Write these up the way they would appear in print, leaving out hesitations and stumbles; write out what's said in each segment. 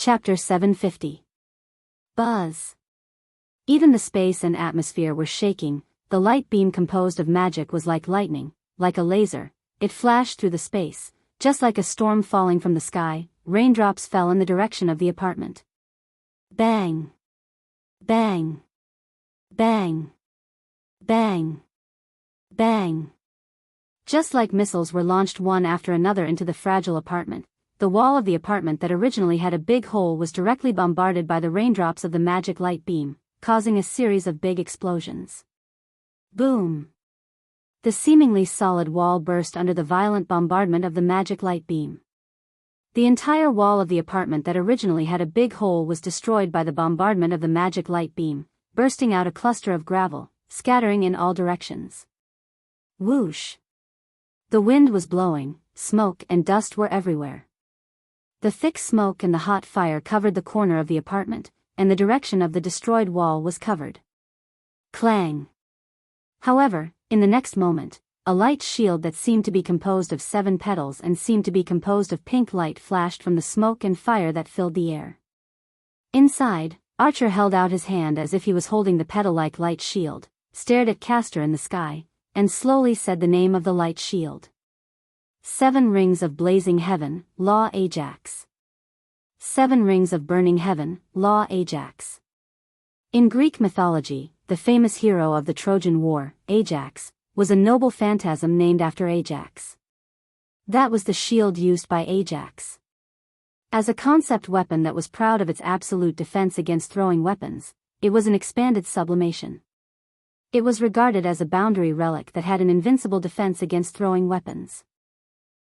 Chapter 750. Buzz. Even the space and atmosphere were shaking. The light beam composed of magic was like lightning, like a laser. It flashed through the space, just like a storm falling from the sky. Raindrops fell in the direction of the apartment. Bang. Bang. Bang. Bang. Bang. Just like missiles were launched one after another into the fragile apartment, the wall of the apartment that originally had a big hole was directly bombarded by the raindrops of the magic light beam, causing a series of big explosions. Boom! The seemingly solid wall burst under the violent bombardment of the magic light beam. The entire wall of the apartment that originally had a big hole was destroyed by the bombardment of the magic light beam, bursting out a cluster of gravel, scattering in all directions. Whoosh! The wind was blowing, smoke and dust were everywhere. The thick smoke and the hot fire covered the corner of the apartment, and the direction of the destroyed wall was covered. Clang! However, in the next moment, a light shield that seemed to be composed of 7 petals and seemed to be composed of pink light flashed from the smoke and fire that filled the air. Inside, Archer held out his hand as if he was holding the petal-like light shield, stared at Castor in the sky, and slowly said the name of the light shield. 7 rings of blazing heaven, Law Ajax. 7 rings of burning heaven, Law Ajax. In Greek mythology, the famous hero of the Trojan War, Ajax, was a noble phantasm named after Ajax. That was the shield used by Ajax. As a concept weapon that was proud of its absolute defense against throwing weapons, it was an expanded sublimation. It was regarded as a boundary relic that had an invincible defense against throwing weapons.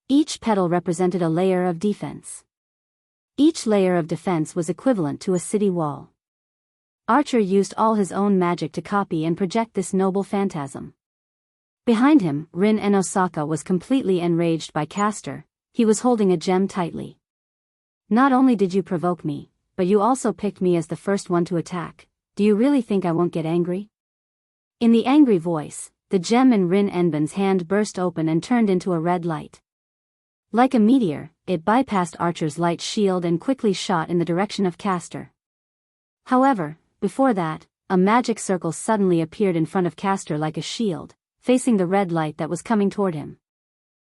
Each petal represented a layer of defense. Each layer of defense was equivalent to a city wall. Archer used all his own magic to copy and project this noble phantasm. Behind him, Rin and Osaka was completely enraged by Castor. He was holding a gem tightly. Not only did you provoke me, but you also picked me as the first one to attack. Do you really think I won't get angry? In the angry voice, the gem in Rin Enben's hand burst open and turned into a red light. Like a meteor, it bypassed Archer's light shield and quickly shot in the direction of Castor. However, before that, a magic circle suddenly appeared in front of Castor like a shield, facing the red light that was coming toward him.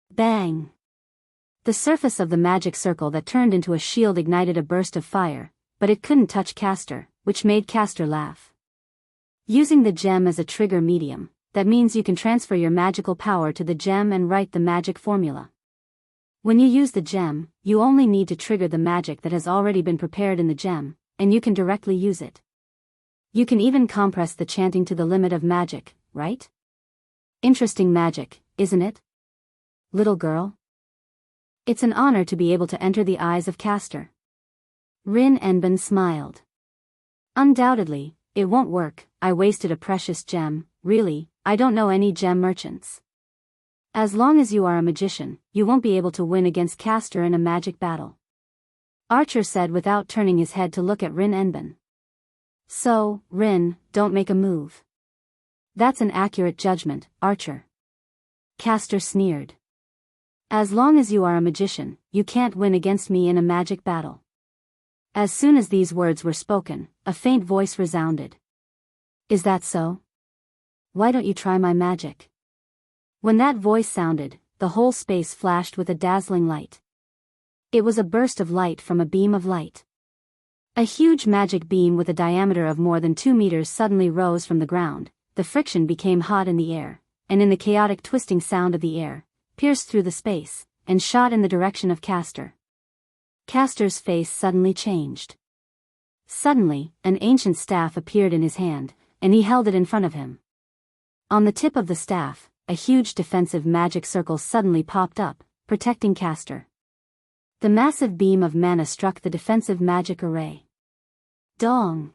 Bang! The surface of the magic circle that turned into a shield ignited a burst of fire, but it couldn't touch Castor, which made Castor laugh. Using the gem as a trigger medium, that means you can transfer your magical power to the gem and write the magic formula. When you use the gem, you only need to trigger the magic that has already been prepared in the gem, and you can directly use it. You can even compress the chanting to the limit of magic, right? Interesting magic, isn't it? Little girl? It's an honor to be able to enter the eyes of Castor. Rin Enben smiled. Undoubtedly, it won't work. I wasted a precious gem. Really, I don't know any gem merchants. As long as you are a magician, you won't be able to win against Castor in a magic battle. Archer said without turning his head to look at Rin Enben. So, Rin, don't make a move. That's an accurate judgment, Archer. Castor sneered. As long as you are a magician, you can't win against me in a magic battle. As soon as these words were spoken, a faint voice resounded. Is that so? Why don't you try my magic? When that voice sounded, the whole space flashed with a dazzling light. It was a burst of light from a beam of light. A huge magic beam with a diameter of more than 2 meters suddenly rose from the ground. The friction became hot in the air, and in the chaotic twisting sound of the air, pierced through the space, and shot in the direction of Castor. Castor's face suddenly changed. Suddenly, an ancient staff appeared in his hand, and he held it in front of him. On the tip of the staff, a huge defensive magic circle suddenly popped up, protecting Castor. The massive beam of mana struck the defensive magic array. Dong!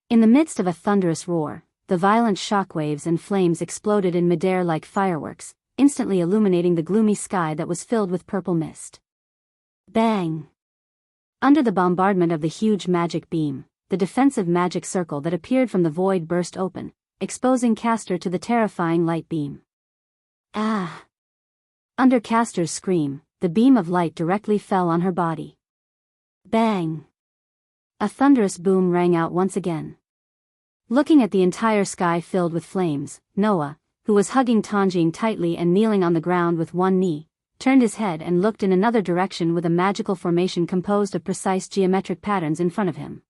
In the midst of a thunderous roar, the violent shockwaves and flames exploded in midair like fireworks, instantly illuminating the gloomy sky that was filled with purple mist. Bang! Under the bombardment of the huge magic beam, the defensive magic circle that appeared from the void burst open, exposing Castor to the terrifying light beam. Ah! Under Castor's scream, the beam of light directly fell on her body. Bang! A thunderous boom rang out once again. Looking at the entire sky filled with flames, Noah, who was hugging Tanjing tightly and kneeling on the ground with one knee, turned his head and looked in another direction with a magical formation composed of precise geometric patterns in front of him.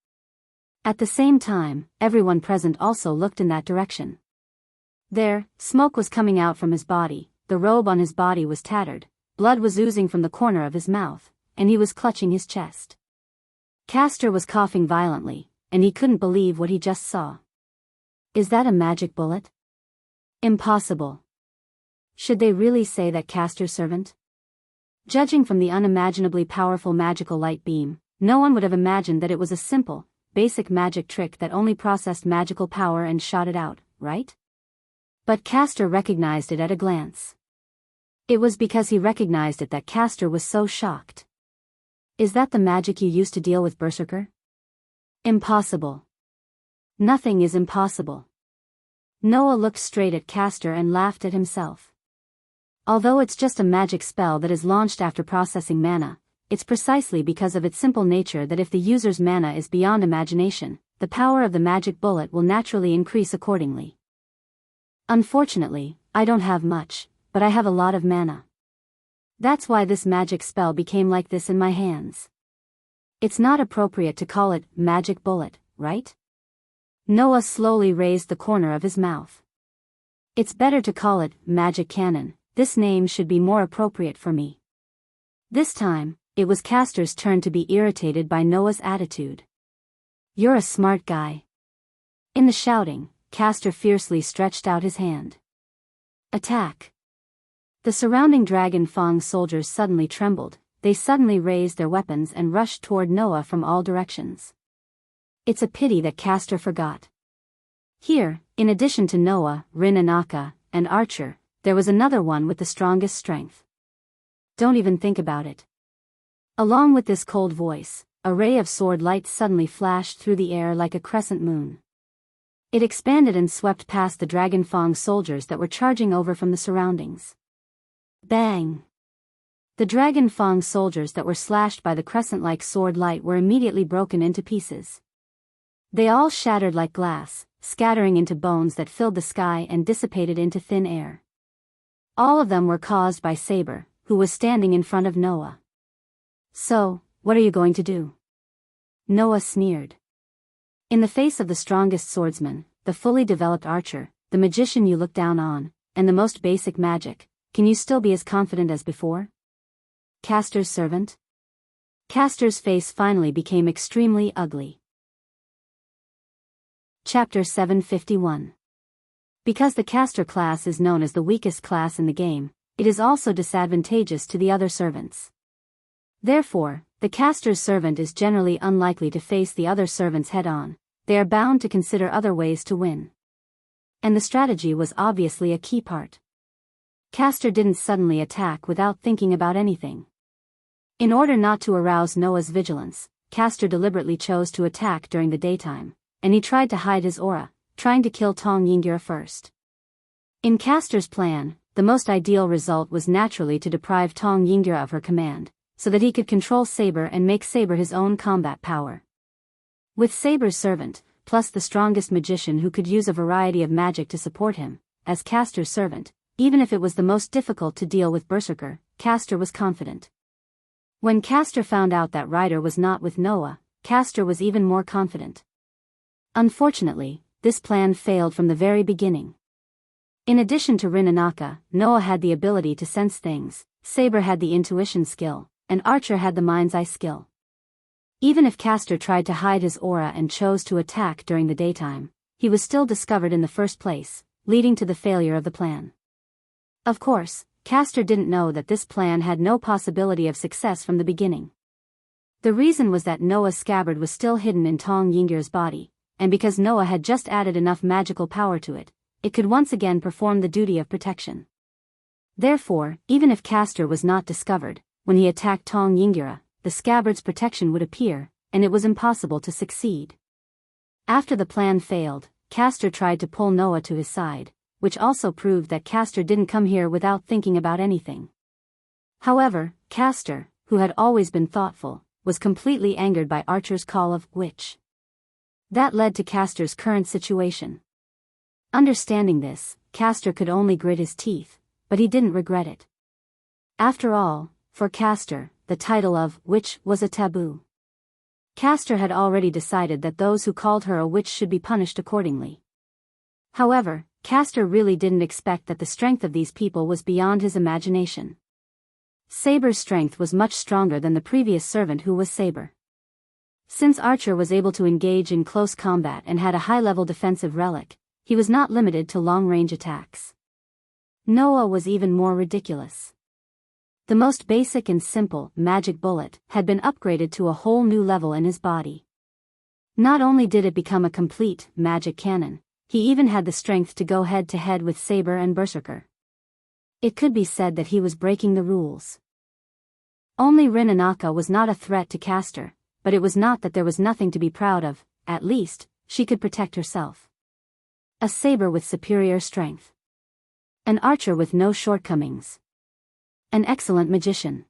At the same time, everyone present also looked in that direction. There, smoke was coming out from his body, the robe on his body was tattered, blood was oozing from the corner of his mouth, and he was clutching his chest. Castor was coughing violently, and he couldn't believe what he just saw. Is that a magic bullet? Impossible. Should they really say that Castor's servant? Judging from the unimaginably powerful magical light beam, no one would have imagined that it was a simple, basic magic trick that only processed magical power and shot it out, right? But Castor recognized it at a glance. It was because he recognized it that Castor was so shocked. Is that the magic you used to deal with Berserker? Impossible. Nothing is impossible. Noah looked straight at Castor and laughed at himself. Although it's just a magic spell that is launched after processing mana, it's precisely because of its simple nature that if the user's mana is beyond imagination, the power of the magic bullet will naturally increase accordingly. Unfortunately, I don't have much, but I have a lot of mana. That's why this magic spell became like this in my hands. It's not appropriate to call it magic bullet, right? Noah slowly raised the corner of his mouth. It's better to call it magic cannon. This name should be more appropriate for me. This time, it was Castor's turn to be irritated by Noah's attitude. You're a smart guy. In the shouting, Castor fiercely stretched out his hand. Attack! The surrounding Dragon Fang soldiers suddenly trembled, they suddenly raised their weapons and rushed toward Noah from all directions. It's a pity that Castor forgot. Here, in addition to Noah, Rin Anaka, and Archer, there was another one with the strongest strength. Don't even think about it. Along with this cold voice, a ray of sword light suddenly flashed through the air like a crescent moon. It expanded and swept past the Dragon Fang soldiers that were charging over from the surroundings. Bang! The Dragon Fang soldiers that were slashed by the crescent-like sword light were immediately broken into pieces. They all shattered like glass, scattering into bones that filled the sky and dissipated into thin air. All of them were caused by Saber, who was standing in front of Noah. So, what are you going to do? Noah sneered. In the face of the strongest swordsman, the fully developed archer, the magician you look down on, and the most basic magic, can you still be as confident as before? Castor's servant? Castor's face finally became extremely ugly. Chapter 751. Because the Castor class is known as the weakest class in the game, it is also disadvantageous to the other servants. Therefore, the Castor's servant is generally unlikely to face the other servants head-on, they are bound to consider other ways to win. And the strategy was obviously a key part. Castor didn't suddenly attack without thinking about anything. In order not to arouse Noah's vigilance, Castor deliberately chose to attack during the daytime, and he tried to hide his aura, trying to kill Tong Yingyur first. In Castor's plan, the most ideal result was naturally to deprive Tong Yingyur of her command, so that he could control Saber and make Saber his own combat power. With Saber's servant, plus the strongest magician who could use a variety of magic to support him, as Castor's servant, even if it was the most difficult to deal with Berserker, Castor was confident. When Castor found out that Ryder was not with Noah, Castor was even more confident. Unfortunately, this plan failed from the very beginning. In addition to Rin Anaka, Noah had the ability to sense things, Saber had the intuition skill, and Archer had the mind's eye skill. Even if Castor tried to hide his aura and chose to attack during the daytime, he was still discovered in the first place, leading to the failure of the plan. Of course, Castor didn't know that this plan had no possibility of success from the beginning. The reason was that Noah's scabbard was still hidden in Tong Yingyur's body, and because Noah had just added enough magical power to it, it could once again perform the duty of protection. Therefore, even if Castor was not discovered, when he attacked Tong Yingyur, the scabbard's protection would appear, and it was impossible to succeed. After the plan failed, Castor tried to pull Noah to his side, which also proved that Castor didn't come here without thinking about anything. However, Castor, who had always been thoughtful, was completely angered by Archer's call of witch. That led to Castor's current situation. Understanding this, Castor could only grit his teeth, but he didn't regret it. After all, for Castor, the title of witch was a taboo. Castor had already decided that those who called her a witch should be punished accordingly. However, Castor really didn't expect that the strength of these people was beyond his imagination. Saber's strength was much stronger than the previous servant who was Saber. Since Archer was able to engage in close combat and had a high-level defensive relic, he was not limited to long-range attacks. Noah was even more ridiculous. The most basic and simple magic bullet had been upgraded to a whole new level in his body. Not only did it become a complete magic cannon, he even had the strength to go head-to-head with Saber and Berserker. It could be said that he was breaking the rules. Only Rin Anaka was not a threat to Castor, but it was not that there was nothing to be proud of. At least, she could protect herself. A Saber with superior strength. An archer with no shortcomings. An excellent magician.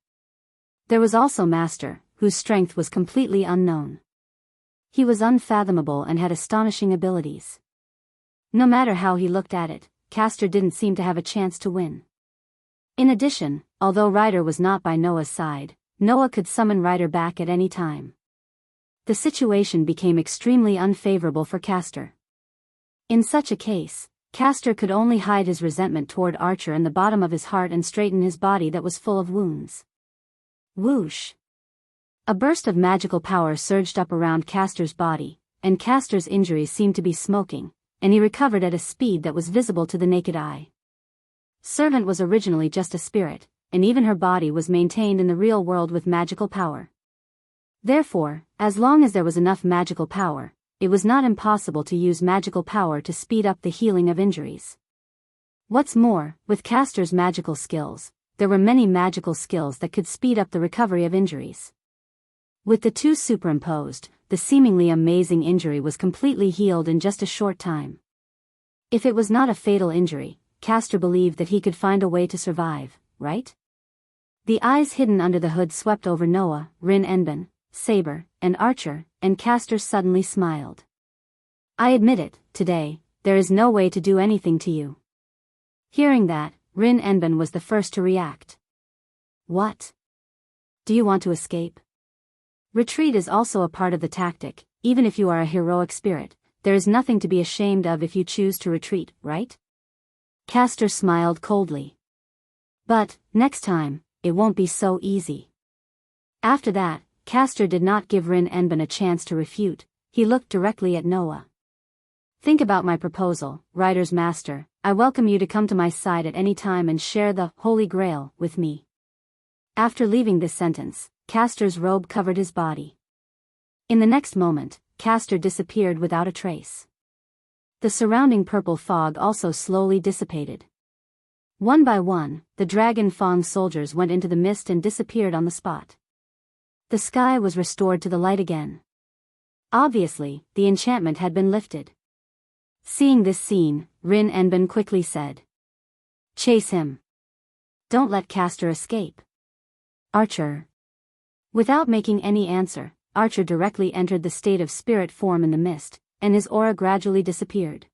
There was also Master, whose strength was completely unknown. He was unfathomable and had astonishing abilities. No matter how he looked at it, Castor didn't seem to have a chance to win. In addition, although Ryder was not by Noah's side, Noah could summon Ryder back at any time. The situation became extremely unfavorable for Castor. In such a case, Castor could only hide his resentment toward Archer in the bottom of his heart and straighten his body that was full of wounds. Whoosh! A burst of magical power surged up around Castor's body, and Castor's injuries seemed to be smoking, and he recovered at a speed that was visible to the naked eye. Servant was originally just a spirit, and even her body was maintained in the real world with magical power. Therefore, as long as there was enough magical power, it was not impossible to use magical power to speed up the healing of injuries. What's more, with Castor's magical skills, there were many magical skills that could speed up the recovery of injuries. With the two superimposed, the seemingly amazing injury was completely healed in just a short time. If it was not a fatal injury, Castor believed that he could find a way to survive, right? The eyes hidden under the hood swept over Noah, Rin Enben, Saber, and Archer, and Castor suddenly smiled. I admit it, today, there is no way to do anything to you. Hearing that, Rin Enben was the first to react. What? Do you want to escape? Retreat is also a part of the tactic. Even if you are a heroic spirit, there is nothing to be ashamed of if you choose to retreat, right? Castor smiled coldly. But, next time, it won't be so easy. After that, Castor did not give Rin Enben a chance to refute. He looked directly at Noah. Think about my proposal, Ryder's master. I welcome you to come to my side at any time and share the Holy Grail with me. After leaving this sentence, Castor's robe covered his body. In the next moment, Castor disappeared without a trace. The surrounding purple fog also slowly dissipated. One by one, the Dragon Fang soldiers went into the mist and disappeared on the spot. The sky was restored to the light again. Obviously, the enchantment had been lifted. Seeing this scene, Rin Enben quickly said, "Chase him. Don't let Castor escape." Archer. Without making any answer, Archer directly entered the state of spirit form in the mist, and his aura gradually disappeared.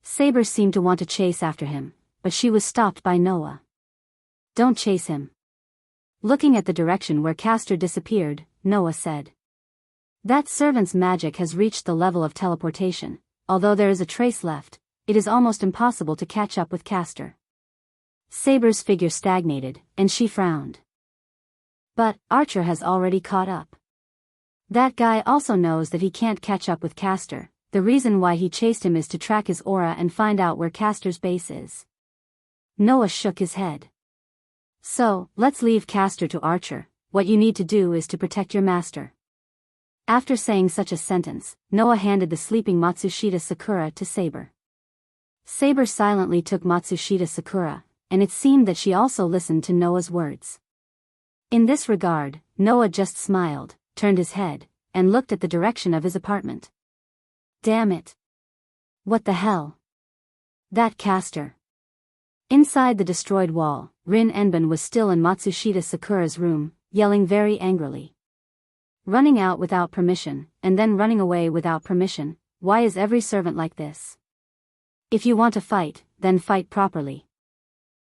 Saber seemed to want to chase after him, but she was stopped by Noah. Don't chase him. Looking at the direction where Castor disappeared, Noah said. That servant's magic has reached the level of teleportation. Although there is a trace left, it is almost impossible to catch up with Castor. Saber's figure stagnated, and she frowned. But Archer has already caught up. That guy also knows that he can't catch up with Castor. The reason why he chased him is to track his aura and find out where Castor's base is. Noah shook his head. So, let's leave Castor to Archer. What you need to do is to protect your master. After saying such a sentence, Noah handed the sleeping Matsushita Sakura to Saber. Saber silently took Matsushita Sakura, and it seemed that she also listened to Noah's words. In this regard, Noah just smiled, turned his head, and looked at the direction of his apartment. Damn it. What the hell? That Castor. Inside the destroyed wall, Rin Enben was still in Matsushita Sakura's room, yelling very angrily. Running out without permission, and then running away without permission. Why is every servant like this? If you want to fight, then fight properly.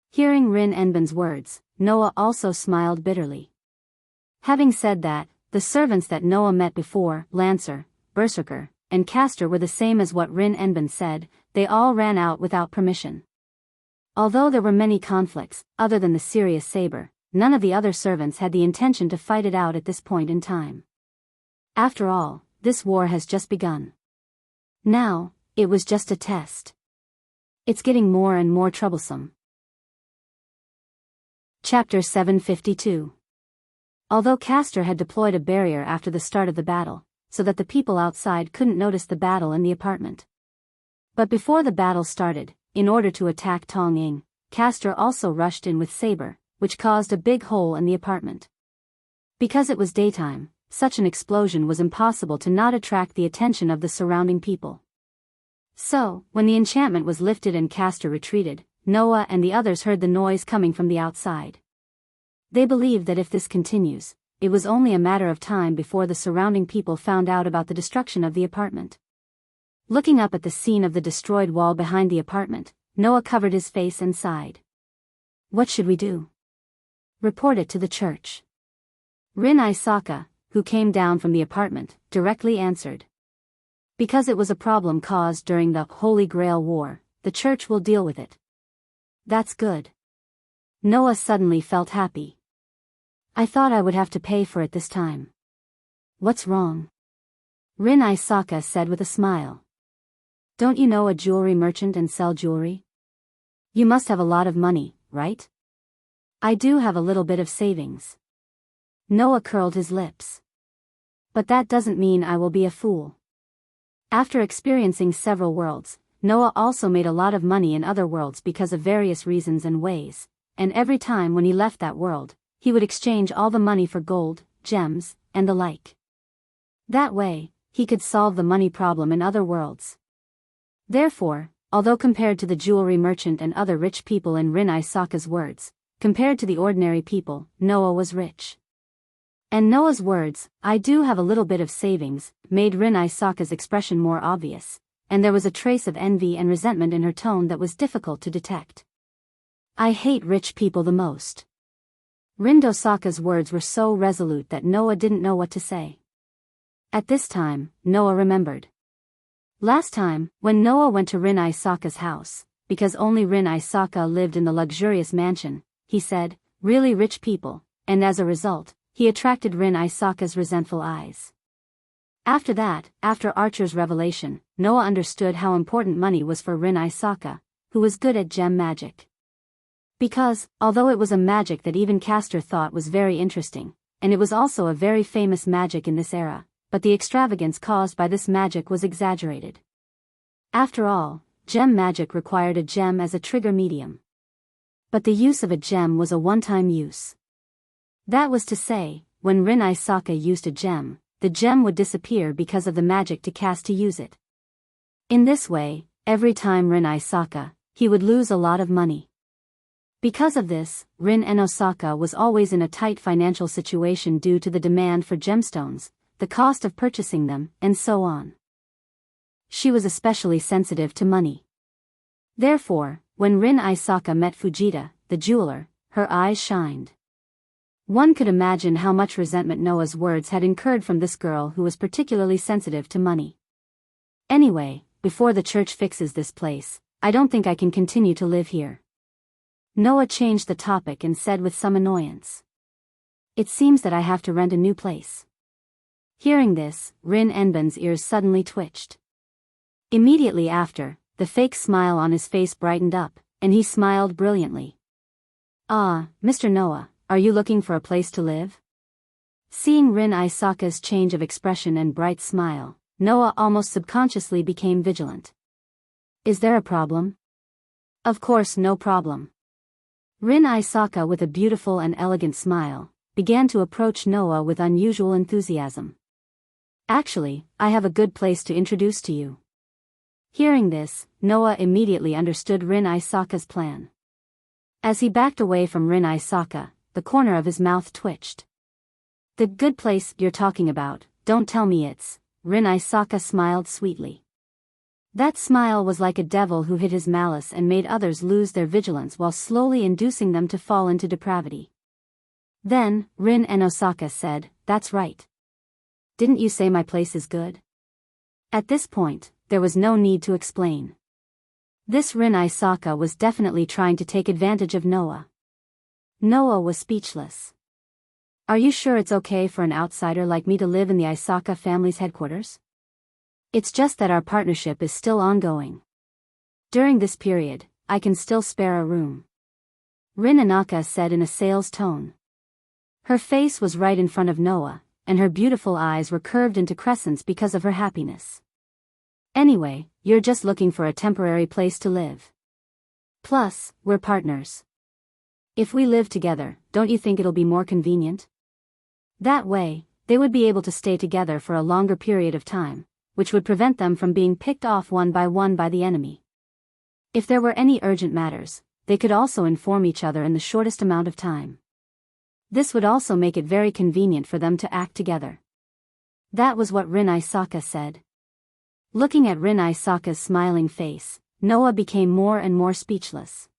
Hearing Rin Enben's words, Noah also smiled bitterly. Having said that, the servants that Noah met before, Lancer, Berserker, and Caster were the same as what Rin Enben said, they all ran out without permission. Although there were many conflicts, other than the serious saber, none of the other servants had the intention to fight it out at this point in time. After all, this war has just begun. Now, it was just a test. It's getting more and more troublesome. Chapter 752. Although Caster had deployed a barrier after the start of the battle, so that the people outside couldn't notice the battle in the apartment. But before the battle started, in order to attack Tong Ying, Caster also rushed in with saber, which caused a big hole in the apartment. Because it was daytime, such an explosion was impossible to not attract the attention of the surrounding people. So, when the enchantment was lifted and Caster retreated, Noah and the others heard the noise coming from the outside. They believed that if this continues, it was only a matter of time before the surrounding people found out about the destruction of the apartment. Looking up at the scene of the destroyed wall behind the apartment, Noah covered his face and sighed. What should we do? Report it to the church. Rin Isaka, who came down from the apartment, directly answered. Because it was a problem caused during the Holy Grail War, the church will deal with it. That's good. Noah suddenly felt happy. I thought I would have to pay for it this time. What's wrong? Rin Isaka said with a smile. Don't you know a jewelry merchant and sell jewelry? You must have a lot of money, right? I do have a little bit of savings. Noah curled his lips. But that doesn't mean I will be a fool. After experiencing several worlds, Noah also made a lot of money in other worlds because of various reasons and ways, and every time when he left that world, he would exchange all the money for gold, gems, and the like. That way, he could solve the money problem in other worlds. Therefore, although compared to the jewelry merchant and other rich people in Rin Isaka's words, compared to the ordinary people, Noah was rich. And Noah's words, I do have a little bit of savings, made Rin Isaka's expression more obvious, and there was a trace of envy and resentment in her tone that was difficult to detect. I hate rich people the most. Rin Dosaka's words were so resolute that Noah didn't know what to say. At this time, Noah remembered. Last time, when Noah went to Rin Isaka's house, because only Rin Isaka lived in the luxurious mansion, he said, really rich people, and as a result, he attracted Rin Isaka's resentful eyes. After that, after Archer's revelation, Noah understood how important money was for Rin Isaka, who was good at gem magic. Because, although it was a magic that even Caster thought was very interesting, and it was also a very famous magic in this era, but the extravagance caused by this magic was exaggerated. After all, gem magic required a gem as a trigger medium. But the use of a gem was a one-time use. That was to say, when Rin Isaka used a gem, the gem would disappear because of the magic to cast to use it. In this way, every time Rin Isaka, he would lose a lot of money. Because of this, Rin Osaka was always in a tight financial situation due to the demand for gemstones, the cost of purchasing them, and so on. She was especially sensitive to money. Therefore, when Rin Isaka met Fujita, the jeweler, her eyes shined. One could imagine how much resentment Noah's words had incurred from this girl who was particularly sensitive to money. Anyway, before the church fixes this place, I don't think I can continue to live here. Noah changed the topic and said with some annoyance. It seems that I have to rent a new place. Hearing this, Rin Enben's ears suddenly twitched. Immediately after, the fake smile on his face brightened up, and he smiled brilliantly. Ah, Mr. Noah, are you looking for a place to live? Seeing Rin Isaka's change of expression and bright smile, Noah almost subconsciously became vigilant. Is there a problem? Of course, no problem. Rin Isaka, with a beautiful and elegant smile, began to approach Noah with unusual enthusiasm. Actually, I have a good place to introduce to you. Hearing this, Noah immediately understood Rin Isaka's plan. As he backed away from Rin Isaka, the corner of his mouth twitched. The good place you're talking about, don't tell me it's. Rin Isaka smiled sweetly. That smile was like a devil who hid his malice and made others lose their vigilance while slowly inducing them to fall into depravity. Then, Rin and Osaka said, "That's right. Didn't you say my place is good?" At this point, there was no need to explain. This Rin Isaka was definitely trying to take advantage of Noah. Noah was speechless. "Are you sure it's okay for an outsider like me to live in the Isaka family's headquarters? It's just that our partnership is still ongoing. During this period, I can still spare a room," Rin Anaka said in a sales tone. Her face was right in front of Noah, and her beautiful eyes were curved into crescents because of her happiness. "Anyway, you're just looking for a temporary place to live. Plus, we're partners. If we live together, don't you think it'll be more convenient? That way, they would be able to stay together for a longer period of time, which would prevent them from being picked off one by the enemy. If there were any urgent matters, they could also inform each other in the shortest amount of time. This would also make it very convenient for them to act together." That was what Rin Isaka said. Looking at Rin Isaka's smiling face, Noah became more and more speechless.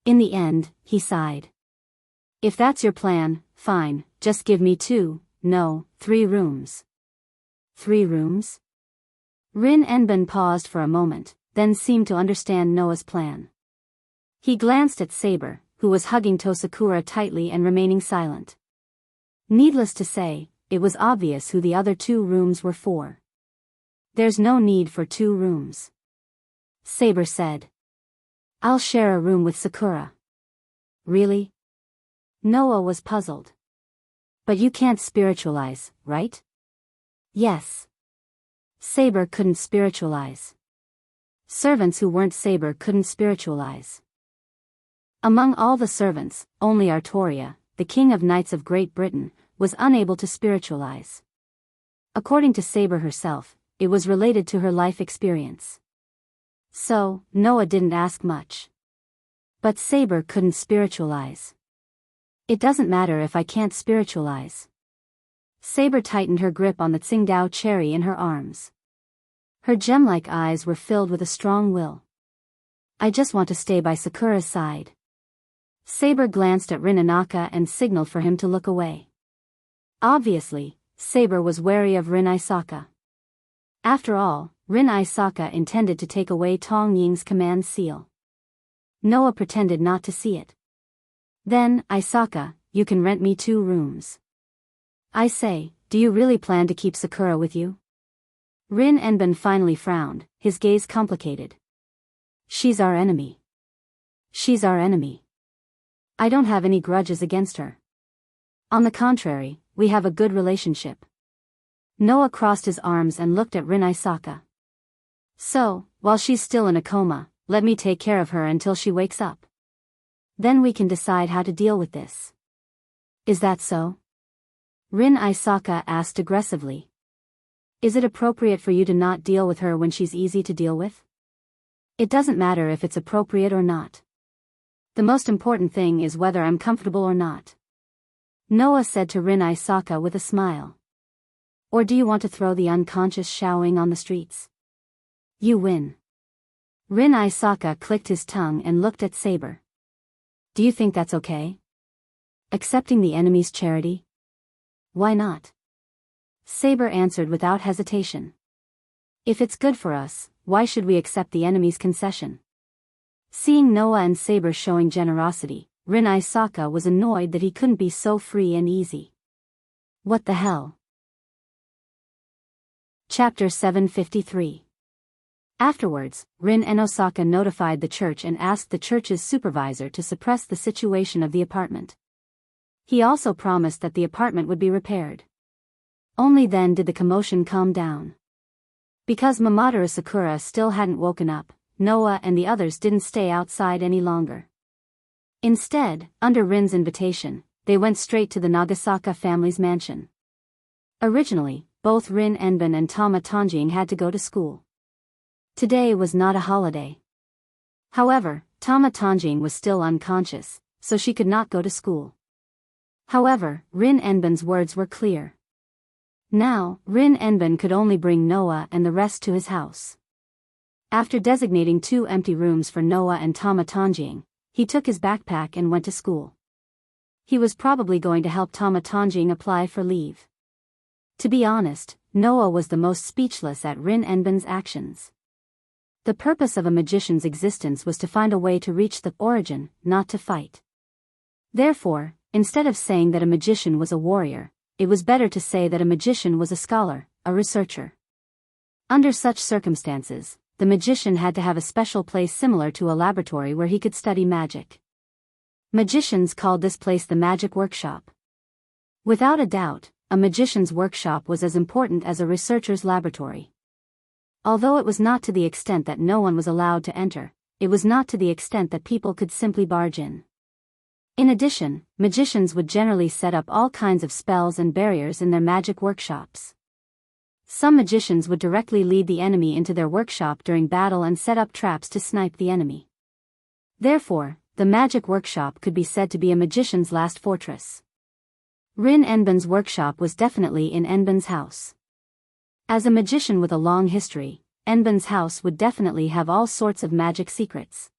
In the end, he sighed. "If that's your plan, fine, just give me 3 rooms. 3 rooms? Rin Enbin paused for a moment, then seemed to understand Noah's plan. He glanced at Saber, who was hugging Tosakura tightly and remaining silent. Needless to say, it was obvious who the other 2 rooms were for. "There's no need for 2 rooms," Saber said. "I'll share a room with Sakura." "Really?" Noah was puzzled. "But you can't spiritualize, right?" "Yes." Saber couldn't spiritualize. Servants who weren't Saber couldn't spiritualize. Among all the servants, only Artoria, the King of Knights of Great Britain, was unable to spiritualize. According to Saber herself, it was related to her life experience. So, Noah didn't ask much. But Saber couldn't spiritualize. "It doesn't matter if I can't spiritualize." Saber tightened her grip on the Tsingtao cherry in her arms. Her gem-like eyes were filled with a strong will. "I just want to stay by Sakura's side." Saber glanced at Rin Anaka and signaled for him to look away. Obviously, Saber was wary of Rin Isaka. After all, Rin Isaka intended to take away Tong Ying's command seal. Noah pretended not to see it. "Then, Isaka, you can rent me 2 rooms. I say, do you really plan to keep Sakura with you?" Rin Enbin finally frowned, his gaze complicated. "She's our enemy. She's our enemy. I don't have any grudges against her. On the contrary, we have a good relationship." Noah crossed his arms and looked at Rin Isaka. "So, while she's still in a coma, let me take care of her until she wakes up. Then we can decide how to deal with this. Is that so?" Rin Isaka asked aggressively. "Is it appropriate for you to not deal with her when she's easy to deal with?" "It doesn't matter if it's appropriate or not. The most important thing is whether I'm comfortable or not," Noah said to Rin Isaka with a smile. "Or do you want to throw the unconscious Xiaoying on the streets? You win." Rin Isaka clicked his tongue and looked at Saber. "Do you think that's okay? Accepting the enemy's charity? Why not?" Saber answered without hesitation. "If it's good for us, why should we accept the enemy's concession?" Seeing Noah and Saber showing generosity, Rin Isaka was annoyed that he couldn't be so free and easy. What the hell? Chapter 753. Afterwards, Rin and Osaka notified the church and asked the church's supervisor to suppress the situation of the apartment. He also promised that the apartment would be repaired. Only then did the commotion calm down. Because Mamadara Sakura still hadn't woken up, Noah and the others didn't stay outside any longer. Instead, under Rin's invitation, they went straight to the Nagasaka family's mansion. Originally, both Rin Enbin and Tama Tanjing had to go to school. Today was not a holiday. However, Tama Tanjing was still unconscious, so she could not go to school. However, Rin Enbin's words were clear. Now, Rin Enbin could only bring Noah and the rest to his house. After designating 2 empty rooms for Noah and Tama Tanjing, he took his backpack and went to school. He was probably going to help Tama Tanjing apply for leave. To be honest, Noah was the most speechless at Rin Enbin's actions. The purpose of a magician's existence was to find a way to reach the origin, not to fight. Therefore, instead of saying that a magician was a warrior, it was better to say that a magician was a scholar, a researcher. Under such circumstances, the magician had to have a special place similar to a laboratory where he could study magic. Magicians called this place the magic workshop. Without a doubt, a magician's workshop was as important as a researcher's laboratory. Although it was not to the extent that no one was allowed to enter, it was not to the extent that people could simply barge in. In addition, magicians would generally set up all kinds of spells and barriers in their magic workshops. Some magicians would directly lead the enemy into their workshop during battle and set up traps to snipe the enemy. Therefore, the magic workshop could be said to be a magician's last fortress. Rin Enbin's workshop was definitely in Enbin's house. As a magician with a long history, Enbin's house would definitely have all sorts of magic secrets.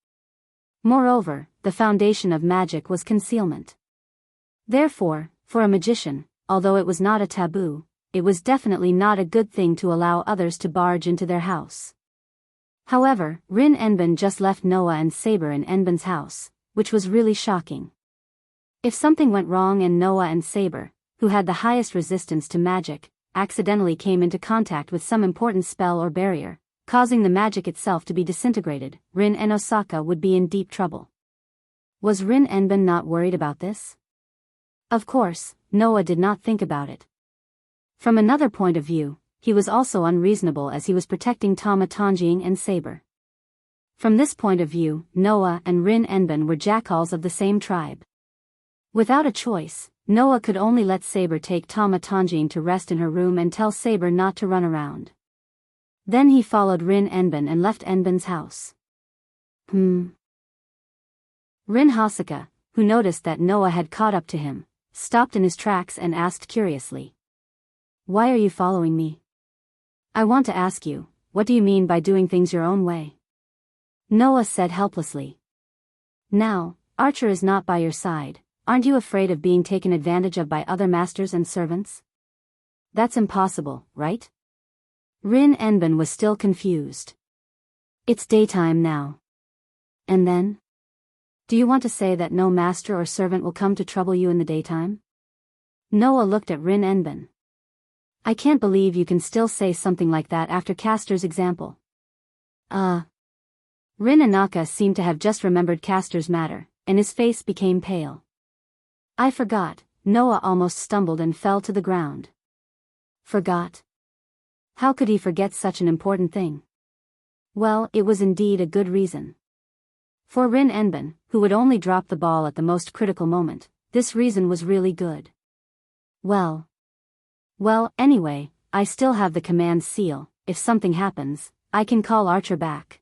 Moreover, the foundation of magic was concealment. Therefore, for a magician, although it was not a taboo, it was definitely not a good thing to allow others to barge into their house. However, Rin Enbin just left Noah and Saber in Enbin's house, which was really shocking. If something went wrong and Noah and Saber, who had the highest resistance to magic, accidentally came into contact with some important spell or barrier, causing the magic itself to be disintegrated, Rin and Osaka would be in deep trouble. Was Rin Enbin not worried about this? Of course, Noah did not think about it. From another point of view, he was also unreasonable as he was protecting Tama Tanjing and Saber. From this point of view, Noah and Rin Enbin were jackals of the same tribe. Without a choice, Noah could only let Saber take Tama Tanjing to rest in her room and tell Saber not to run around. Then he followed Rin Enbin and left Enbin's house. Rin Hosoka, who noticed that Noah had caught up to him, stopped in his tracks and asked curiously. Why are you following me? I want to ask you, what do you mean by doing things your own way? Noah said helplessly. Now, Archer is not by your side, aren't you afraid of being taken advantage of by other masters and servants? That's impossible, right? Rin Enbin was still confused. It's daytime now. And then? Do you want to say that no master or servant will come to trouble you in the daytime? Noah looked at Rin Enbin. I can't believe you can still say something like that after Castor's example. Rin Anaka seemed to have just remembered Castor's matter, and his face became pale. I forgot, Noah almost stumbled and fell to the ground. Forgot? How could he forget such an important thing? Well, it was indeed a good reason. For Rin Enbin, who would only drop the ball at the most critical moment, this reason was really good. Well, anyway, I still have the command seal. If something happens, I can call Archer back.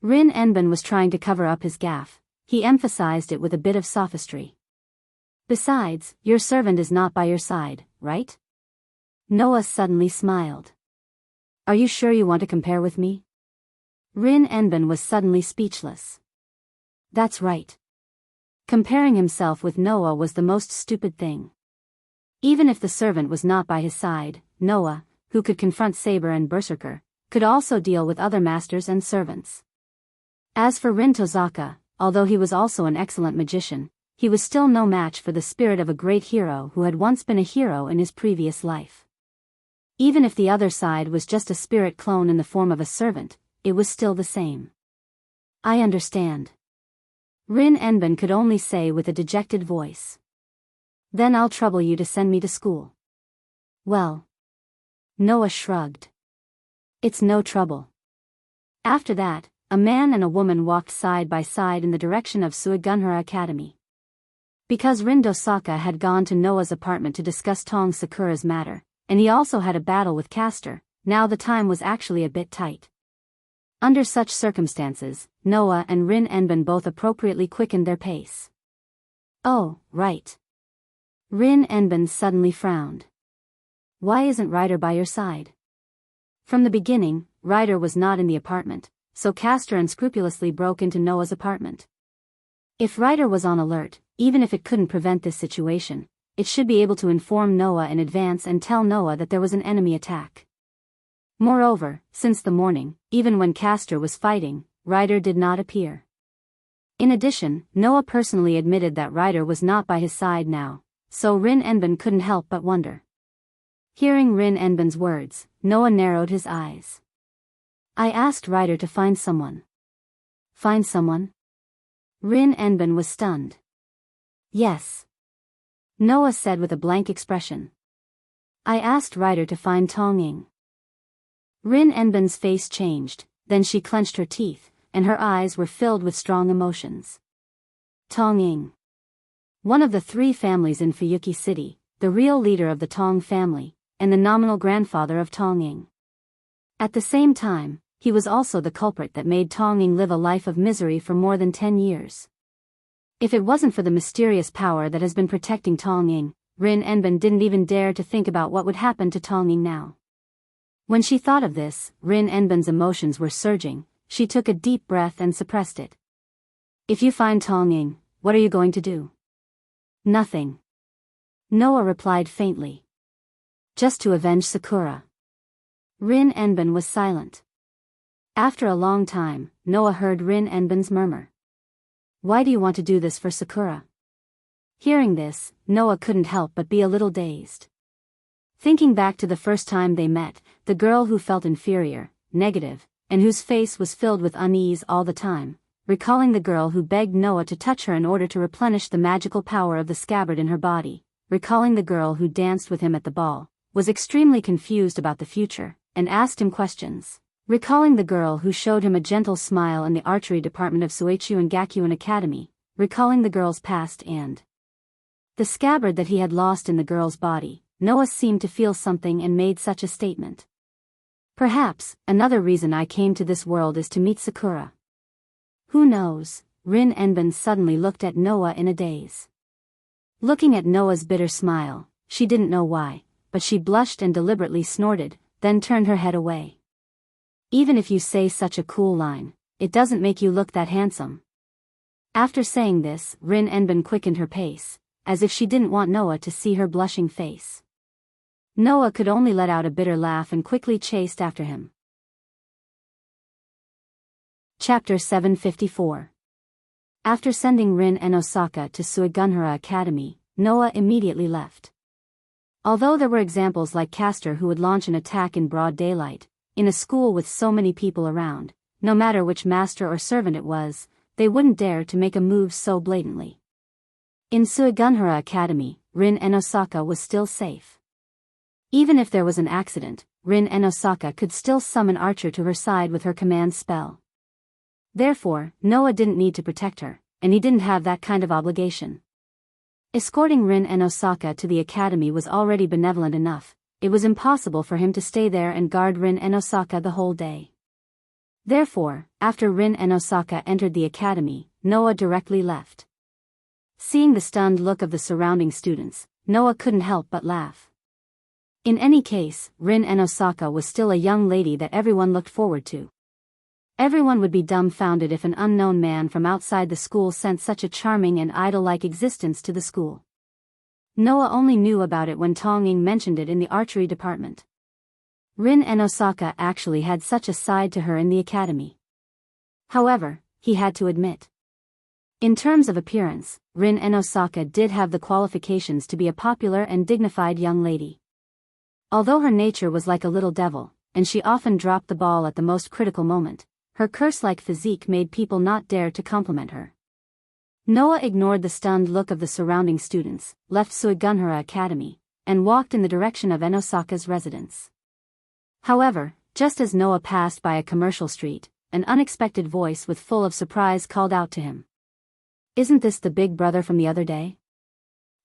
Rin Enbin was trying to cover up his gaffe. He emphasized it with a bit of sophistry. Besides, your servant is not by your side, right? Noah suddenly smiled. Are you sure you want to compare with me? Rin Enbin was suddenly speechless. That's right. Comparing himself with Noah was the most stupid thing. Even if the servant was not by his side, Noah, who could confront Saber and Berserker, could also deal with other masters and servants. As for Rin Tozaka, although he was also an excellent magician, he was still no match for the spirit of a great hero who had once been a hero in his previous life. Even if the other side was just a spirit clone in the form of a servant, it was still the same. I understand. Rin Enbin could only say with a dejected voice. Then I'll trouble you to send me to school. Well. Noah shrugged. It's no trouble. After that, a man and a woman walked side by side in the direction of Suigunhara Academy. Because Rin Dosaka had gone to Noah's apartment to discuss Tong Sakura's matter, and he also had a battle with Castor, now the time was actually a bit tight. Under such circumstances, Noah and Rin Enbin both appropriately quickened their pace. Oh, right. Rin Enben suddenly frowned. Why isn't Ryder by your side? From the beginning, Ryder was not in the apartment, so Castor unscrupulously broke into Noah's apartment. If Ryder was on alert, even if it couldn't prevent this situation, it should be able to inform Noah in advance and tell Noah that there was an enemy attack. Moreover, since the morning, even when Castor was fighting, Ryder did not appear. In addition, Noah personally admitted that Ryder was not by his side now, so Rin Enben couldn't help but wonder. Hearing Rin Enben's words, Noah narrowed his eyes. I asked Ryder to find someone. Find someone? Rin Enben was stunned. Yes. Noah said with a blank expression. I asked Ryder to find Tong Ying. Rin Enben's face changed, then she clenched her teeth, and her eyes were filled with strong emotions. Tong Ying. One of the 3 families in Fuyuki City, the real leader of the Tong family, and the nominal grandfather of Tong Ying. At the same time, he was also the culprit that made Tong Ying live a life of misery for more than 10 years. If it wasn't for the mysterious power that has been protecting Tong Ying, Rin Enben didn't even dare to think about what would happen to Tong Ying now. When she thought of this, Rin Enben's emotions were surging. She took a deep breath and suppressed it. If you find Tong Ying, what are you going to do? Nothing. Noah replied faintly. Just to avenge Sakura. Rin Enben was silent. After a long time, Noah heard Rin Enben's murmur. Why do you want to do this for Sakura? Hearing this, Noah couldn't help but be a little dazed. Thinking back to the first time they met, the girl who felt inferior, negative, and whose face was filled with unease all the time, recalling the girl who begged Noah to touch her in order to replenish the magical power of the scabbard in her body, recalling the girl who danced with him at the ball, was extremely confused about the future, and asked him questions. Recalling the girl who showed him a gentle smile in the archery department of Suichu and Gakuin Academy, recalling the girl's past and the scabbard that he had lost in the girl's body, Noah seemed to feel something and made such a statement. Perhaps, another reason I came to this world is to meet Sakura. Who knows? Rin Enben suddenly looked at Noah in a daze. Looking at Noah's bitter smile, she didn't know why, but she blushed and deliberately snorted, then turned her head away. Even if you say such a cool line, it doesn't make you look that handsome. After saying this, Rin Enben quickened her pace, as if she didn't want Noah to see her blushing face. Noah could only let out a bitter laugh and quickly chased after him. Chapter 754. After sending Rin and Osaka to Suigunhara Academy, Noah immediately left. Although there were examples like Castor who would launch an attack in broad daylight, in a school with so many people around, no matter which master or servant it was, they wouldn't dare to make a move so blatantly. In Suigunhara Academy, Rin and Osaka was still safe. Even if there was an accident, Rin and Osaka could still summon Archer to her side with her command spell. Therefore, Noah didn't need to protect her, and he didn't have that kind of obligation. Escorting Rin and Osaka to the academy was already benevolent enough. It was impossible for him to stay there and guard Rin and Osaka the whole day. Therefore, after Rin and Osaka entered the academy, Noah directly left. Seeing the stunned look of the surrounding students, Noah couldn't help but laugh. In any case, Rin and Osaka was still a young lady that everyone looked forward to. Everyone would be dumbfounded if an unknown man from outside the school sent such a charming and idol-like existence to the school. Noah only knew about it when Tong Ying mentioned it in the archery department. Rin and Osaka actually had such a side to her in the academy. However, he had to admit. In terms of appearance, Rin and Osaka did have the qualifications to be a popular and dignified young lady. Although her nature was like a little devil, and she often dropped the ball at the most critical moment, her curse-like physique made people not dare to compliment her. Noah ignored the stunned look of the surrounding students, left Suigunhara Academy, and walked in the direction of Enosaka's residence. However, just as Noah passed by a commercial street, an unexpected voice with full of surprise called out to him. "Isn't this the big brother from the other day?"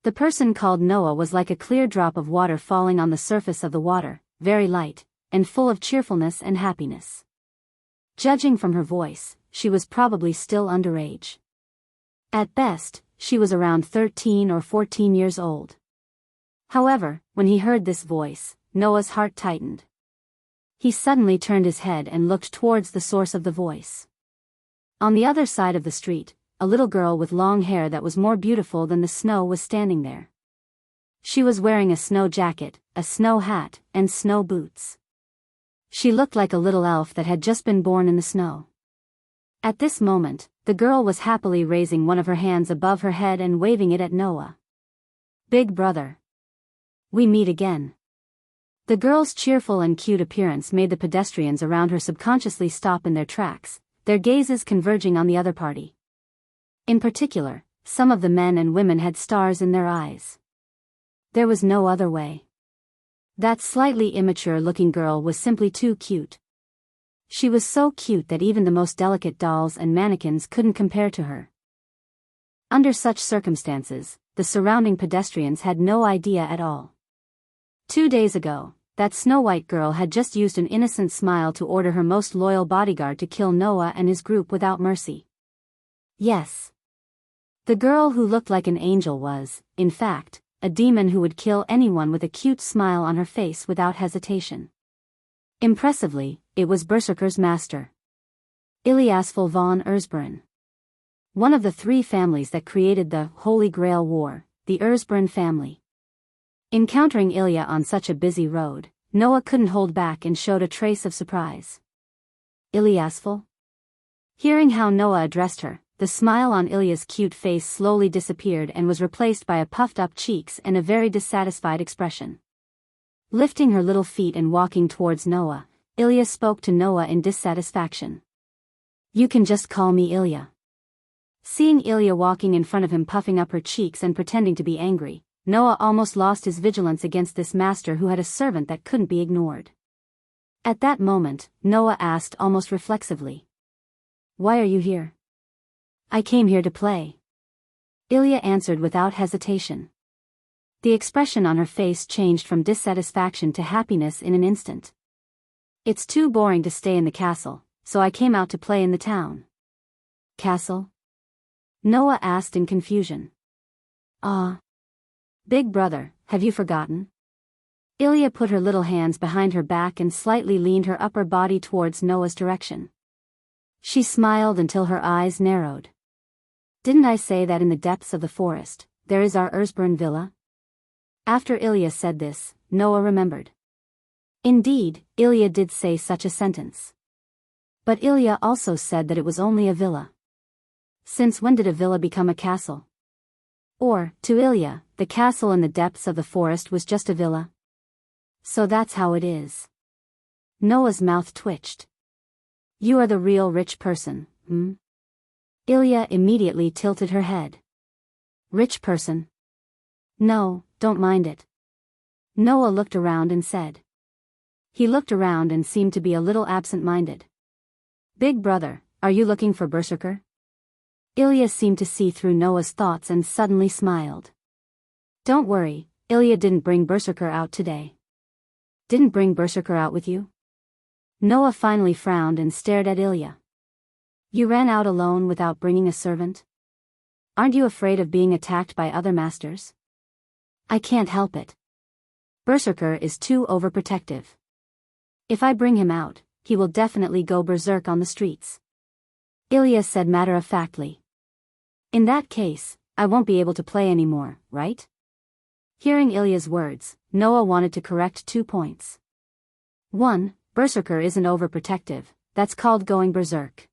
The person called Noah was like a clear drop of water falling on the surface of the water, very light, and full of cheerfulness and happiness. Judging from her voice, she was probably still underage. At best, she was around 13 or 14 years old. However, when he heard this voice, Noah's heart tightened. He suddenly turned his head and looked towards the source of the voice. On the other side of the street, a little girl with long hair that was more beautiful than the snow was standing there. She was wearing a snow jacket, a snow hat, and snow boots. She looked like a little elf that had just been born in the snow. At this moment, the girl was happily raising one of her hands above her head and waving it at Noah. "Big brother. We meet again." The girl's cheerful and cute appearance made the pedestrians around her subconsciously stop in their tracks, their gazes converging on the other party. In particular, some of the men and women had stars in their eyes. There was no other way. That slightly immature-looking girl was simply too cute. She was so cute that even the most delicate dolls and mannequins couldn't compare to her. Under such circumstances, the surrounding pedestrians had no idea at all. 2 days ago, that snow-white girl had just used an innocent smile to order her most loyal bodyguard to kill Noah and his group without mercy. Yes. The girl who looked like an angel was, in fact, a demon who would kill anyone with a cute smile on her face without hesitation. Impressively, it was Berserker's master, Ilyasful von Erzberen. One of the 3 families that created the Holy Grail War, the Erzberen family. Encountering Ilya on such a busy road, Noah couldn't hold back and showed a trace of surprise. "Ilyasful?" Hearing how Noah addressed her, the smile on Ilya's cute face slowly disappeared and was replaced by a puffed-up cheeks and a very dissatisfied expression. Lifting her little feet and walking towards Noah, Ilya spoke to Noah in dissatisfaction. "You can just call me Ilya." Seeing Ilya walking in front of him puffing up her cheeks and pretending to be angry, Noah almost lost his vigilance against this master who had a servant that couldn't be ignored. At that moment, Noah asked almost reflexively, "Why are you here?" "I came here to play." Ilya answered without hesitation. The expression on her face changed from dissatisfaction to happiness in an instant. "It's too boring to stay in the castle, so I came out to play in the town." "Castle?" Noah asked in confusion. "Ah. Big brother, have you forgotten?" Ilya put her little hands behind her back and slightly leaned her upper body towards Noah's direction. She smiled until her eyes narrowed. "Didn't I say that in the depths of the forest, there is our Erzberen villa?" After Ilya said this, Noah remembered. Indeed, Ilya did say such a sentence. But Ilya also said that it was only a villa. Since when did a villa become a castle? Or, to Ilya, the castle in the depths of the forest was just a villa? So that's how it is. Noah's mouth twitched. "You are the real rich person, hmm?" Ilya immediately tilted her head. "Rich person? No, don't mind it." Noah looked around and said. He looked around and seemed to be a little absent-minded. "Big brother, are you looking for Berserker?" Ilya seemed to see through Noah's thoughts and suddenly smiled. "Don't worry, Ilya didn't bring Berserker out today." "Didn't bring Berserker out with you?" Noah finally frowned and stared at Ilya. "You ran out alone without bringing a servant? Aren't you afraid of being attacked by other masters?" "I can't help it. Berserker is too overprotective. If I bring him out, he will definitely go berserk on the streets," Ilya said matter-of-factly. "In that case, I won't be able to play anymore, right?" Hearing Ilya's words, Noah wanted to correct 2 points. 1. Berserker isn't overprotective, that's called going berserk.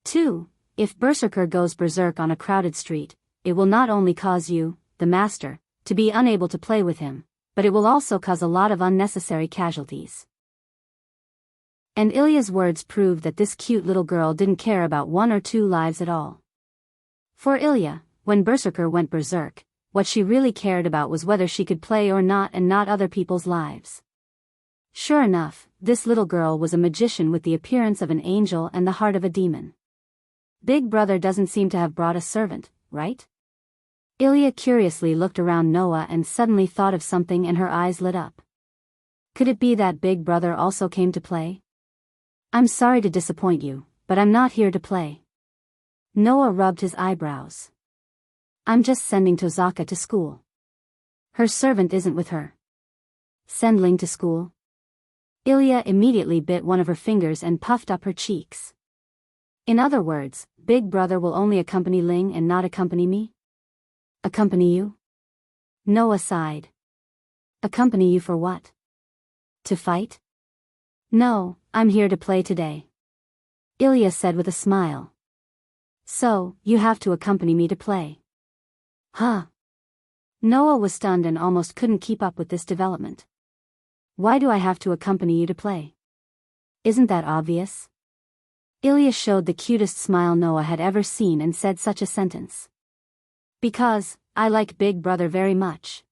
2. If Berserker goes berserk on a crowded street, it will not only cause you, the master, to be unable to play with him, but it will also cause a lot of unnecessary casualties. And Ilya's words proved that this cute little girl didn't care about 1 or 2 lives at all. For Ilya, when Berserker went berserk, what she really cared about was whether she could play or not and not other people's lives. Sure enough, this little girl was a magician with the appearance of an angel and the heart of a demon. Big brother doesn't seem to have brought a servant, right? Ilya curiously looked around Noah and suddenly thought of something and her eyes lit up. Could it be that Big brother also came to play? "I'm sorry to disappoint you, but I'm not here to play." Noah rubbed his eyebrows. "I'm just sending Tozaka to school." Her servant isn't with her. Send Ling to school. Ilya immediately bit one of her fingers and puffed up her cheeks. In other words, Big Brother will only accompany Ling and not accompany me? Accompany you? Noah sighed. Accompany you for what? To fight? No, I'm here to play today. Ilya said with a smile. So, you have to accompany me to play. Huh? Noah was stunned and almost couldn't keep up with this development. Why do I have to accompany you to play? Isn't that obvious? Ilya showed the cutest smile Noah had ever seen and said such a sentence. Because, I like Big Brother very much.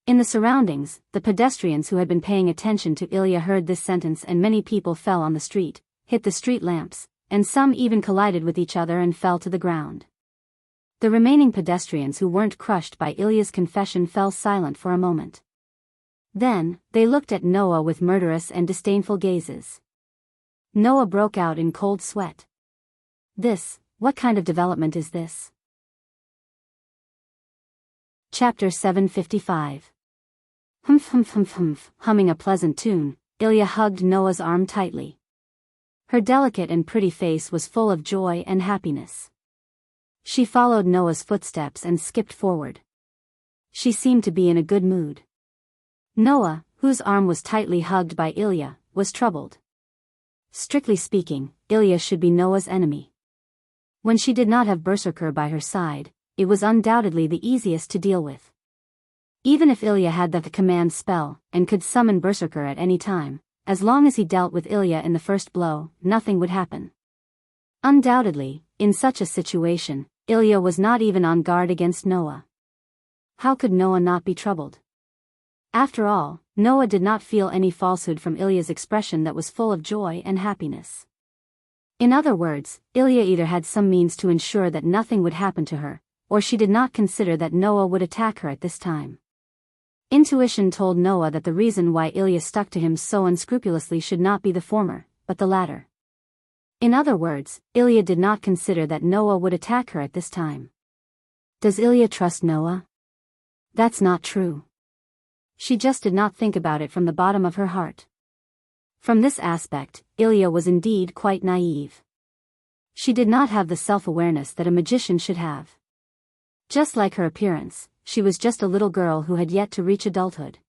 In the surroundings, the pedestrians who had been paying attention to Ilya heard this sentence and many people fell on the street, hit the street lamps, and some even collided with each other and fell to the ground. The remaining pedestrians who weren't crushed by Ilya's confession fell silent for a moment. Then, they looked at Noah with murderous and disdainful gazes. Noah broke out in cold sweat. What kind of development is this? Chapter 755. Humming a pleasant tune, Ilya hugged Noah's arm tightly. Her delicate and pretty face was full of joy and happiness. She followed Noah's footsteps and skipped forward. She seemed to be in a good mood. Noah, whose arm was tightly hugged by Ilya, was troubled. Strictly speaking, Ilya should be Noah's enemy. When she did not have Berserker by her side, it was undoubtedly the easiest to deal with. Even if Ilya had the command spell, and could summon Berserker at any time, as long as he dealt with Ilya in the first blow, nothing would happen. Undoubtedly, in such a situation, Ilya was not even on guard against Noah. How could Noah not be troubled? After all, Noah did not feel any falsehood from Ilya's expression that was full of joy and happiness. In other words, Ilya either had some means to ensure that nothing would happen to her, or she did not consider that Noah would attack her at this time. Intuition told Noah that the reason why Ilya stuck to him so unscrupulously should not be the former, but the latter. In other words, Ilya did not consider that Noah would attack her at this time. Does Ilya trust Noah? That's not true. She just did not think about it from the bottom of her heart. From this aspect, Ilya was indeed quite naive. She did not have the self-awareness that a magician should have. Just like her appearance, she was just a little girl who had yet to reach adulthood.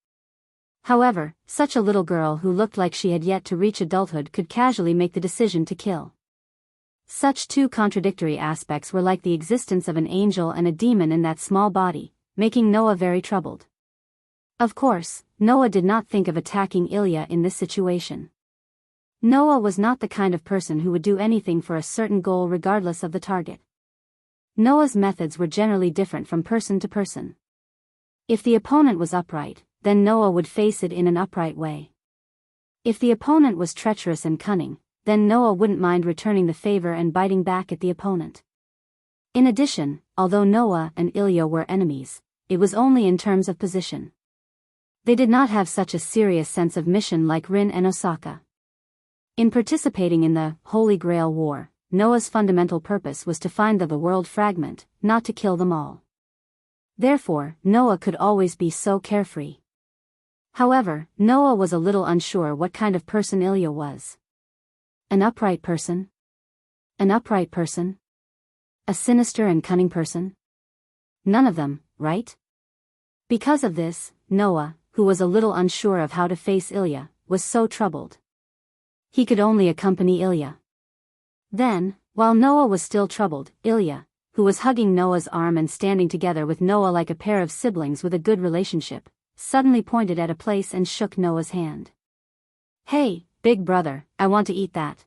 However, such a little girl who looked like she had yet to reach adulthood could casually make the decision to kill. Such two contradictory aspects were like the existence of an angel and a demon in that small body, making Noah very troubled. Of course, Noah did not think of attacking Ilya in this situation. Noah was not the kind of person who would do anything for a certain goal regardless of the target. Noah's methods were generally different from person to person. If the opponent was upright, then Noah would face it in an upright way. If the opponent was treacherous and cunning, then Noah wouldn't mind returning the favor and biting back at the opponent. In addition, although Noah and Ilya were enemies, it was only in terms of position. They did not have such a serious sense of mission like Rin and Osaka. In participating in the Holy Grail War, Noah's fundamental purpose was to find the world fragment, not to kill them all. Therefore, Noah could always be so carefree. However, Noah was a little unsure what kind of person Ilya was. An upright person? An upright person? A sinister and cunning person? None of them, right? Because of this, Noah, who was a little unsure of how to face Ilya, was so troubled. He could only accompany Ilya. Then, while Noah was still troubled, Ilya, who was hugging Noah's arm and standing together with Noah like a pair of siblings with a good relationship, suddenly pointed at a place and shook Noah's hand. Hey, big brother, I want to eat that.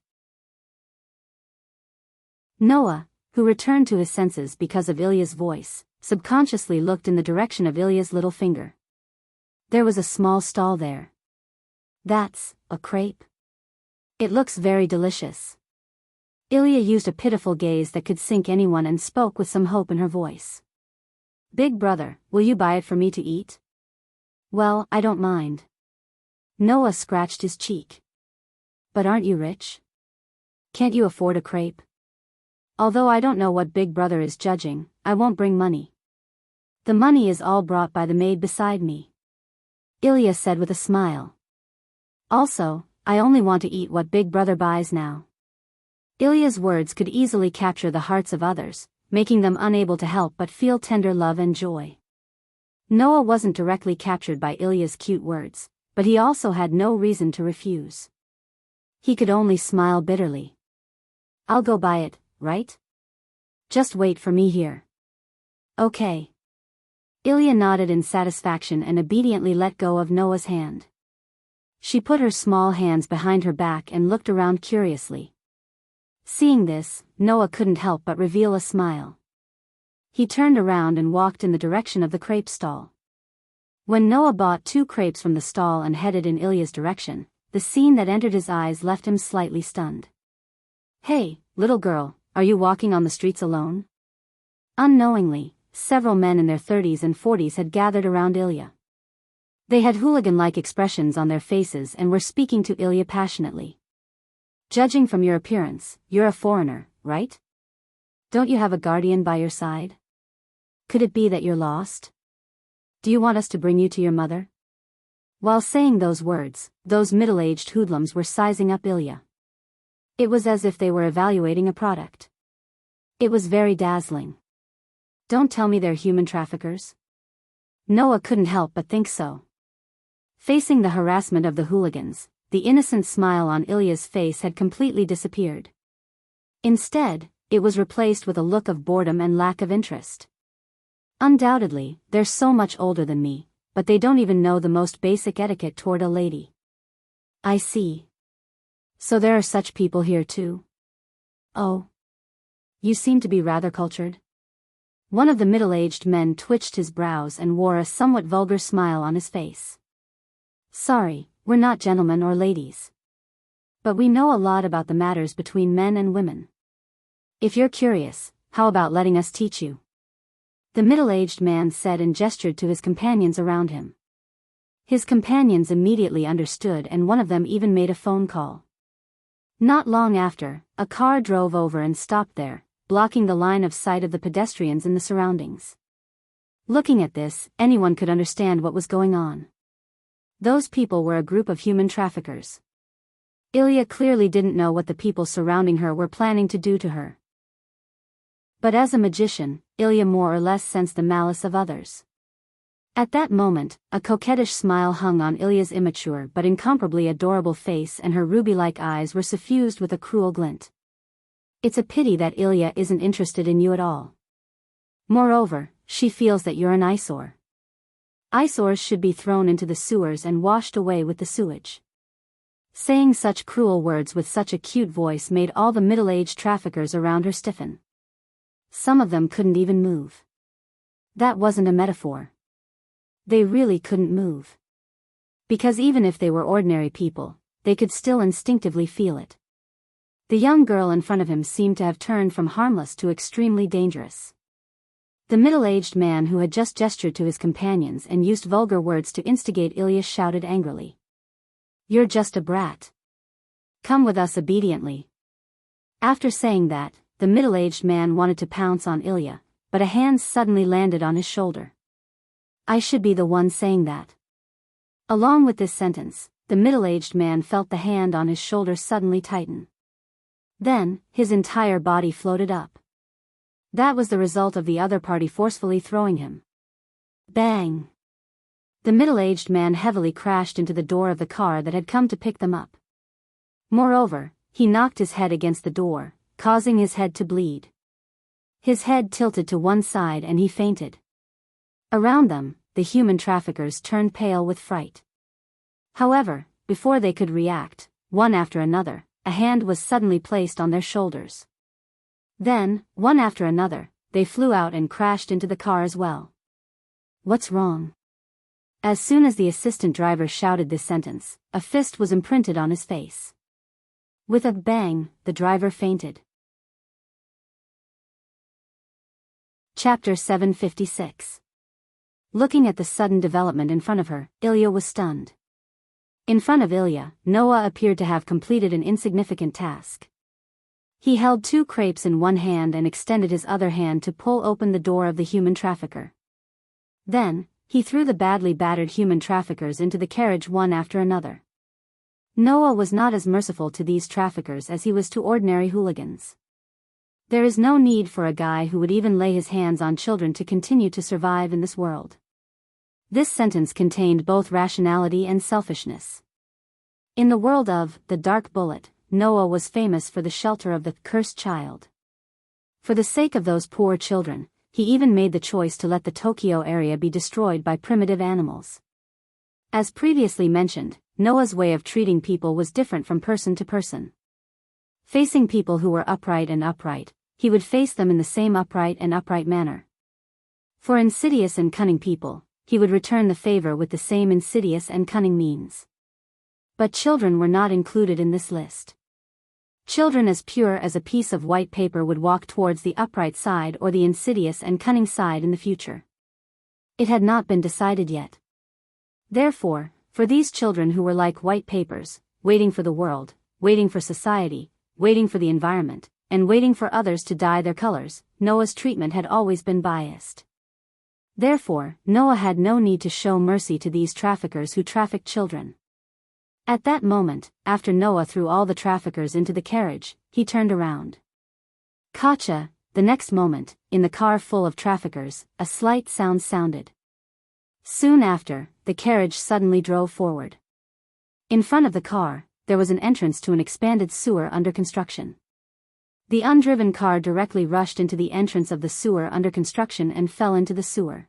Noah, who returned to his senses because of Ilya's voice, subconsciously looked in the direction of Ilya's little finger. There was a small stall there. That's a crepe? It looks very delicious. Ilya used a pitiful gaze that could sink anyone and spoke with some hope in her voice. Big brother, will you buy it for me to eat? Well, I don't mind. Noah scratched his cheek. But aren't you rich? Can't you afford a crepe? Although I don't know what Big Brother is judging, I won't bring money. The money is all brought by the maid beside me, Ilya said with a smile. Also, I only want to eat what Big Brother buys now. Ilya's words could easily capture the hearts of others, making them unable to help but feel tender love and joy. Noah wasn't directly captured by Ilya's cute words, but he also had no reason to refuse. He could only smile bitterly. I'll go buy it, right? Just wait for me here. Okay. Ilya nodded in satisfaction and obediently let go of Noah's hand. She put her small hands behind her back and looked around curiously. Seeing this, Noah couldn't help but reveal a smile. He turned around and walked in the direction of the crepe stall. When Noah bought 2 crepes from the stall and headed in Ilya's direction, the scene that entered his eyes left him slightly stunned. Hey, little girl, are you walking on the streets alone? Unknowingly, several men in their 30s and 40s had gathered around Ilya. They had hooligan-like expressions on their faces and were speaking to Ilya passionately. Judging from your appearance, you're a foreigner, right? Don't you have a guardian by your side? Could it be that you're lost? Do you want us to bring you to your mother? While saying those words, those middle-aged hoodlums were sizing up Ilya. It was as if they were evaluating a product. It was very dazzling. Don't tell me they're human traffickers. Noah couldn't help but think so. Facing the harassment of the hooligans, the innocent smile on Ilya's face had completely disappeared. Instead, it was replaced with a look of boredom and lack of interest. Undoubtedly, they're so much older than me, but they don't even know the most basic etiquette toward a lady. I see. So there are such people here too? Oh. You seem to be rather cultured. One of the middle-aged men twitched his brows and wore a somewhat vulgar smile on his face. Sorry, we're not gentlemen or ladies. But we know a lot about the matters between men and women. If you're curious, how about letting us teach you? The middle-aged man said and gestured to his companions around him. His companions immediately understood and one of them even made a phone call. Not long after, a car drove over and stopped there, blocking the line of sight of the pedestrians in the surroundings. Looking at this, anyone could understand what was going on. Those people were a group of human traffickers. Ilya clearly didn't know what the people surrounding her were planning to do to her. But as a magician, Ilya more or less sensed the malice of others. At that moment, a coquettish smile hung on Ilya's immature but incomparably adorable face and her ruby-like eyes were suffused with a cruel glint. It's a pity that Ilya isn't interested in you at all. Moreover, she feels that you're an eyesore. Eyesores should be thrown into the sewers and washed away with the sewage. Saying such cruel words with such a cute voice made all the middle-aged traffickers around her stiffen. Some of them couldn't even move. That wasn't a metaphor. They really couldn't move. Because even if they were ordinary people, they could still instinctively feel it. The young girl in front of him seemed to have turned from harmless to extremely dangerous. The middle-aged man who had just gestured to his companions and used vulgar words to instigate Ilya shouted angrily. You're just a brat. Come with us obediently. After saying that, the middle-aged man wanted to pounce on Ilya, but a hand suddenly landed on his shoulder. I should be the one saying that. Along with this sentence, the middle-aged man felt the hand on his shoulder suddenly tighten. Then, his entire body floated up. That was the result of the other party forcefully throwing him. Bang! The middle-aged man heavily crashed into the door of the car that had come to pick them up. Moreover, he knocked his head against the door, causing his head to bleed. His head tilted to one side and he fainted. Around them, the human traffickers turned pale with fright. However, before they could react, one after another, a hand was suddenly placed on their shoulders. Then, one after another, they flew out and crashed into the car as well. What's wrong? As soon as the assistant driver shouted this sentence, a fist was imprinted on his face. With a bang, the driver fainted. Chapter 756. Looking at the sudden development in front of her, Ilya was stunned. In front of Ilya, Noah appeared to have completed an insignificant task. He held 2 crepes in one hand and extended his other hand to pull open the door of the human trafficker. Then, he threw the badly battered human traffickers into the carriage one after another. Noah was not as merciful to these traffickers as he was to ordinary hooligans. There is no need for a guy who would even lay his hands on children to continue to survive in this world. This sentence contained both rationality and selfishness. In the world of the Dark Bullet, Noah was famous for the shelter of the cursed child. For the sake of those poor children, he even made the choice to let the Tokyo area be destroyed by primitive animals. As previously mentioned, Noah's way of treating people was different from person to person. Facing people who were upright, he would face them in the same upright manner. For insidious and cunning people, he would return the favor with the same insidious and cunning means. But children were not included in this list. Children as pure as a piece of white paper would walk towards the upright side or the insidious and cunning side in the future. It had not been decided yet. Therefore, for these children who were like white papers, waiting for the world, waiting for society, waiting for the environment, and waiting for others to dye their colors, Noah's treatment had always been biased. Therefore, Noah had no need to show mercy to these traffickers who trafficked children. At that moment, after Noah threw all the traffickers into the carriage, he turned around. Gotcha. The next moment, in the car full of traffickers, a slight sound sounded. Soon after, the carriage suddenly drove forward. In front of the car, there was an entrance to an expanded sewer under construction. The undriven car directly rushed into the entrance of the sewer under construction and fell into the sewer.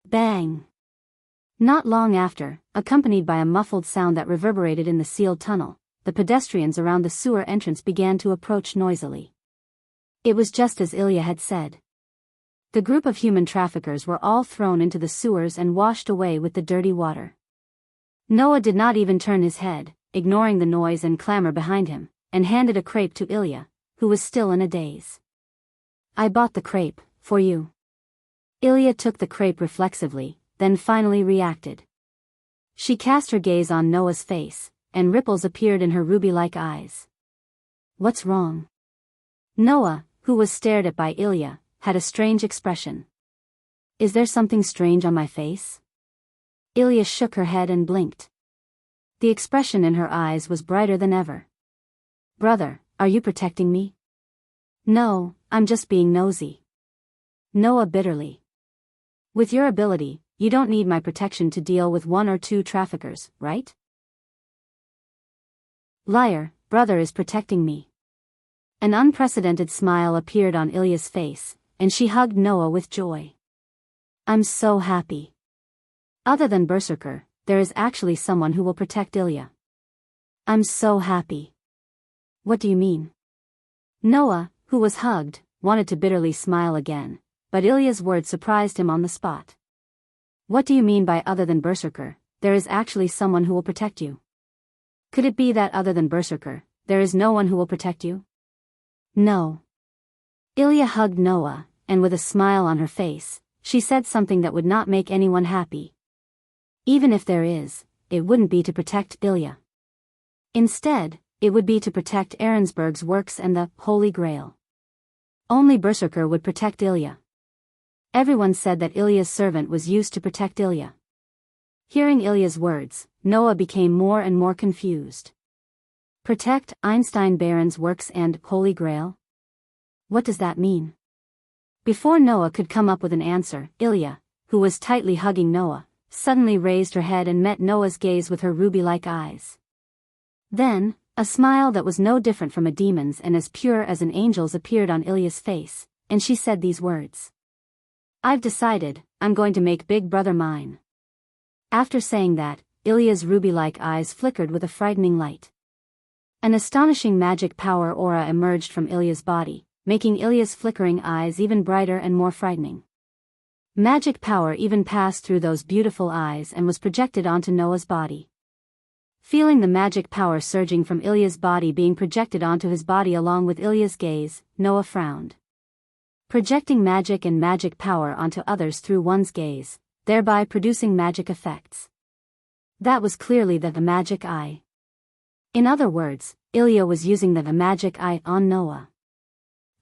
Bang! Not long after, accompanied by a muffled sound that reverberated in the sealed tunnel, the pedestrians around the sewer entrance began to approach noisily. It was just as Ilya had said. The group of human traffickers were all thrown into the sewers and washed away with the dirty water. Noah did not even turn his head, ignoring the noise and clamor behind him, and handed a crepe to Ilya, who was still in a daze. "I bought the crepe, for you." Ilya took the crepe reflexively, then finally reacted. She cast her gaze on Noah's face, and ripples appeared in her ruby-like eyes. "What's wrong?" Noah, who was stared at by Ilya, had a strange expression. "Is there something strange on my face?" Ilya shook her head and blinked. The expression in her eyes was brighter than ever. "Brother, are you protecting me?" "No, I'm just being nosy." Noah bitterly. "With your ability, you don't need my protection to deal with one or two traffickers, right?" "Liar, brother is protecting me." An unprecedented smile appeared on Ilya's face, and she hugged Noah with joy. "I'm so happy. Other than Berserker, there is actually someone who will protect Ilya. I'm so happy." "What do you mean?" Noah, who was hugged, wanted to bitterly smile again, but Ilya's words surprised him on the spot. "What do you mean by other than Berserker, there is actually someone who will protect you? Could it be that other than Berserker, there is no one who will protect you?" "No." Ilya hugged Noah, and with a smile on her face, she said something that would not make anyone happy. "Even if there is, it wouldn't be to protect Ilya. Instead, it would be to protect Ahrensburg's works and the Holy Grail. Only Berserker would protect Ilya." Everyone said that Ilya's servant was used to protect Ilya. Hearing Ilya's words, Noah became more and more confused. Protect Einstein Baron's works and Holy Grail? What does that mean? Before Noah could come up with an answer, Ilya, who was tightly hugging Noah, suddenly raised her head and met Noah's gaze with her ruby-like eyes. Then, a smile that was no different from a demon's and as pure as an angel's appeared on Ilya's face, and she said these words. "I've decided, I'm going to make Big Brother mine." After saying that, Ilya's ruby-like eyes flickered with a frightening light. An astonishing magic power aura emerged from Ilya's body, making Ilya's flickering eyes even brighter and more frightening. Magic power even passed through those beautiful eyes and was projected onto Noah's body. Feeling the magic power surging from Ilya's body being projected onto his body along with Ilya's gaze, Noah frowned. Projecting magic and magic power onto others through one's gaze, thereby producing magic effects. That was clearly the magic eye. In other words, Ilya was using the magic eye on Noah.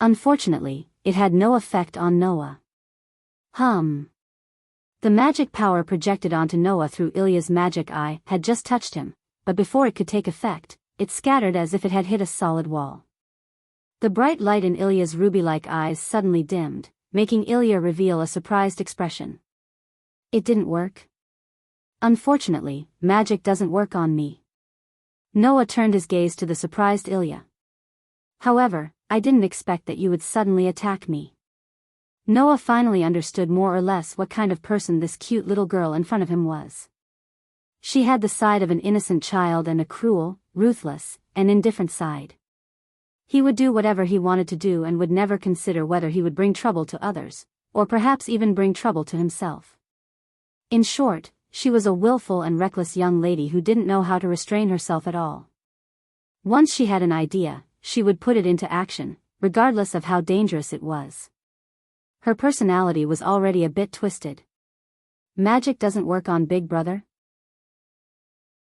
Unfortunately, it had no effect on Noah. The magic power projected onto Noah through Ilya's magic eye had just touched him, but before it could take effect, it scattered as if it had hit a solid wall. The bright light in Ilya's ruby-like eyes suddenly dimmed, making Ilya reveal a surprised expression. It didn't work? Unfortunately, magic doesn't work on me. Noah turned his gaze to the surprised Ilya. However, I didn't expect that you would suddenly attack me. Noah finally understood more or less what kind of person this cute little girl in front of him was. She had the side of an innocent child and a cruel, ruthless, and indifferent side. He would do whatever he wanted to do and would never consider whether he would bring trouble to others, or perhaps even bring trouble to himself. In short, she was a willful and reckless young lady who didn't know how to restrain herself at all. Once she had an idea, she would put it into action, regardless of how dangerous it was. Her personality was already a bit twisted. Magic doesn't work on Big Brother?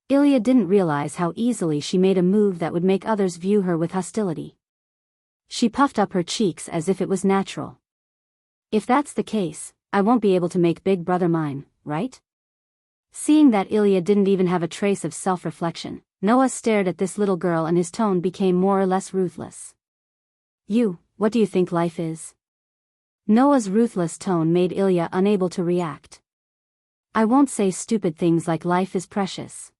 Ilya didn't realize how easily she made a move that would make others view her with hostility. She puffed up her cheeks as if it was natural. If that's the case, I won't be able to make Big Brother mine, right? Seeing that Ilya didn't even have a trace of self-reflection, Noah stared at this little girl and his tone became more or less ruthless. What do you think life is? Noah's ruthless tone made Ilya unable to react. I won't say stupid things like life is precious.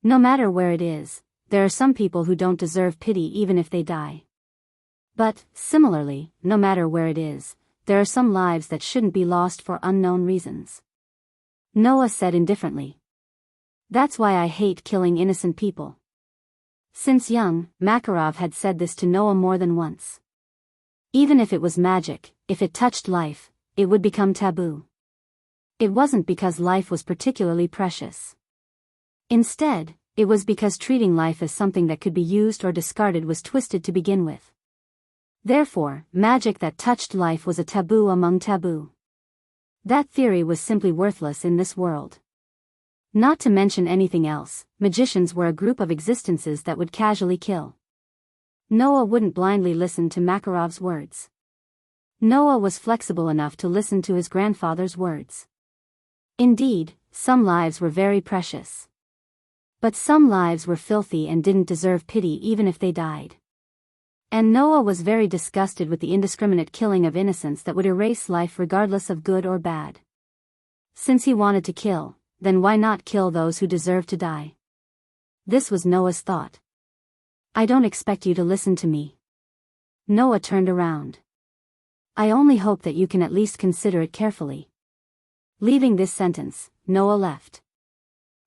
No matter where it is, there are some people who don't deserve pity even if they die. But, similarly, no matter where it is, there are some lives that shouldn't be lost for unknown reasons. Noah said indifferently. That's why I hate killing innocent people. Since young, Makarov had said this to Noah more than once. Even if it was magic, if it touched life, it would become taboo. It wasn't because life was particularly precious. Instead, it was because treating life as something that could be used or discarded was twisted to begin with. Therefore, magic that touched life was a taboo among taboo. That theory was simply worthless in this world. Not to mention anything else, magicians were a group of existences that would casually kill. Noah wouldn't blindly listen to Makarov's words. Noah was flexible enough to listen to his grandfather's words. Indeed, some lives were very precious. But some lives were filthy and didn't deserve pity even if they died. And Noah was very disgusted with the indiscriminate killing of innocents that would erase life regardless of good or bad. Since he wanted to kill, then why not kill those who deserve to die? This was Noah's thought. I don't expect you to listen to me. Noah turned around. I only hope that you can at least consider it carefully. Leaving this sentence, Noah left.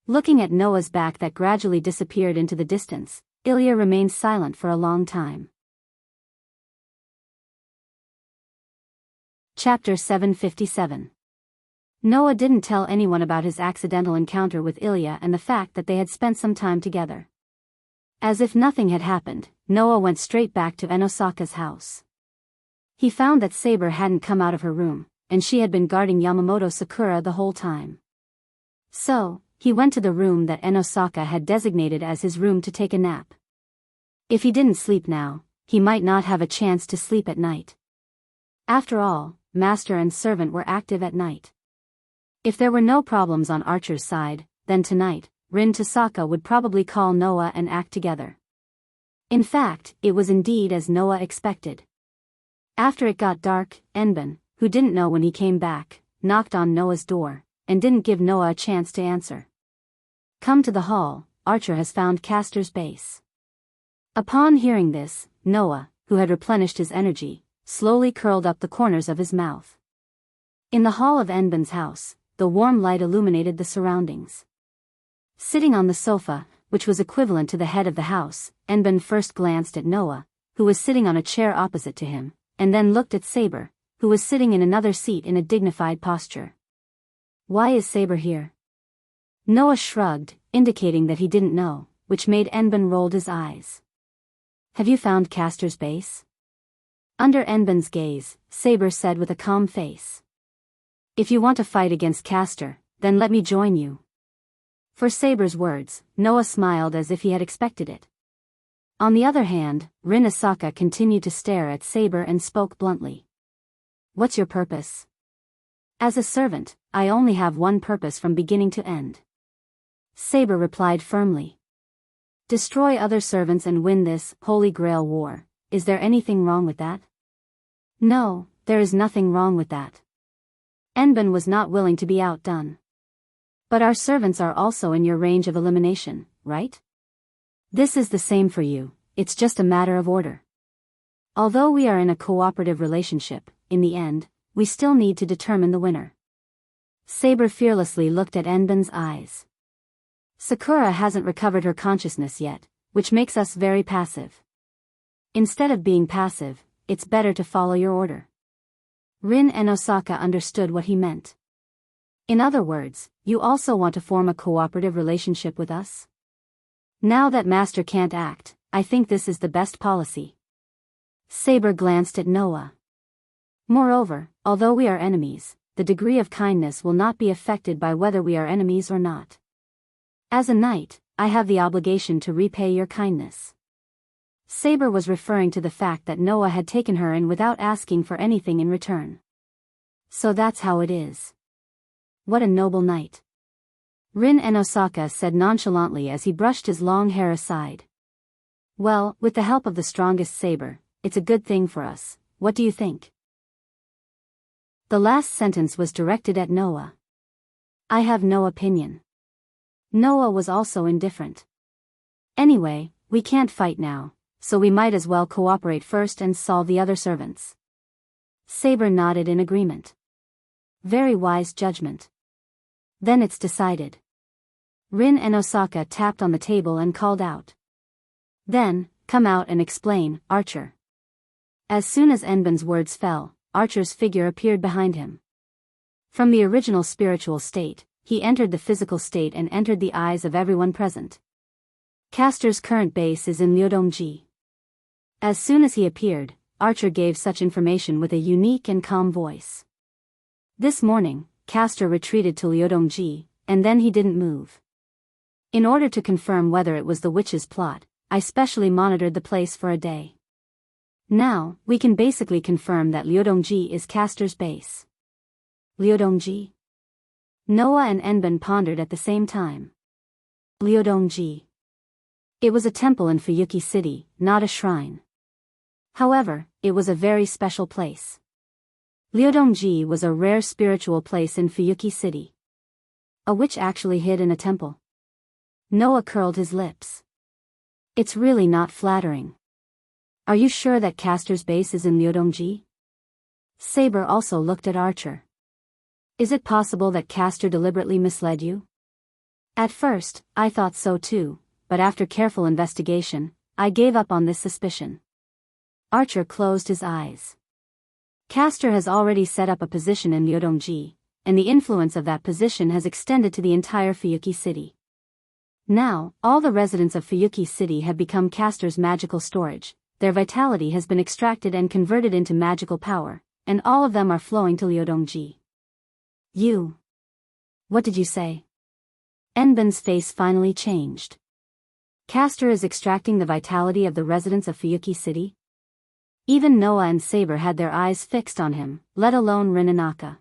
Looking at Noah's back that gradually disappeared into the distance, Ilya remained silent for a long time. Chapter 757. Noah didn't tell anyone about his accidental encounter with Ilya and the fact that they had spent some time together. As if nothing had happened, Noah went straight back to Enosaka's house. He found that Saber hadn't come out of her room, and she had been guarding Yamamoto Sakura the whole time. So, he went to the room that Enosaka had designated as his room to take a nap. If he didn't sleep now, he might not have a chance to sleep at night. After all, master and servant were active at night. If there were no problems on Archer's side, then tonight, Rin Tasaka would probably call Noah and act together. In fact, it was indeed as Noah expected. After it got dark, Enban, who didn't know when he came back, knocked on Noah's door, and didn't give Noah a chance to answer. Come to the hall, Archer has found Castor's base. Upon hearing this, Noah, who had replenished his energy, slowly curled up the corners of his mouth. In the hall of Enban's house, the warm light illuminated the surroundings. Sitting on the sofa, which was equivalent to the head of the house, Enban first glanced at Noah, who was sitting on a chair opposite to him, and then looked at Saber, who was sitting in another seat in a dignified posture. Why is Saber here? Noah shrugged, indicating that he didn't know, which made Enban roll his eyes. Have you found Castor's base? Under Enban's gaze, Saber said with a calm face. If you want to fight against Castor, then let me join you. For Saber's words, Noah smiled as if he had expected it. On the other hand, Rin Asaka continued to stare at Saber and spoke bluntly. What's your purpose? As a servant, I only have one purpose from beginning to end. Saber replied firmly. Destroy other servants and win this Holy Grail war. Is there anything wrong with that? No, there is nothing wrong with that. Enban was not willing to be outdone. But our servants are also in your range of elimination, right? This is the same for you, it's just a matter of order. Although we are in a cooperative relationship, in the end, we still need to determine the winner. Saber fearlessly looked at Enban's eyes. Sakura hasn't recovered her consciousness yet, which makes us very passive. Instead of being passive, it's better to follow your order. Rin and Osaka understood what he meant. In other words, you also want to form a cooperative relationship with us? Now that Master can't act, I think this is the best policy. Saber glanced at Noah. Moreover, although we are enemies, the degree of kindness will not be affected by whether we are enemies or not. As a knight, I have the obligation to repay your kindness. Saber was referring to the fact that Noah had taken her in without asking for anything in return. So that's how it is. What a noble knight. Rin and Osaka said nonchalantly as he brushed his long hair aside. Well, with the help of the strongest saber, it's a good thing for us, what do you think? The last sentence was directed at Noah. I have no opinion. Noah was also indifferent. Anyway, we can't fight now, so we might as well cooperate first and solve the other servants. Saber nodded in agreement. Very wise judgment. Then it's decided. Rin and Osaka tapped on the table and called out. Then, come out and explain, Archer. As soon as Enban's words fell, Archer's figure appeared behind him. From the original spiritual state, he entered the physical state and entered the eyes of everyone present. Castor's current base is in Liudongji. As soon as he appeared, Archer gave such information with a unique and calm voice. This morning, Castor retreated to Liudongji, and then he didn't move. In order to confirm whether it was the witch's plot, I specially monitored the place for a day. Now, we can basically confirm that Liudongji is Castor's base. Liudongji? Noah and Enban pondered at the same time. Liudongji. It was a temple in Fuyuki City, not a shrine. However, it was a very special place. Liudongji was a rare spiritual place in Fuyuki City. A witch actually hid in a temple. Noah curled his lips. It's really not flattering. Are you sure that Castor's base is in Liudongji? Saber also looked at Archer. Is it possible that Castor deliberately misled you? At first, I thought so too, but after careful investigation, I gave up on this suspicion. Archer closed his eyes. Castor has already set up a position in Liudongji, and the influence of that position has extended to the entire Fuyuki City. Now, all the residents of Fuyuki City have become Castor's magical storage, their vitality has been extracted and converted into magical power, and all of them are flowing to Liudongji. You. What did you say? Enban's face finally changed. Castor is extracting the vitality of the residents of Fuyuki City? Even Noah and Saber had their eyes fixed on him, let alone Rinanaka.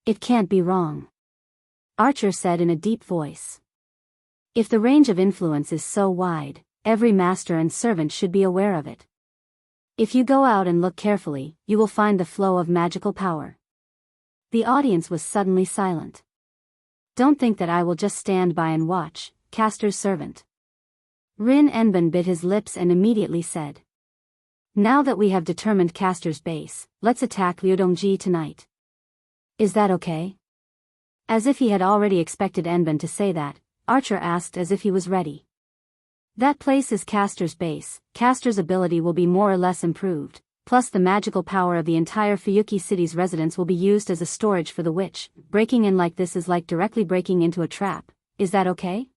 It can't be wrong. Archer said in a deep voice. If the range of influence is so wide, every master and servant should be aware of it. If you go out and look carefully, you will find the flow of magical power. The audience was suddenly silent. Don't think that I will just stand by and watch, Castor's servant. Rin Enban bit his lips and immediately said. Now that we have determined Castor's base, let's attack Liudongji tonight. Is that okay? As if he had already expected Enban to say that, Archer asked as if he was ready. That place is Castor's base, Castor's ability will be more or less improved, plus the magical power of the entire Fuyuki City's residents will be used as a storage for the witch. Breaking in like this is like directly breaking into a trap. Is that okay?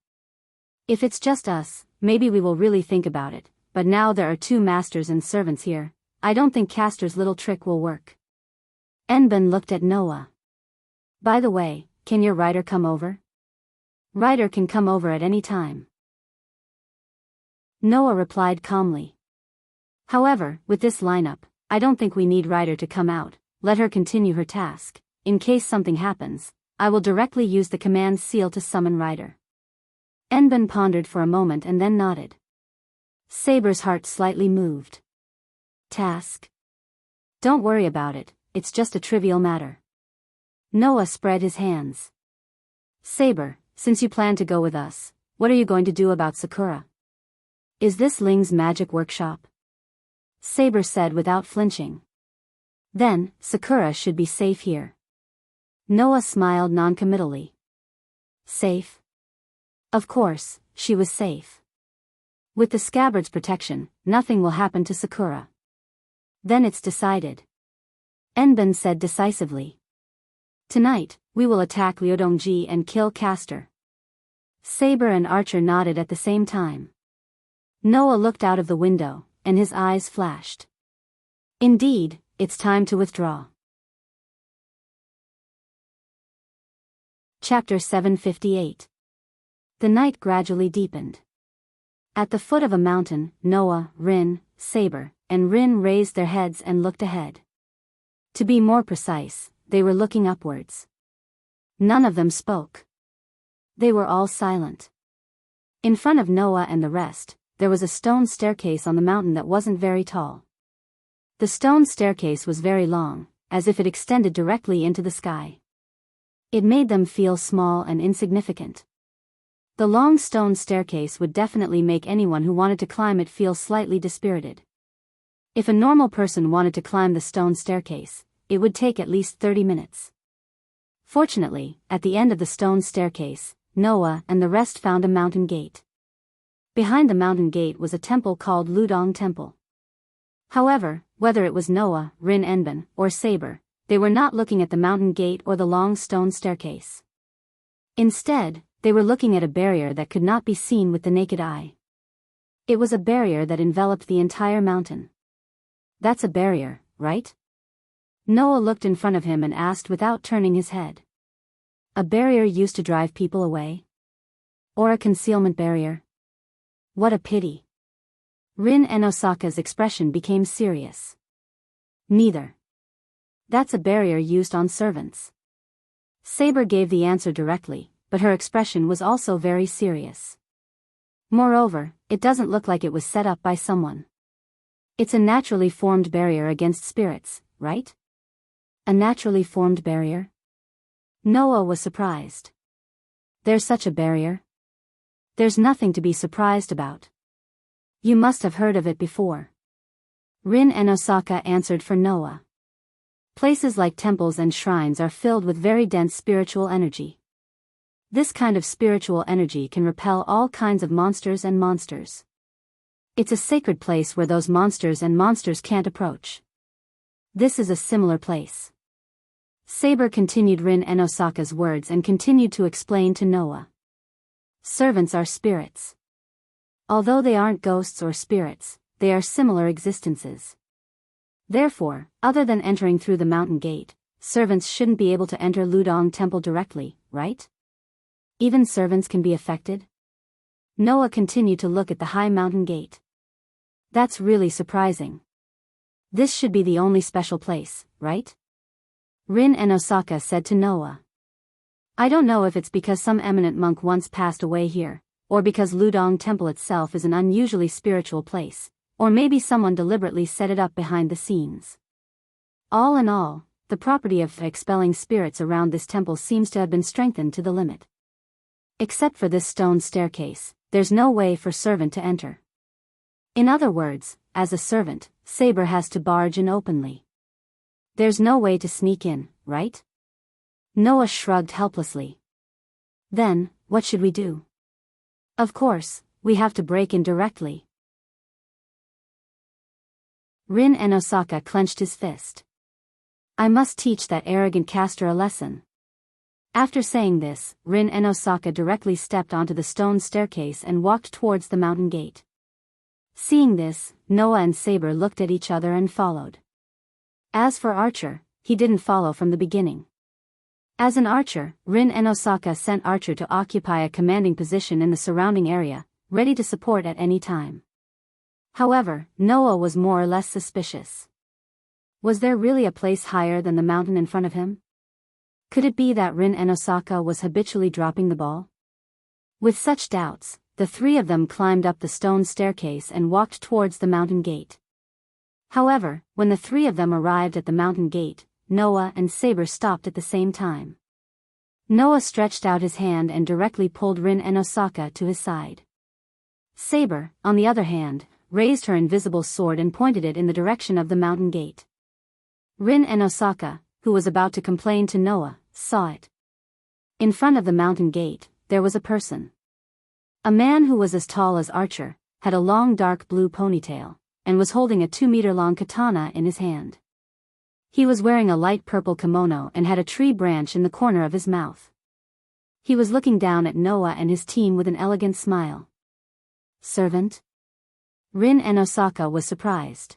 If it's just us, maybe we will really think about it, but now there are two masters and servants here, I don't think Castor's little trick will work. Enban looked at Noah. By the way, can your rider come over? Rider can come over at any time. Noah replied calmly. However, with this lineup, I don't think we need Rider to come out, let her continue her task. In case something happens, I will directly use the command seal to summon Rider. Enben pondered for a moment and then nodded. Saber's heart slightly moved. Task? Don't worry about it, it's just a trivial matter. Noah spread his hands. Saber, since you plan to go with us, what are you going to do about Sakura? Is this Ling's magic workshop? Saber said without flinching. Then, Sakura should be safe here. Noah smiled noncommittally. Safe? Of course, she was safe. With the scabbard's protection, nothing will happen to Sakura. Then it's decided. Enben said decisively. Tonight, we will attack Liudongji and kill Castor. Saber and Archer nodded at the same time. Noah looked out of the window, and his eyes flashed. Indeed, it's time to withdraw. Chapter 758. The night gradually deepened. At the foot of a mountain, Noah, Rin, Saber, and Rin raised their heads and looked ahead. To be more precise, they were looking upwards. None of them spoke. They were all silent. In front of Noah and the rest, there was a stone staircase on the mountain that wasn't very tall. The stone staircase was very long, as if it extended directly into the sky. It made them feel small and insignificant. The long stone staircase would definitely make anyone who wanted to climb it feel slightly dispirited. If a normal person wanted to climb the stone staircase, it would take at least 30 minutes. Fortunately, at the end of the stone staircase, Noah and the rest found a mountain gate. Behind the mountain gate was a temple called Ludong Temple. However, whether it was Noah, Rin Enben, or Saber, they were not looking at the mountain gate or the long stone staircase. Instead, they were looking at a barrier that could not be seen with the naked eye. It was a barrier that enveloped the entire mountain. That's a barrier, right? Noah looked in front of him and asked without turning his head. A barrier used to drive people away? Or a concealment barrier? What a pity. Rin and Osaka's expression became serious. Neither. That's a barrier used on servants. Saber gave the answer directly, but her expression was also very serious. Moreover, it doesn't look like it was set up by someone. It's a naturally formed barrier against spirits, right? A naturally formed barrier? Noah was surprised. There's such a barrier? There's nothing to be surprised about. You must have heard of it before. Rin and Osaka answered for Noah. Places like temples and shrines are filled with very dense spiritual energy. This kind of spiritual energy can repel all kinds of monsters and monsters. It's a sacred place where those monsters and monsters can't approach. This is a similar place. Saber continued Rin and Osaka's words and continued to explain to Noah. Servants are spirits. Although they aren't ghosts or spirits, they are similar existences. Therefore, other than entering through the mountain gate, servants shouldn't be able to enter Ludong Temple directly, right? Even servants can be affected? Noah continued to look at the high mountain gate. That's really surprising. This should be the only special place, right? Rin and Osaka said to Noah. I don't know if it's because some eminent monk once passed away here, or because Ludong Temple itself is an unusually spiritual place, or maybe someone deliberately set it up behind the scenes. All in all, the property of expelling spirits around this temple seems to have been strengthened to the limit. Except for this stone staircase, there's no way for servant to enter. In other words, as a servant, Saber has to barge in openly. There's no way to sneak in, right? Noah shrugged helplessly. Then, what should we do? Of course, we have to break in directly. Rin and Osaka clenched his fist. I must teach that arrogant Castor a lesson. After saying this, Rin and Osaka directly stepped onto the stone staircase and walked towards the mountain gate. Seeing this, Noah and Saber looked at each other and followed. As for Archer, he didn't follow from the beginning. As an archer, Rin and Osaka sent Archer to occupy a commanding position in the surrounding area, ready to support at any time. However, Noah was more or less suspicious. Was there really a place higher than the mountain in front of him? Could it be that Rin and Osaka was habitually dropping the ball? With such doubts, the three of them climbed up the stone staircase and walked towards the mountain gate. However, when the three of them arrived at the mountain gate, Noah and Saber stopped at the same time. Noah stretched out his hand and directly pulled Rin and Osaka to his side. Saber, on the other hand, raised her invisible sword and pointed it in the direction of the mountain gate. Rin and Osaka, who was about to complain to Noah, saw it. In front of the mountain gate, there was a person. A man who was as tall as Archer, had a long dark blue ponytail, and was holding a 2-meter-long katana in his hand. He was wearing a light purple kimono and had a tree branch in the corner of his mouth. He was looking down at Noah and his team with an elegant smile. Servant? Rin and Osaka was surprised.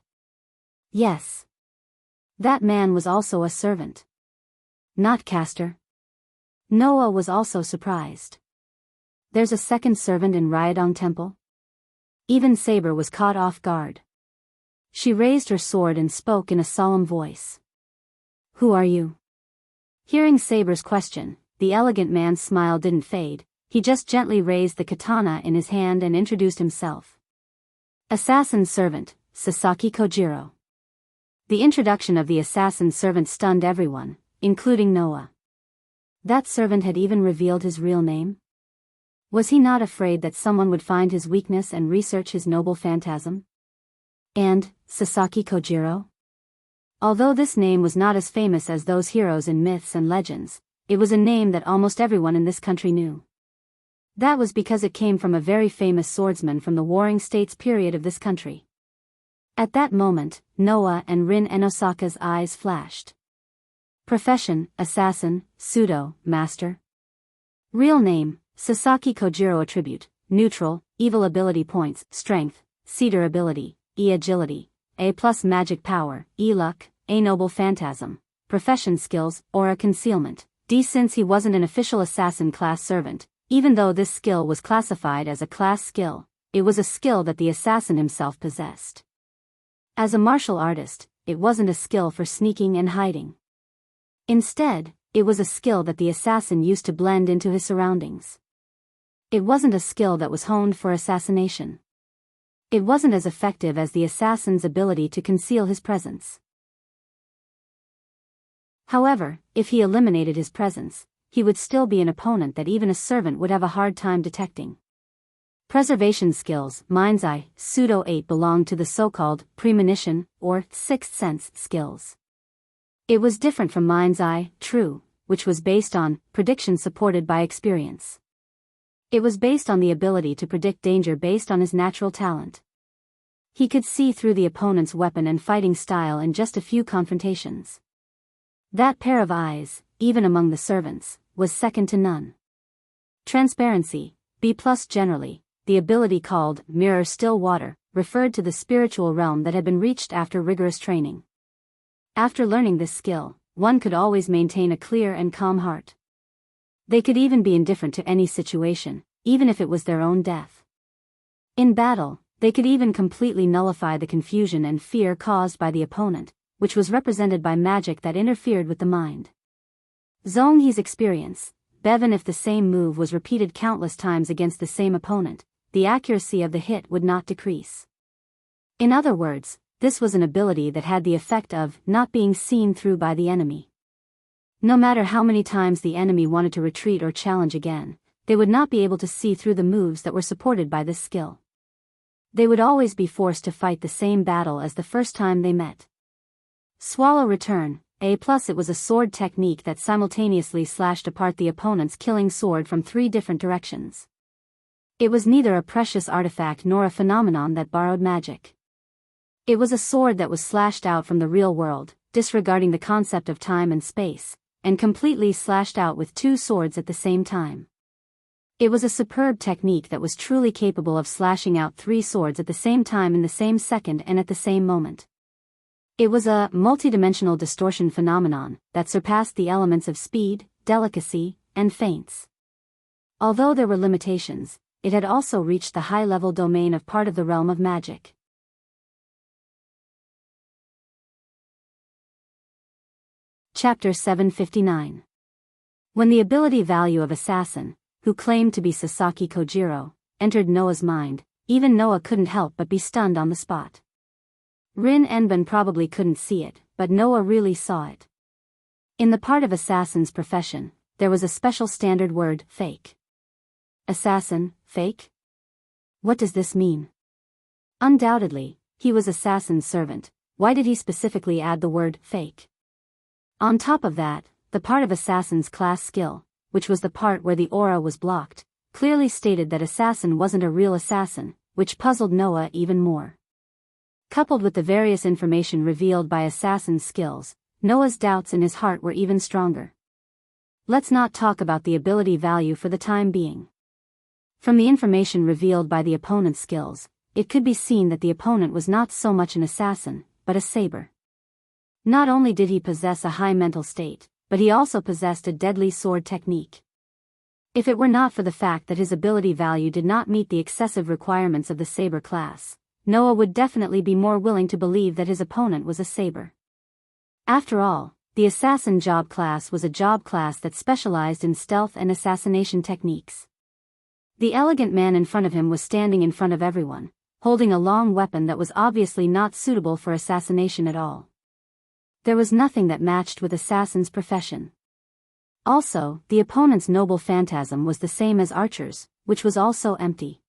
Yes. That man was also a servant. Not caster. Noah was also surprised. There's a second servant in Ryodong Temple? Even Saber was caught off guard. She raised her sword and spoke in a solemn voice. Who are you? Hearing Saber's question, the elegant man's smile didn't fade, he just gently raised the katana in his hand and introduced himself. Assassin servant, Sasaki Kojiro. The introduction of the assassin servant stunned everyone, including Noah. That servant had even revealed his real name? Was he not afraid that someone would find his weakness and research his noble phantasm? And, Sasaki Kojiro? Although this name was not as famous as those heroes in myths and legends, it was a name that almost everyone in this country knew. That was because it came from a very famous swordsman from the Warring States period of this country. At that moment, Noah and Rin and Osaka's eyes flashed. Profession, assassin, pseudo, master. Real name, Sasaki Kojiro. Attribute, neutral, evil. Ability points, strength, cedar ability, E agility, A+ magic power, E luck, A noble phantasm. Profession skills, aura concealment, D. Since he wasn't an official assassin class servant, even though this skill was classified as a class skill, it was a skill that the assassin himself possessed. As a martial artist, it wasn't a skill for sneaking and hiding. Instead, it was a skill that the assassin used to blend into his surroundings. It wasn't a skill that was honed for assassination. It wasn't as effective as the assassin's ability to conceal his presence. However, if he eliminated his presence, he would still be an opponent that even a servant would have a hard time detecting. Preservation skills, Mind's Eye, Pseudo 8 belonged to the so-called premonition, or sixth sense skills. It was different from Mind's Eye, True, which was based on prediction supported by experience. It was based on the ability to predict danger based on his natural talent. He could see through the opponent's weapon and fighting style in just a few confrontations. That pair of eyes, even among the servants, was second to none. Transparency, B+. Generally, the ability called Mirror Still Water referred to the spiritual realm that had been reached after rigorous training. After learning this skill, one could always maintain a clear and calm heart. They could even be indifferent to any situation, even if it was their own death. In battle, they could even completely nullify the confusion and fear caused by the opponent, which was represented by magic that interfered with the mind. Zhonghe's experience, Bevan. If the same move was repeated countless times against the same opponent, the accuracy of the hit would not decrease. In other words, this was an ability that had the effect of not being seen through by the enemy. No matter how many times the enemy wanted to retreat or challenge again, they would not be able to see through the moves that were supported by this skill. They would always be forced to fight the same battle as the first time they met. Swallow Return, A+. It was a sword technique that simultaneously slashed apart the opponent's killing sword from 3 different directions. It was neither a precious artifact nor a phenomenon that borrowed magic. It was a sword that was slashed out from the real world, disregarding the concept of time and space, and completely slashed out with 2 swords at the same time. It was a superb technique that was truly capable of slashing out 3 swords at the same time in the same second and at the same moment. It was a multidimensional distortion phenomenon that surpassed the elements of speed, delicacy, and feints. Although there were limitations, it had also reached the high-level domain of part of the realm of magic. Chapter 759. When the ability value of assassin, who claimed to be Sasaki Kojiro, entered Noah's mind, even Noah couldn't help but be stunned on the spot. Rin Enben probably couldn't see it, but Noah really saw it. In the part of assassin's profession, there was a special standard word, fake. Assassin, fake? What does this mean? Undoubtedly, he was assassin's servant. Why did he specifically add the word fake? On top of that, the part of assassin's class skill, which was the part where the aura was blocked, clearly stated that assassin wasn't a real assassin, which puzzled Noah even more. Coupled with the various information revealed by assassin's skills, Noah's doubts in his heart were even stronger. Let's not talk about the ability value for the time being. From the information revealed by the opponent's skills, it could be seen that the opponent was not so much an assassin, but a saber. Not only did he possess a high mental state, but he also possessed a deadly sword technique. If it were not for the fact that his ability value did not meet the excessive requirements of the saber class, Noah would definitely be more willing to believe that his opponent was a saber. After all, the assassin job class was a job class that specialized in stealth and assassination techniques. The elegant man in front of him was standing in front of everyone, holding a long weapon that was obviously not suitable for assassination at all. There was nothing that matched with assassin's profession. Also, the opponent's noble phantasm was the same as Archer's, which was also empty.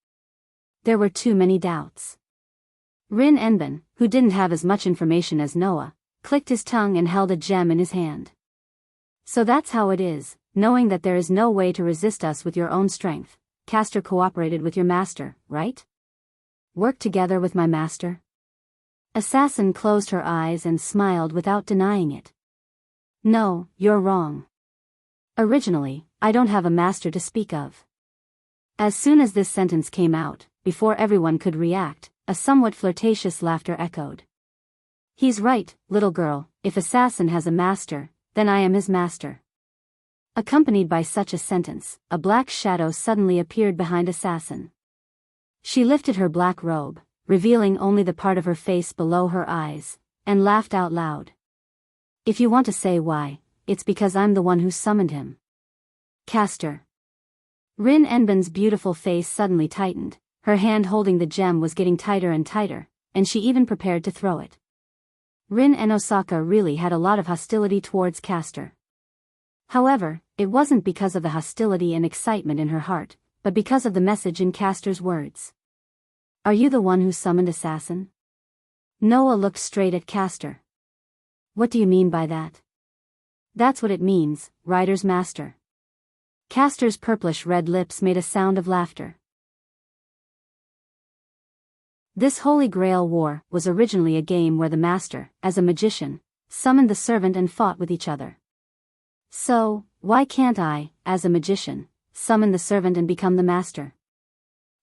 There were too many doubts. Rin Enben, who didn't have as much information as Noah, clicked his tongue and held a gem in his hand. So that's how it is, knowing that there is no way to resist us with your own strength. Castor cooperated with your master, right? Work together with my master? Assassin closed her eyes and smiled without denying it. No, you're wrong. Originally, I don't have a master to speak of. As soon as this sentence came out, before everyone could react, a somewhat flirtatious laughter echoed. He's right, little girl, if assassin has a master, then I am his master. Accompanied by such a sentence, a black shadow suddenly appeared behind assassin. She lifted her black robe, revealing only the part of her face below her eyes, and laughed out loud. If you want to say why, it's because I'm the one who summoned him. Castor. Rin Enben's beautiful face suddenly tightened, her hand holding the gem was getting tighter and tighter, and she even prepared to throw it. Rin Enosaka really had a lot of hostility towards Castor. However, it wasn't because of the hostility and excitement in her heart, but because of the message in Castor's words. Are you the one who summoned assassin? Noah looked straight at Castor. What do you mean by that? That's what it means, Rider's master. Castor's purplish-red lips made a sound of laughter. This Holy Grail War was originally a game where the master, as a magician, summoned the servant and fought with each other. So, why can't I, as a magician, summon the servant and become the master?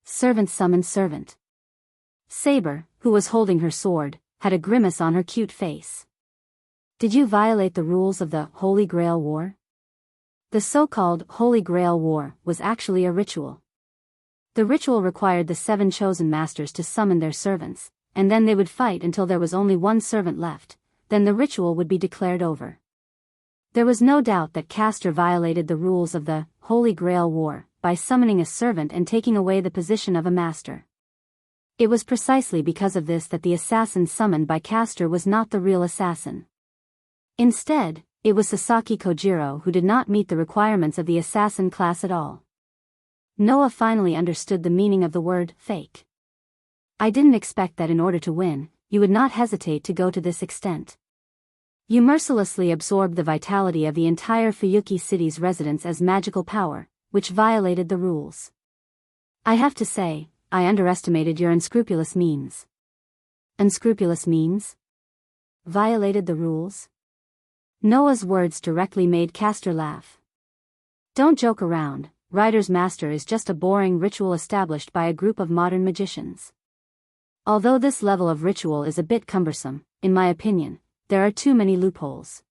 Servant summoned servant. Saber, who was holding her sword, had a grimace on her cute face. Did you violate the rules of the Holy Grail War? The so-called Holy Grail War was actually a ritual. The ritual required the 7 chosen masters to summon their servants, and then they would fight until there was only one servant left, then the ritual would be declared over. There was no doubt that Castor violated the rules of the Holy Grail War by summoning a servant and taking away the position of a master. It was precisely because of this that the assassin summoned by Castor was not the real assassin. Instead, it was Sasaki Kojiro who did not meet the requirements of the assassin class at all. Noah finally understood the meaning of the word fake. I didn't expect that in order to win, you would not hesitate to go to this extent. You mercilessly absorbed the vitality of the entire Fuyuki city's residents as magical power, which violated the rules. I have to say, I underestimated your unscrupulous means. Unscrupulous means? Violated the rules? Noah's words directly made Castor laugh. Don't joke around, Rider's master is just a boring ritual established by a group of modern magicians. Although this level of ritual is a bit cumbersome, in my opinion, there are too many loopholes.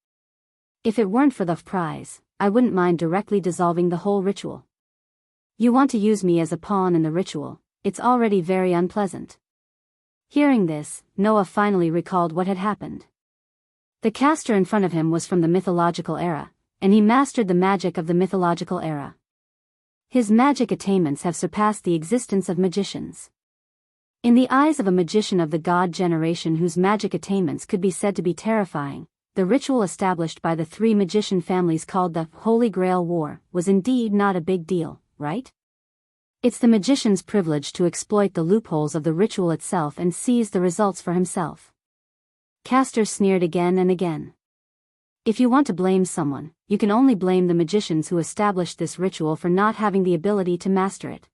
If it weren't for the prize, I wouldn't mind directly dissolving the whole ritual. You want to use me as a pawn in the ritual, it's already very unpleasant. Hearing this, Noah finally recalled what had happened. The Castor in front of him was from the mythological era, and he mastered the magic of the mythological era. His magic attainments have surpassed the existence of magicians. In the eyes of a magician of the god generation whose magic attainments could be said to be terrifying, the ritual established by the three magician families called the Holy Grail War was indeed not a big deal, right? It's the magician's privilege to exploit the loopholes of the ritual itself and seize the results for himself. Castor sneered again and again. If you want to blame someone, you can only blame the magicians who established this ritual for not having the ability to master it.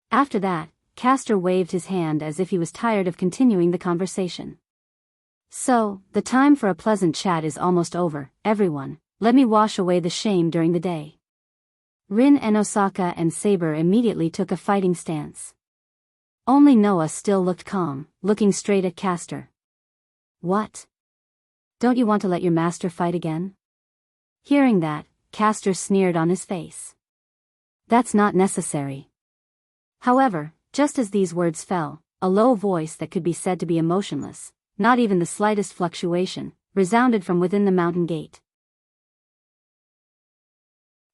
After that, Castor waved his hand as if he was tired of continuing the conversation. So, the time for a pleasant chat is almost over, everyone. Let me wash away the shame during the day. Rin and Osaka and Saber immediately took a fighting stance. Only Noah still looked calm, looking straight at Castor. What? Don't you want to let your master fight again? Hearing that, Castor sneered on his face. That's not necessary. However, just as these words fell, a low voice that could be said to be emotionless, not even the slightest fluctuation, resounded from within the mountain gate.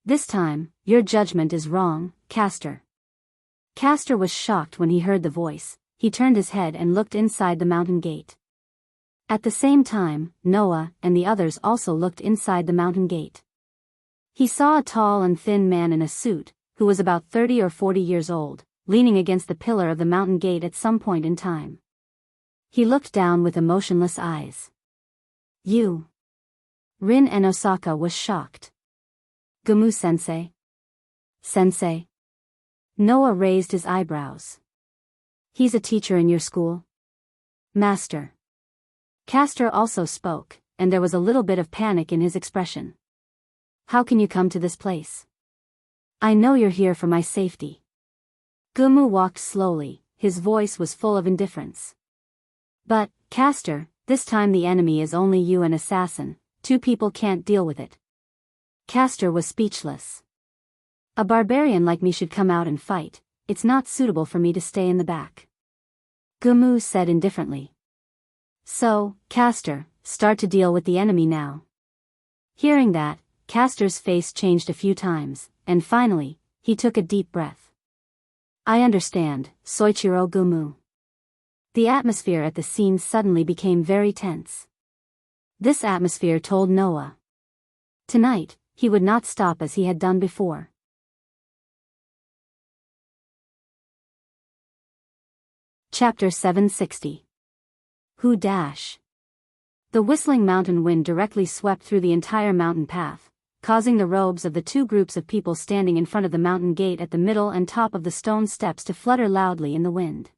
This time, your judgment is wrong, Castor. Castor was shocked when he heard the voice. He turned his head and looked inside the mountain gate. At the same time, Noah and the others also looked inside the mountain gate. He saw a tall and thin man in a suit, who was about 30 or 40 years old, leaning against the pillar of the mountain gate at some point in time. He looked down with emotionless eyes. You. Rin and Osaka was shocked. Gumu-sensei? Sensei? Noah raised his eyebrows. He's a teacher in your school? Master. Castor also spoke, and there was a little bit of panic in his expression. How can you come to this place? I know you're here for my safety. Gumu walked slowly, his voice was full of indifference. But, Castor, this time the enemy is only you and Assassin, two people can't deal with it. Castor was speechless. A barbarian like me should come out and fight, it's not suitable for me to stay in the back. Gumu said indifferently. So, Castor, start to deal with the enemy now. Hearing that, Castor's face changed a few times, and finally, he took a deep breath. I understand, Soichiro Gumu. The atmosphere at the scene suddenly became very tense. This atmosphere told Noah. Tonight, he would not stop as he had done before. Chapter 760. Who dash? The whistling mountain wind directly swept through the entire mountain path, causing the robes of the two groups of people standing in front of the mountain gate at the middle and top of the stone steps to flutter loudly in the wind.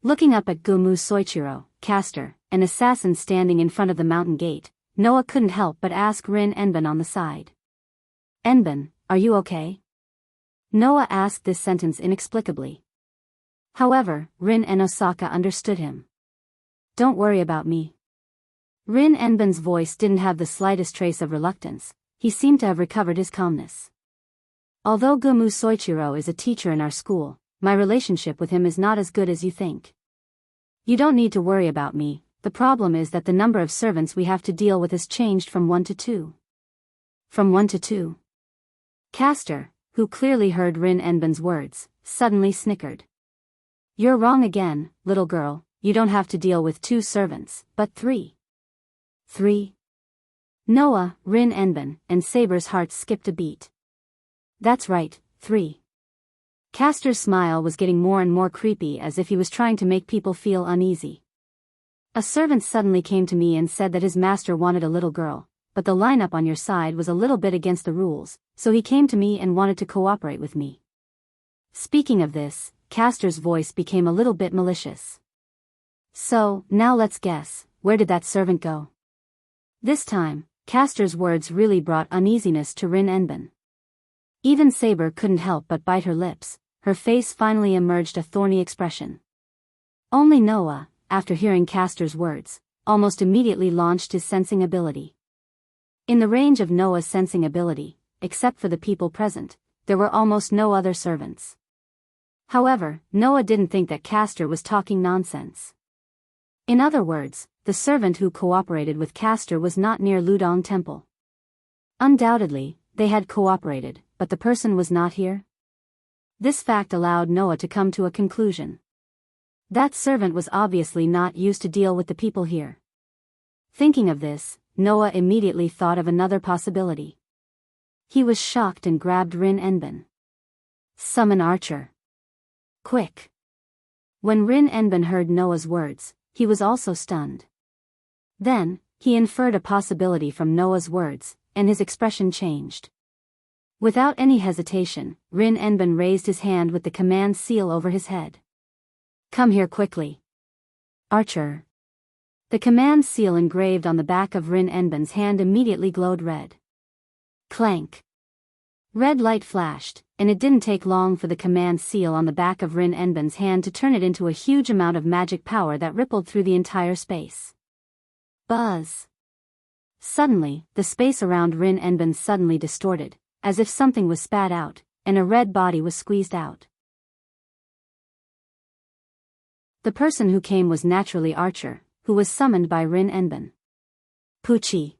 Looking up at Gumu Soichiro, Castor, an assassin standing in front of the mountain gate, Noah couldn't help but ask Rin Enban on the side. Enban, are you okay? Noah asked this sentence inexplicably. However, Rin and Osaka understood him. Don't worry about me. Rin Enban's voice didn't have the slightest trace of reluctance. He seemed to have recovered his calmness. Although Gumu Soichiro is a teacher in our school, my relationship with him is not as good as you think. You don't need to worry about me. The problem is that the number of servants we have to deal with has changed from 1 to 2. From 1 to 2. Castor, who clearly heard Rin Enban's words, suddenly snickered. You're wrong again, little girl. You don't have to deal with 2 servants, but 3. 3. Noah, Rin Enban, and Saber's hearts skipped a beat. That's right, 3. Castor's smile was getting more and more creepy as if he was trying to make people feel uneasy. A servant suddenly came to me and said that his master wanted a little girl, but the lineup on your side was a little bit against the rules, so he came to me and wanted to cooperate with me. Speaking of this, Castor's voice became a little bit malicious. So, now let's guess, where did that servant go? This time, Castor's words really brought uneasiness to Rin Enban. Even Saber couldn't help but bite her lips. Her face finally emerged a thorny expression. Only Noah, after hearing Castor's words, almost immediately launched his sensing ability. In the range of Noah's sensing ability, except for the people present, there were almost no other servants. However, Noah didn't think that Castor was talking nonsense. In other words, the servant who cooperated with Castor was not near Ludong Temple. Undoubtedly, they had cooperated, but the person was not here? This fact allowed Noah to come to a conclusion. That servant was obviously not used to deal with the people here. Thinking of this, Noah immediately thought of another possibility. He was shocked and grabbed Rin Enbin. Summon Archer. Quick. When Rin Enbin heard Noah's words, he was also stunned. Then, he inferred a possibility from Noah's words, and his expression changed. Without any hesitation, Rin Enbin raised his hand with the command seal over his head. Come here quickly. Archer. The command seal engraved on the back of Rin Enbin's hand immediately glowed red. Clank. Red light flashed, and it didn't take long for the command seal on the back of Rin Enbin's hand to turn it into a huge amount of magic power that rippled through the entire space. Buzz. Suddenly, the space around Rin Enbin suddenly distorted, as if something was spat out, and a red body was squeezed out. The person who came was naturally Archer, who was summoned by Rin Enbin. Poochie.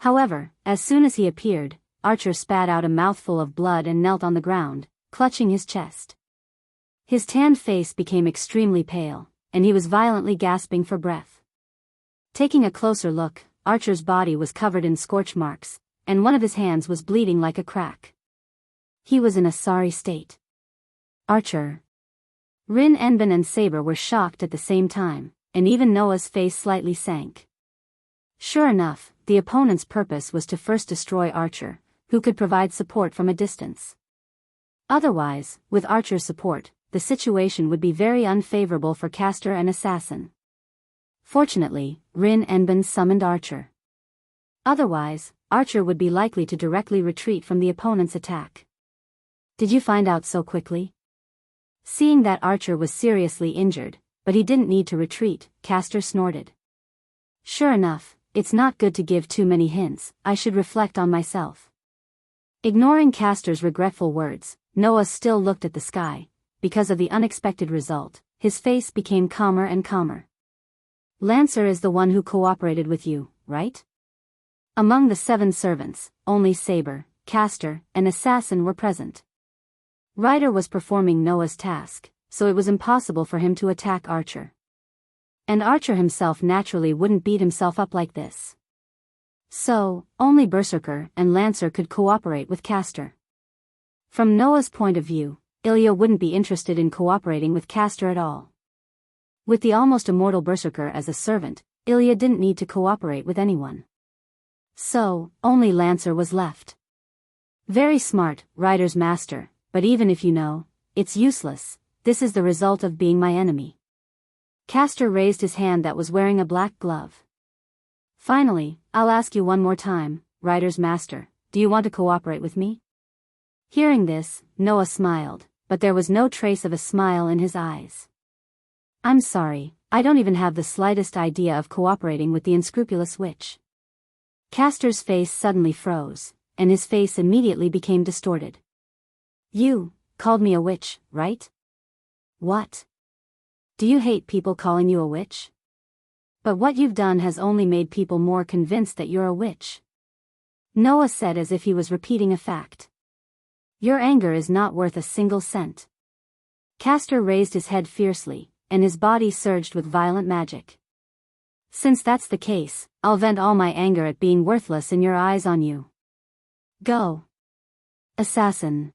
However, as soon as he appeared, Archer spat out a mouthful of blood and knelt on the ground, clutching his chest. His tanned face became extremely pale, and he was violently gasping for breath. Taking a closer look, Archer's body was covered in scorch marks, and one of his hands was bleeding like a crack. He was in a sorry state. Archer. Rin Enbin and Saber were shocked at the same time, and even Noah's face slightly sank. Sure enough, the opponent's purpose was to first destroy Archer, who could provide support from a distance. Otherwise, with Archer's support, the situation would be very unfavorable for caster and assassin. Fortunately, Rin Enbin summoned Archer. Otherwise, Archer would be likely to directly retreat from the opponent's attack. Did you find out so quickly? Seeing that Archer was seriously injured, but he didn't need to retreat, Caster snorted. Sure enough, it's not good to give too many hints, I should reflect on myself. Ignoring Caster's regretful words, Noah still looked at the sky. Because of the unexpected result, his face became calmer and calmer. Lancer is the one who cooperated with you, right? Among the 7 servants, only Saber, Caster, and Assassin were present. Ryder was performing Noah's task, so it was impossible for him to attack Archer. And Archer himself naturally wouldn't beat himself up like this. So, only Berserker and Lancer could cooperate with Caster. From Noah's point of view, Ilya wouldn't be interested in cooperating with Caster at all. With the almost immortal Berserker as a servant, Ilya didn't need to cooperate with anyone. So, only Lancer was left. Very smart, Ryder's master, but even if you know, it's useless, this is the result of being my enemy. Caster raised his hand that was wearing a black glove. Finally, I'll ask you one more time, Ryder's master, do you want to cooperate with me? Hearing this, Noah smiled, but there was no trace of a smile in his eyes. I'm sorry, I don't even have the slightest idea of cooperating with the unscrupulous witch. Caster's face suddenly froze, and his face immediately became distorted. You called me a witch, right? What? Do you hate people calling you a witch? But what you've done has only made people more convinced that you're a witch. Noah said as if he was repeating a fact. Your anger is not worth a single cent. Caster raised his head fiercely, and his body surged with violent magic. Since that's the case, I'll vent all my anger at being worthless in your eyes on you. Go. Assassin.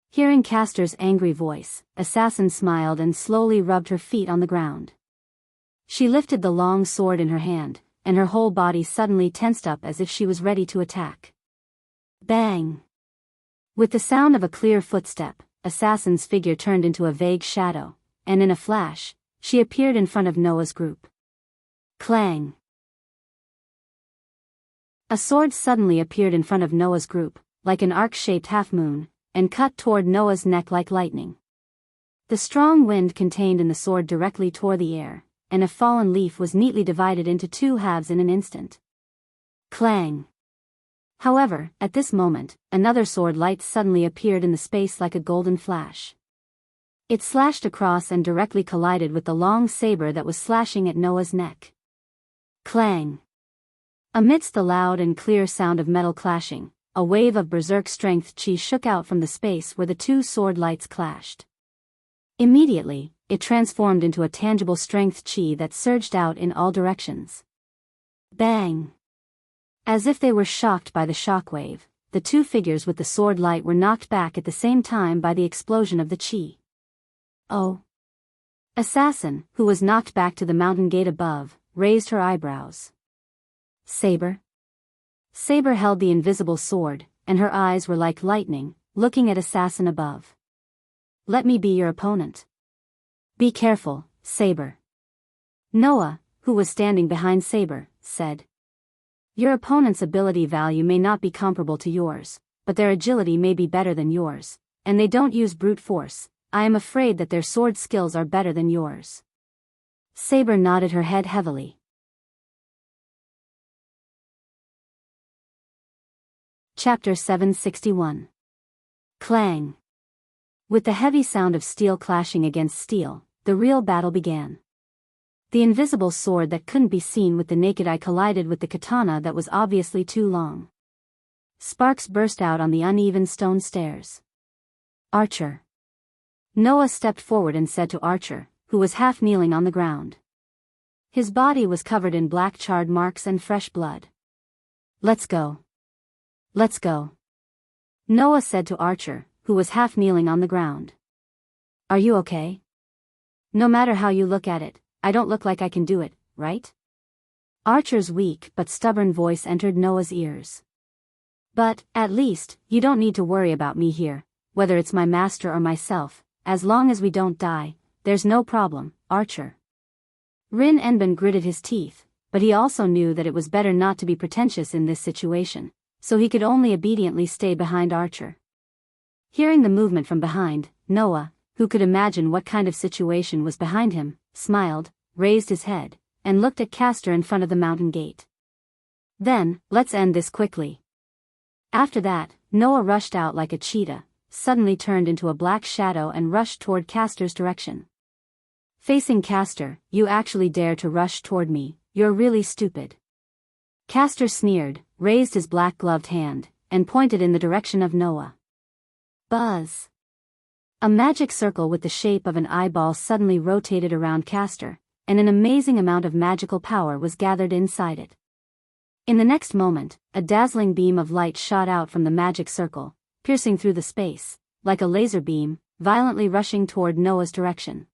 Hearing Caster's angry voice, Assassin smiled and slowly rubbed her feet on the ground. She lifted the long sword in her hand, and her whole body suddenly tensed up as if she was ready to attack. Bang! With the sound of a clear footstep, Assassin's figure turned into a vague shadow, and in a flash, she appeared in front of Noah's group. Clang! A sword suddenly appeared in front of Noah's group, like an arc-shaped half-moon, and cut toward Noah's neck like lightning. The strong wind contained in the sword directly tore the air, and a fallen leaf was neatly divided into 2 halves in an instant. Clang! However, at this moment, another sword light suddenly appeared in the space like a golden flash. It slashed across and directly collided with the long saber that was slashing at Noah's neck. Clang! Amidst the loud and clear sound of metal clashing, a wave of berserk strength chi shook out from the space where the two sword lights clashed. Immediately, it transformed into a tangible strength chi that surged out in all directions. Bang! As if they were shocked by the shockwave, the two figures with the sword light were knocked back at the same time by the explosion of the chi. Oh! Assassin, who was knocked back to the mountain gate above, raised her eyebrows. Saber? Saber held the invisible sword, and her eyes were like lightning, looking at Assassin above. Let me be your opponent. Be careful, Saber. Noah, who was standing behind Saber, said. Your opponent's ability value may not be comparable to yours, but their agility may be better than yours, and they don't use brute force. I am afraid that their sword skills are better than yours. Saber nodded her head heavily. Chapter 761. Clang. With the heavy sound of steel clashing against steel, the real battle began. The invisible sword that couldn't be seen with the naked eye collided with the katana that was obviously too long. Sparks burst out on the uneven stone stairs. Archer. Noah stepped forward and said to Archer, who was half kneeling on the ground. His body was covered in black charred marks and fresh blood. Let's go. Let's go. Noah said to Archer, who was half kneeling on the ground. Are you okay? No matter how you look at it, I don't look like I can do it, right? Archer's weak but stubborn voice entered Noah's ears. But, at least, you don't need to worry about me here, whether it's my master or myself, as long as we don't die, there's no problem, Archer. Rin Enbin gritted his teeth, but he also knew that it was better not to be pretentious in this situation, so he could only obediently stay behind Archer. Hearing the movement from behind, Noah, who could imagine what kind of situation was behind him, smiled, raised his head, and looked at Castor in front of the mountain gate. Then, let's end this quickly. After that, Noah rushed out like a cheetah, suddenly turned into a black shadow and rushed toward Castor's direction. Facing Castor, you actually dare to rush toward me, you're really stupid. Castor sneered, raised his black-gloved hand, and pointed in the direction of Noah. Buzz! A magic circle with the shape of an eyeball suddenly rotated around Castor, and an amazing amount of magical power was gathered inside it. In the next moment, a dazzling beam of light shot out from the magic circle, piercing through the space, like a laser beam, violently rushing toward Noah's direction.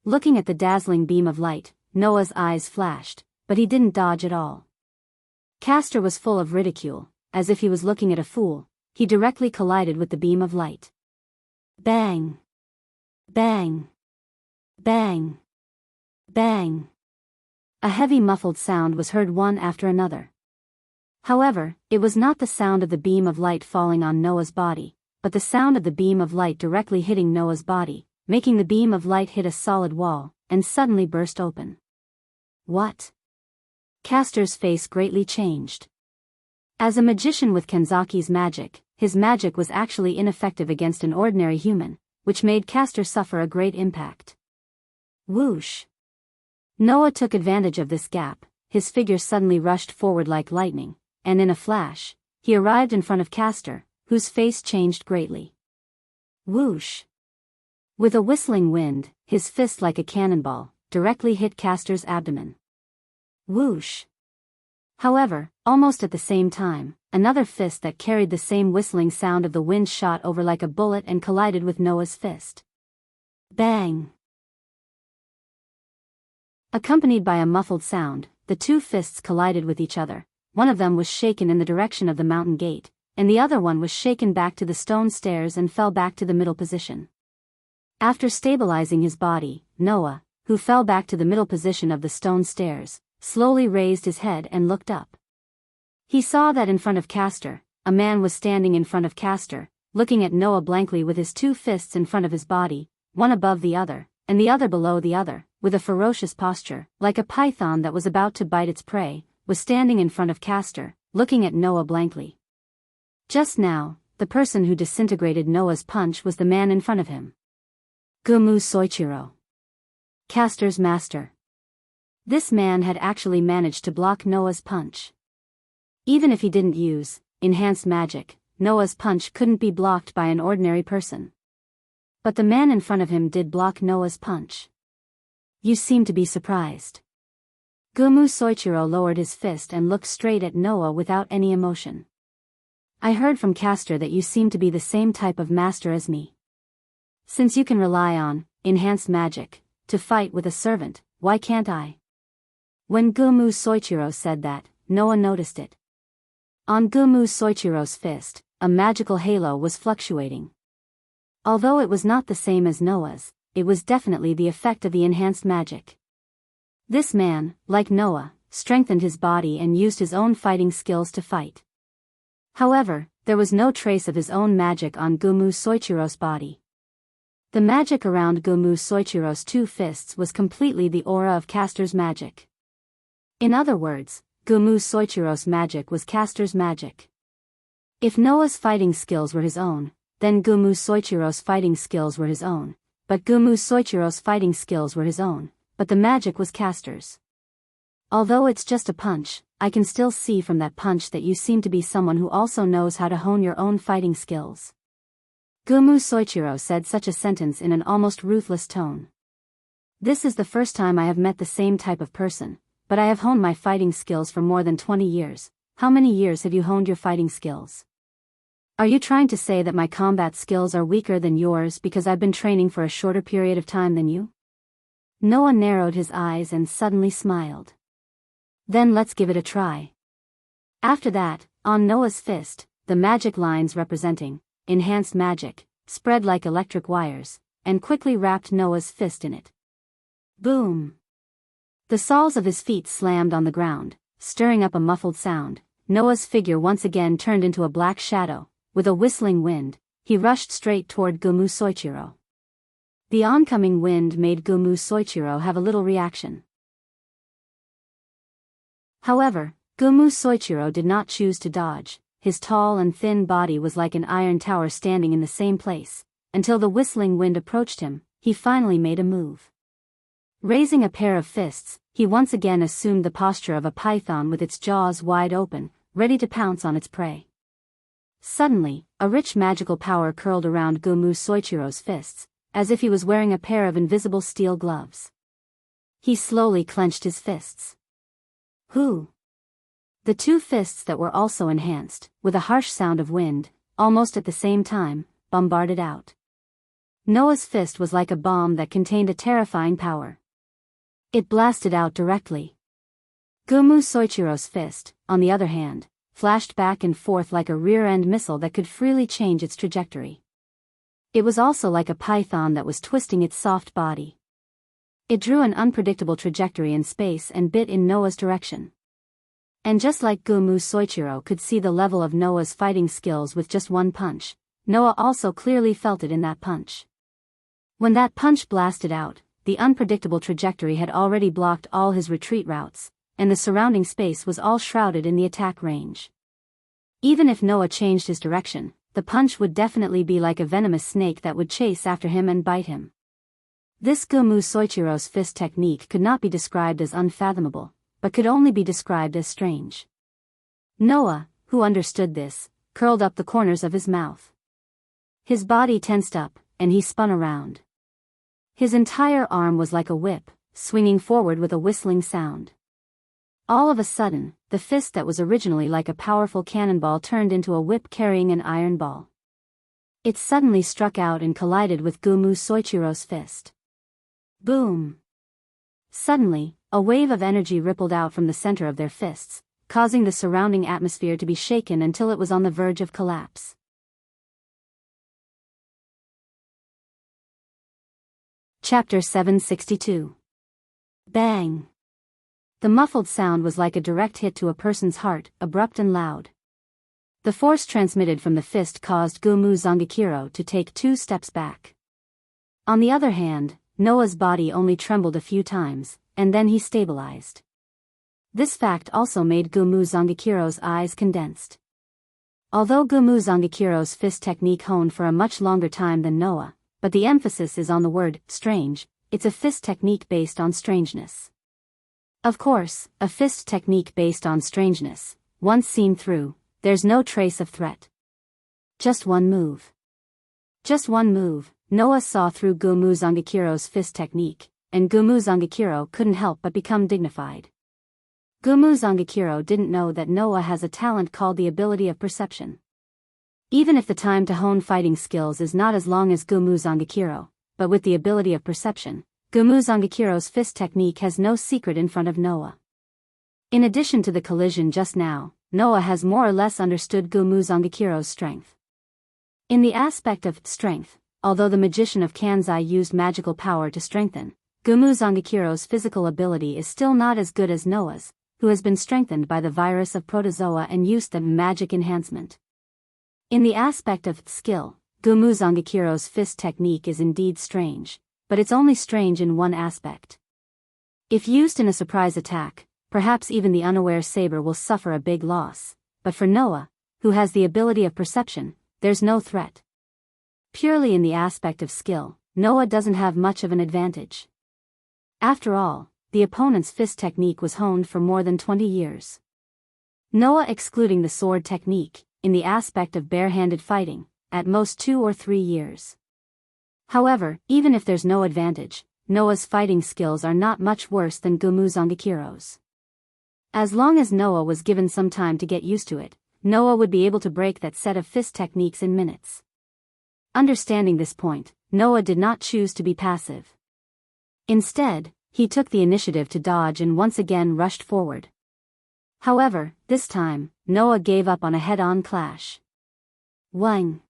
Looking at the dazzling beam of light, Noah's eyes flashed, but he didn't dodge at all. Castor was full of ridicule, as if he was looking at a fool. He directly collided with the beam of light. Bang! Bang! Bang! Bang! A heavy muffled sound was heard one after another. However, it was not the sound of the beam of light falling on Noah's body, but the sound of the beam of light directly hitting Noah's body, making the beam of light hit a solid wall, and suddenly burst open. What? Castor's face greatly changed. As a magician with Kanzaki's magic, his magic was actually ineffective against an ordinary human, which made Castor suffer a great impact. Whoosh! Noah took advantage of this gap, his figure suddenly rushed forward like lightning, and in a flash, he arrived in front of Castor, whose face changed greatly. Whoosh! With a whistling wind, his fist like a cannonball, directly hit Castor's abdomen. Whoosh! However, almost at the same time, another fist that carried the same whistling sound of the wind shot over like a bullet and collided with Noah's fist. Bang! Accompanied by a muffled sound, the two fists collided with each other. One of them was shaken in the direction of the mountain gate, and the other one was shaken back to the stone stairs and fell back to the middle position. After stabilizing his body, Noah, who fell back to the middle position of the stone stairs, slowly raised his head and looked up. He saw that in front of Castor, a man was standing in front of Castor, looking at Noah blankly with his two fists in front of his body, one above the other, and the other below the other, with a ferocious posture, like a python that was about to bite its prey, was standing in front of Castor, looking at Noah blankly. Just now, the person who disintegrated Noah's punch was the man in front of him. Gumu Soichiro. Castor's master. This man had actually managed to block Noah's punch. Even if he didn't use enhanced magic, Noah's punch couldn't be blocked by an ordinary person. But the man in front of him did block Noah's punch. You seem to be surprised. Gumu Soichiro lowered his fist and looked straight at Noah without any emotion. I heard from Castor that you seem to be the same type of master as me. Since you can rely on enhanced magic to fight with a servant, why can't I? When Gumu Soichiro said that, Noah noticed it. On Gumu Soichiro's fist, a magical halo was fluctuating. Although it was not the same as Noah's, it was definitely the effect of the enhanced magic. This man, like Noah, strengthened his body and used his own fighting skills to fight. However, there was no trace of his own magic on Gumu Soichiro's body. The magic around Gumu Soichiro's two fists was completely the aura of Castor's magic. In other words, Gumu Soichiro's magic was Castor's magic. If Noah's fighting skills were his own, then Gumu Soichiro's fighting skills were his own, but Gumu Soichiro's fighting skills were his own, but the magic was Castor's. Although it's just a punch, I can still see from that punch that you seem to be someone who also knows how to hone your own fighting skills. Gumu Soichiro said such a sentence in an almost ruthless tone. This is the first time I have met the same type of person, but I have honed my fighting skills for more than 20 years. How many years have you honed your fighting skills? Are you trying to say that my combat skills are weaker than yours because I've been training for a shorter period of time than you? Noah narrowed his eyes and suddenly smiled. Then let's give it a try. After that, on Noah's fist, the magic lines representing enhanced magic spread like electric wires, and quickly wrapped Noah's fist in it. Boom! The soles of his feet slammed on the ground, stirring up a muffled sound. Noah's figure once again turned into a black shadow. With a whistling wind, he rushed straight toward Gumu Soichiro. The oncoming wind made Gumu Soichiro have a little reaction. However, Gumu Soichiro did not choose to dodge. His tall and thin body was like an iron tower standing in the same place. Until the whistling wind approached him, he finally made a move. Raising a pair of fists, he once again assumed the posture of a python with its jaws wide open, ready to pounce on its prey. Suddenly, a rich magical power curled around Gumu Soichiro's fists, as if he was wearing a pair of invisible steel gloves. He slowly clenched his fists. Who? The two fists that were also enhanced, with a harsh sound of wind, almost at the same time, bombarded out. Noah's fist was like a bomb that contained a terrifying power. It blasted out directly. Gumu Soichiro's fist, on the other hand, flashed back and forth like a rear-end missile that could freely change its trajectory. It was also like a python that was twisting its soft body. It drew an unpredictable trajectory in space and bit in Noah's direction. And just like Gumu Soichiro could see the level of Noah's fighting skills with just one punch, Noah also clearly felt it in that punch. When that punch blasted out, the unpredictable trajectory had already blocked all his retreat routes, and the surrounding space was all shrouded in the attack range. Even if Noah changed his direction, the punch would definitely be like a venomous snake that would chase after him and bite him. This Gumu Soichiro's fist technique could not be described as unfathomable, but could only be described as strange. Noah, who understood this, curled up the corners of his mouth. His body tensed up, and he spun around. His entire arm was like a whip, swinging forward with a whistling sound. All of a sudden, the fist that was originally like a powerful cannonball turned into a whip carrying an iron ball. It suddenly struck out and collided with Gumu Soichiro's fist. Boom! Suddenly, a wave of energy rippled out from the center of their fists, causing the surrounding atmosphere to be shaken until it was on the verge of collapse. Chapter 762. Bang! The muffled sound was like a direct hit to a person's heart, abrupt and loud. The force transmitted from the fist caused Gumu Zangakiro to take 2 steps back. On the other hand, Noah's body only trembled a few times, and then he stabilized. This fact also made Gumu Zangakiro's eyes condensed. Although Gumu Zangakiro's fist technique honed for a much longer time than Noah, but the emphasis is on the word strange, it's a fist technique based on strangeness. Of course, a fist technique based on strangeness once seen through, there's no trace of threat. Just one move. Just one move. Noah saw through Gumu Zangakiro's fist technique, and Gumu Zangakiro couldn't help but become dignified. Gumu Zangakiro didn't know that Noah has a talent called the ability of perception. Even if the time to hone fighting skills is not as long as Gumu Zangakiro, but with the ability of perception, Gumu Zangakiro's fist technique has no secret in front of Noah. In addition to the collision just now, Noah has more or less understood Gumu Zangakiro's strength. In the aspect of strength, although the magician of Kanzai used magical power to strengthen, Gumu Zangakiro's physical ability is still not as good as Noah's, who has been strengthened by the virus of protozoa and used the magic enhancement. In the aspect of skill, Gumu Zangakiro's fist technique is indeed strange, but it's only strange in one aspect. If used in a surprise attack, perhaps even the unaware saber will suffer a big loss, but for Noah, who has the ability of perception, there's no threat. Purely in the aspect of skill, Noah doesn't have much of an advantage. After all, the opponent's fist technique was honed for more than 20 years. Noah excluding the sword technique, in the aspect of bare-handed fighting, at most 2 or 3 years. However, even if there's no advantage, Noah's fighting skills are not much worse than Gumu Zangakiro's. As long as Noah was given some time to get used to it, Noah would be able to break that set of fist techniques in minutes. Understanding this point, Noah did not choose to be passive. Instead, he took the initiative to dodge and once again rushed forward. However, this time, Noah gave up on a head-on clash. Wang!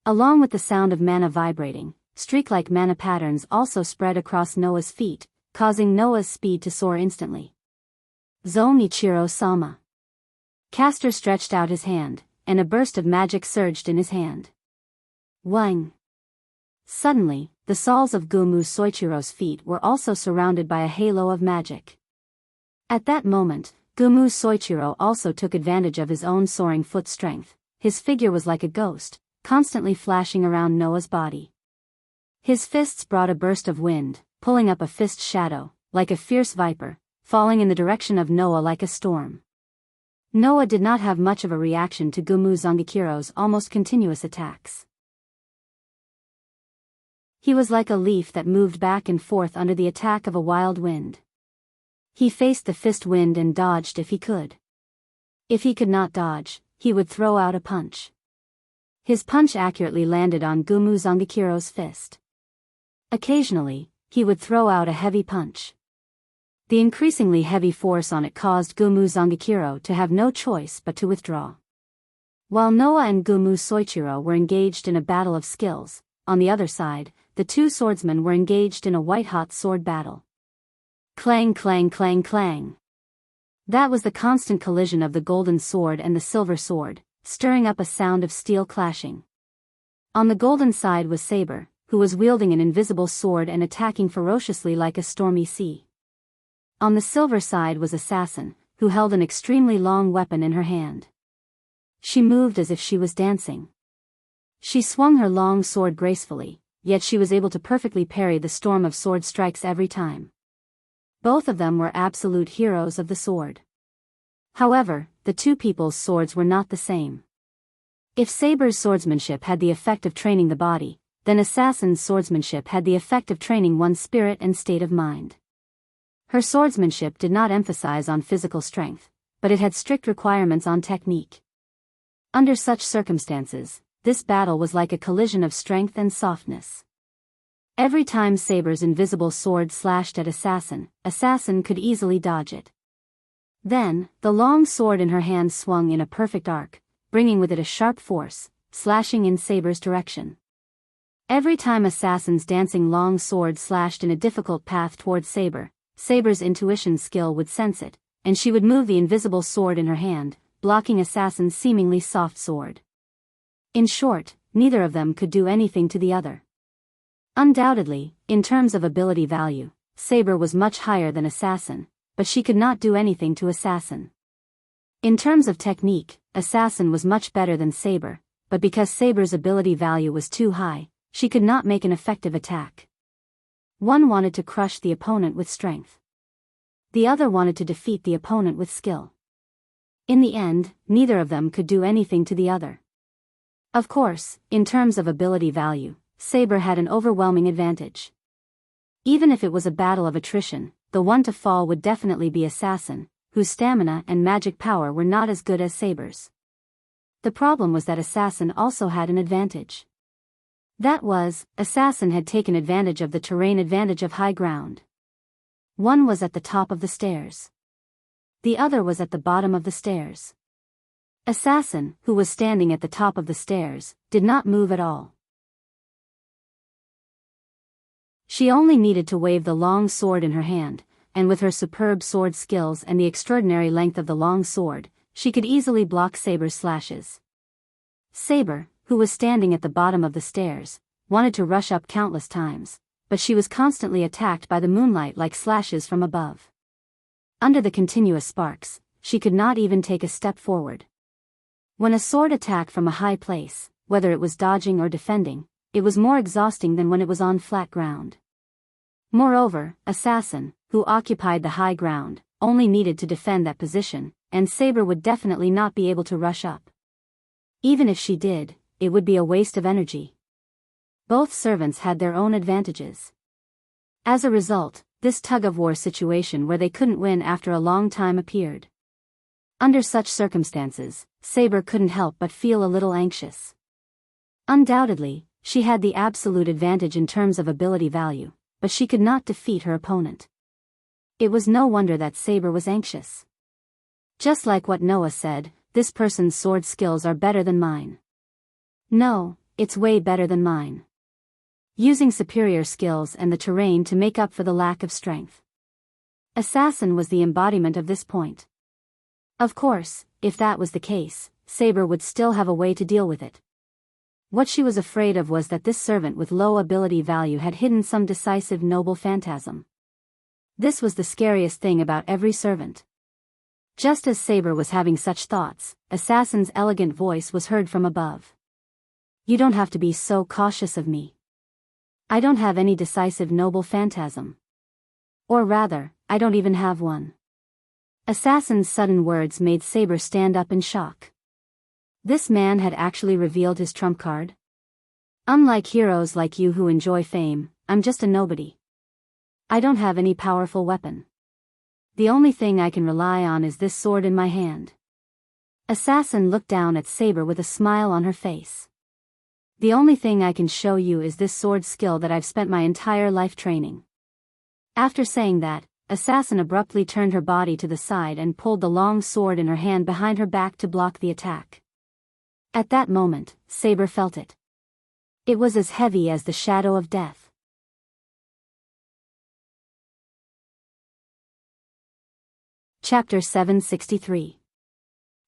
Along with the sound of mana vibrating, streak-like mana patterns also spread across Noah's feet, causing Noah's speed to soar instantly. Zonichiro Sama. Caster stretched out his hand, and a burst of magic surged in his hand. Wang! Suddenly, the soles of Gumu Soichiro's feet were also surrounded by a halo of magic. At that moment, Gumu Soichiro also took advantage of his own soaring foot strength. His figure was like a ghost, constantly flashing around Noah's body. His fists brought a burst of wind, pulling up a fist shadow, like a fierce viper, falling in the direction of Noah like a storm. Noah did not have much of a reaction to Gumu Zangakiro's almost continuous attacks. He was like a leaf that moved back and forth under the attack of a wild wind. He faced the fist wind and dodged if he could. If he could not dodge, he would throw out a punch. His punch accurately landed on Gumu Zangakiro's fist. Occasionally, he would throw out a heavy punch. The increasingly heavy force on it caused Gumu Zangakiro to have no choice but to withdraw. While Noah and Gumu Soichiro were engaged in a battle of skills, on the other side, the two swordsmen were engaged in a white-hot sword battle. Clang clang clang clang. That was the constant collision of the golden sword and the silver sword, stirring up a sound of steel clashing. On the golden side was Saber, who was wielding an invisible sword and attacking ferociously like a stormy sea. On the silver side was Assassin, who held an extremely long weapon in her hand. She moved as if she was dancing. She swung her long sword gracefully, yet she was able to perfectly parry the storm of sword strikes every time. Both of them were absolute heroes of the sword. However, the two people's swords were not the same. If Saber's swordsmanship had the effect of training the body, then Assassin's swordsmanship had the effect of training one's spirit and state of mind. Her swordsmanship did not emphasize on physical strength, but it had strict requirements on technique. Under such circumstances, this battle was like a collision of strength and softness. Every time Saber's invisible sword slashed at Assassin could easily dodge it. Then, the long sword in her hand swung in a perfect arc, bringing with it a sharp force, slashing in Saber's direction. Every time Assassin's dancing long sword slashed in a difficult path towards Saber's intuition skill would sense it, and she would move the invisible sword in her hand, blocking Assassin's seemingly soft sword. In short, neither of them could do anything to the other. Undoubtedly, in terms of ability value, Saber was much higher than Assassin, but she could not do anything to Assassin. In terms of technique, Assassin was much better than Saber, but because Saber's ability value was too high, she could not make an effective attack. One wanted to crush the opponent with strength. The other wanted to defeat the opponent with skill. In the end, neither of them could do anything to the other. Of course, in terms of ability value, Saber had an overwhelming advantage. Even if it was a battle of attrition, the one to fall would definitely be Assassin, whose stamina and magic power were not as good as Saber's. The problem was that Assassin also had an advantage. That was, Assassin had taken advantage of the terrain advantage of high ground. One was at the top of the stairs. The other was at the bottom of the stairs. Assassin, who was standing at the top of the stairs, did not move at all. She only needed to wave the long sword in her hand, and with her superb sword skills and the extraordinary length of the long sword, she could easily block Saber's slashes. Saber, who was standing at the bottom of the stairs, wanted to rush up countless times, but she was constantly attacked by the moonlight like slashes from above. Under the continuous sparks, she could not even take a step forward. When a sword attacked from a high place, whether it was dodging or defending, it was more exhausting than when it was on flat ground. Moreover, Assassin, who occupied the high ground, only needed to defend that position, and Saber would definitely not be able to rush up. Even if she did, it would be a waste of energy. Both servants had their own advantages. As a result, this tug-of-war situation where they couldn't win after a long time appeared. Under such circumstances, Saber couldn't help but feel a little anxious. Undoubtedly, she had the absolute advantage in terms of ability value, but she could not defeat her opponent. It was no wonder that Saber was anxious. Just like what Noah said, this person's sword skills are better than mine. No, it's way better than mine. Using superior skills and the terrain to make up for the lack of strength. Assassin was the embodiment of this point. Of course, if that was the case, Saber would still have a way to deal with it. What she was afraid of was that this servant with low ability value had hidden some decisive noble phantasm. This was the scariest thing about every servant. Just as Saber was having such thoughts, Assassin's elegant voice was heard from above. You don't have to be so cautious of me. I don't have any decisive noble phantasm. Or rather, I don't even have one. Assassin's sudden words made Saber stand up in shock. This man had actually revealed his trump card? Unlike heroes like you who enjoy fame, I'm just a nobody. I don't have any powerful weapon. The only thing I can rely on is this sword in my hand. Assassin looked down at Saber with a smile on her face. The only thing I can show you is this sword skill that I've spent my entire life training. After saying that, Assassin abruptly turned her body to the side and pulled the long sword in her hand behind her back to block the attack. At that moment, Saber felt it. It was as heavy as the shadow of death. Chapter 763.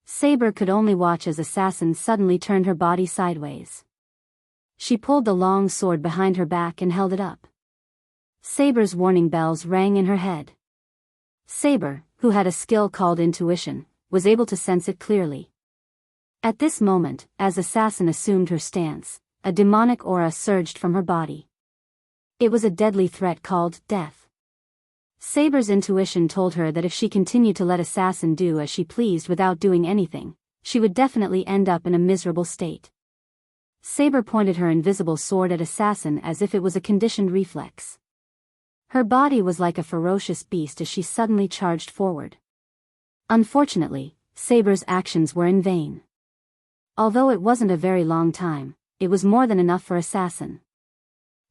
Saber could only watch as Assassin suddenly turned her body sideways. She pulled the long sword behind her back and held it up. Saber's warning bells rang in her head. Saber, who had a skill called intuition, was able to sense it clearly. At this moment, as Assassin assumed her stance, a demonic aura surged from her body. It was a deadly threat called death. Saber's intuition told her that if she continued to let Assassin do as she pleased without doing anything, she would definitely end up in a miserable state. Saber pointed her invisible sword at Assassin as if it was a conditioned reflex. Her body was like a ferocious beast as she suddenly charged forward. Unfortunately, Saber's actions were in vain. Although it wasn't a very long time, it was more than enough for Assassin.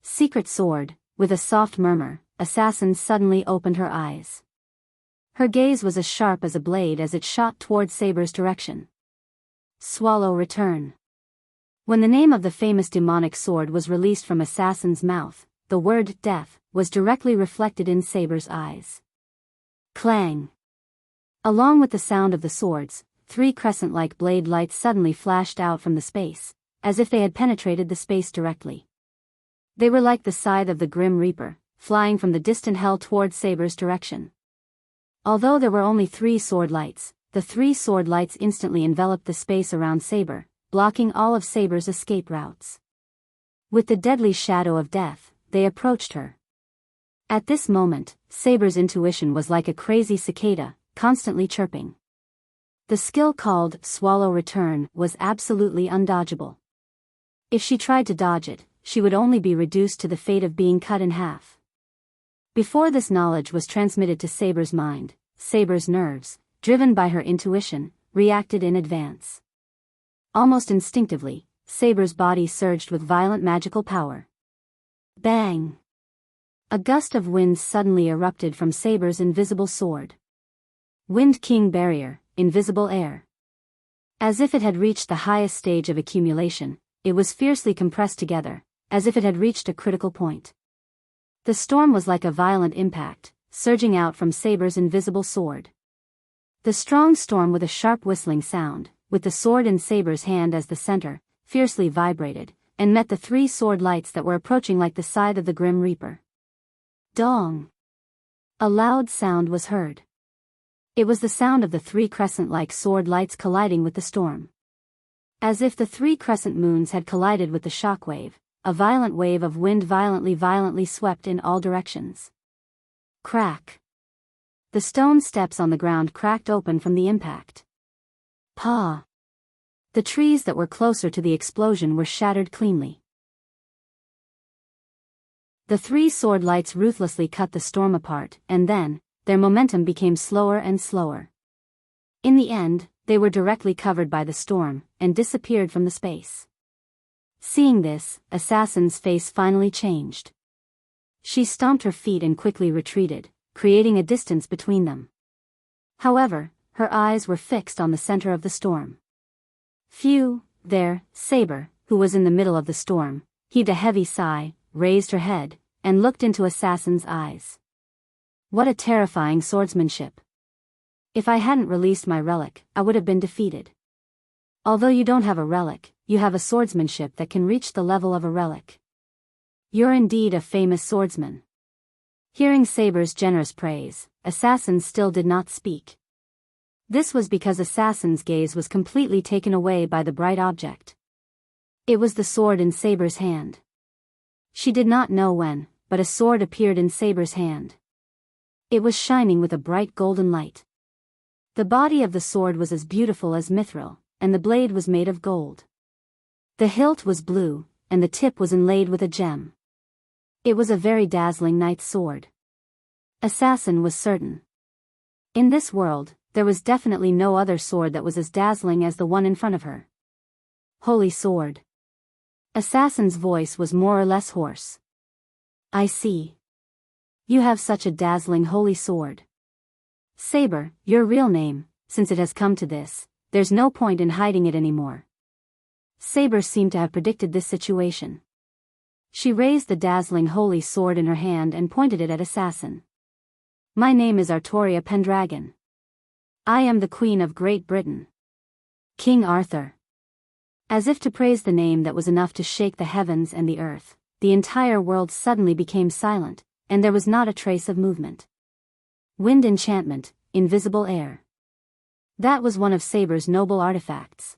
Secret sword, with a soft murmur, Assassin suddenly opened her eyes. Her gaze was as sharp as a blade as it shot toward Saber's direction. Swallow return. When the name of the famous demonic sword was released from Assassin's mouth, the word death was directly reflected in Saber's eyes. Clang! Along with the sound of the swords, 3 crescent-like blade lights suddenly flashed out from the space, as if they had penetrated the space directly. They were like the scythe of the Grim Reaper, flying from the distant hell toward Saber's direction. Although there were only 3 sword lights, the 3 sword lights instantly enveloped the space around Saber, blocking all of Saber's escape routes. With the deadly shadow of death, they approached her. At this moment, Saber's intuition was like a crazy cicada, constantly chirping. The skill called Swallow Return was absolutely undodgeable. If she tried to dodge it, she would only be reduced to the fate of being cut in half. Before this knowledge was transmitted to Saber's mind, Saber's nerves, driven by her intuition, reacted in advance. Almost instinctively, Saber's body surged with violent magical power. Bang! A gust of wind suddenly erupted from Saber's invisible sword. Wind King Barrier, invisible air. As if it had reached the highest stage of accumulation, it was fiercely compressed together, as if it had reached a critical point. The storm was like a violent impact, surging out from Saber's invisible sword. The strong storm with a sharp whistling sound, with the sword in Saber's hand as the center, fiercely vibrated, and met the three sword lights that were approaching like the scythe of the Grim Reaper. Dong! A loud sound was heard. It was the sound of the three crescent-like sword lights colliding with the storm. As if the three crescent moons had collided with the shockwave, a violent wave of wind violently swept in all directions. Crack! The stone steps on the ground cracked open from the impact. Paw! The trees that were closer to the explosion were shattered cleanly. The three sword lights ruthlessly cut the storm apart, and then, their momentum became slower and slower. In the end, they were directly covered by the storm, and disappeared from the space. Seeing this, Assassin's face finally changed. She stomped her feet and quickly retreated, creating a distance between them. However, her eyes were fixed on the center of the storm. Phew, there, Saber, who was in the middle of the storm, heaved a heavy sigh, raised her head, and looked into Assassin's eyes. What a terrifying swordsmanship. If I hadn't released my relic, I would have been defeated. Although you don't have a relic, you have a swordsmanship that can reach the level of a relic. You're indeed a famous swordsman. Hearing Saber's generous praise, Assassin still did not speak. This was because Assassin's gaze was completely taken away by the bright object. It was the sword in Saber's hand. She did not know when, but a sword appeared in Saber's hand. It was shining with a bright golden light. The body of the sword was as beautiful as mithril, and the blade was made of gold. The hilt was blue, and the tip was inlaid with a gem. It was a very dazzling knight's sword. Assassin was certain. In this world, there was definitely no other sword that was as dazzling as the one in front of her. Holy sword. Assassin's voice was more or less hoarse. I see. You have such a dazzling holy sword. Saber, your real name, since it has come to this, there's no point in hiding it anymore. Saber seemed to have predicted this situation. She raised the dazzling holy sword in her hand and pointed it at Assassin. My name is Artoria Pendragon. I am the Queen of Great Britain. King Arthur. As if to praise the name that was enough to shake the heavens and the earth, the entire world suddenly became silent, and there was not a trace of movement. Wind enchantment, invisible air. That was one of Saber's noble artifacts.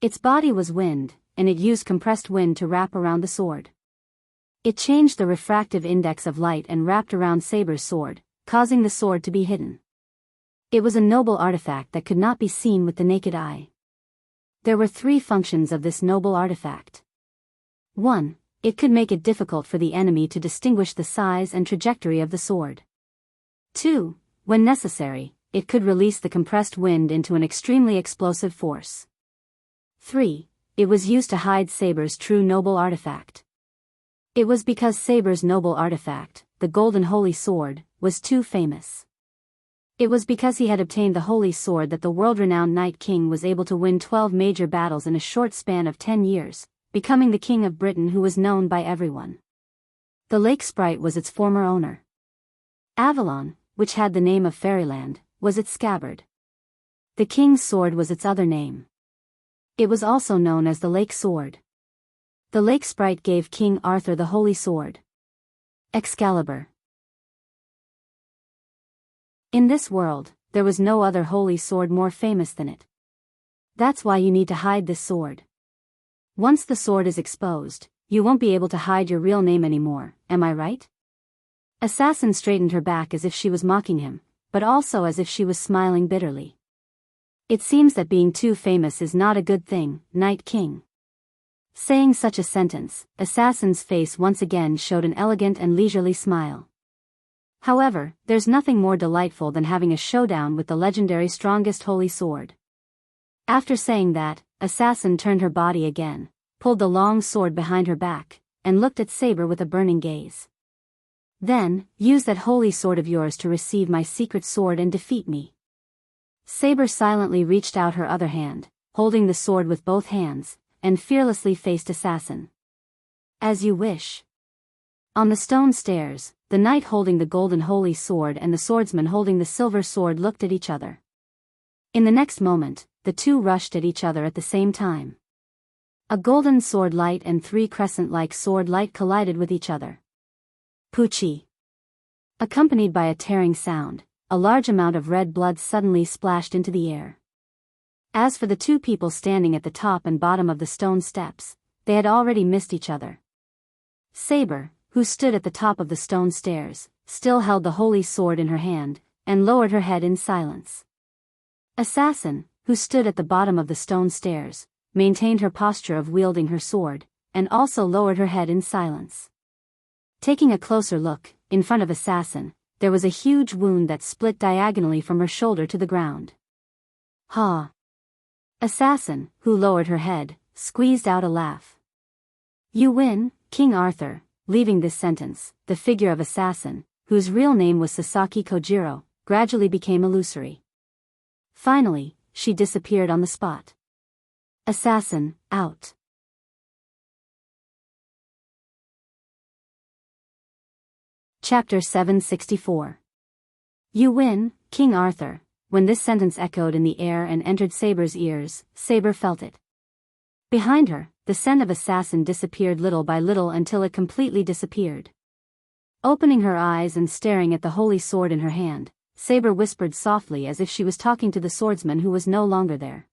Its body was wind, and it used compressed wind to wrap around the sword. It changed the refractive index of light and wrapped around Saber's sword, causing the sword to be hidden. It was a noble artifact that could not be seen with the naked eye. There were three functions of this noble artifact. 1. It could make it difficult for the enemy to distinguish the size and trajectory of the sword. 2. When necessary, it could release the compressed wind into an extremely explosive force. 3. It was used to hide Saber's true noble artifact. It was because Saber's noble artifact, the Golden Holy Sword, was too famous. It was because he had obtained the Holy Sword that the world-renowned Night King was able to win 12 major battles in a short span of 10 years, becoming the King of Britain who was known by everyone. The lake sprite was its former owner. Avalon, which had the name of Fairyland, was its scabbard. The King's Sword was its other name. It was also known as the Lake Sword. The lake sprite gave King Arthur the Holy Sword. Excalibur. In this world, there was no other holy sword more famous than it. That's why you need to hide this sword. Once the sword is exposed, you won't be able to hide your real name anymore, am I right? Assassin straightened her back as if she was mocking him, but also as if she was smiling bitterly. It seems that being too famous is not a good thing, Night King. Saying such a sentence, Assassin's face once again showed an elegant and leisurely smile. However, there's nothing more delightful than having a showdown with the legendary strongest holy sword. After saying that, Assassin turned her body again, pulled the long sword behind her back, and looked at Saber with a burning gaze. Then, use that holy sword of yours to receive my secret sword and defeat me. Saber silently reached out her other hand, holding the sword with both hands, and fearlessly faced Assassin. As you wish. On the stone stairs, the knight holding the golden holy sword and the swordsman holding the silver sword looked at each other. In the next moment, the two rushed at each other at the same time. A golden sword light and three crescent-like sword light collided with each other. Poochie. Accompanied by a tearing sound, a large amount of red blood suddenly splashed into the air. As for the two people standing at the top and bottom of the stone steps, they had already missed each other. Saber, who stood at the top of the stone stairs, still held the holy sword in her hand, and lowered her head in silence. Assassin, who stood at the bottom of the stone stairs, maintained her posture of wielding her sword, and also lowered her head in silence. Taking a closer look, in front of Assassin, there was a huge wound that split diagonally from her shoulder to the ground. Ha! Assassin, who lowered her head, squeezed out a laugh. You win, King Arthur. Leaving this sentence, the figure of Assassin, whose real name was Sasaki Kojiro, gradually became illusory. Finally, she disappeared on the spot. Assassin, out. Chapter 764. You win, King Arthur. When this sentence echoed in the air and entered Saber's ears, Saber felt it. Behind her, the scent of Assassin disappeared little by little until it completely disappeared. Opening her eyes and staring at the holy sword in her hand, Saber whispered softly as if she was talking to the swordsman who was no longer there.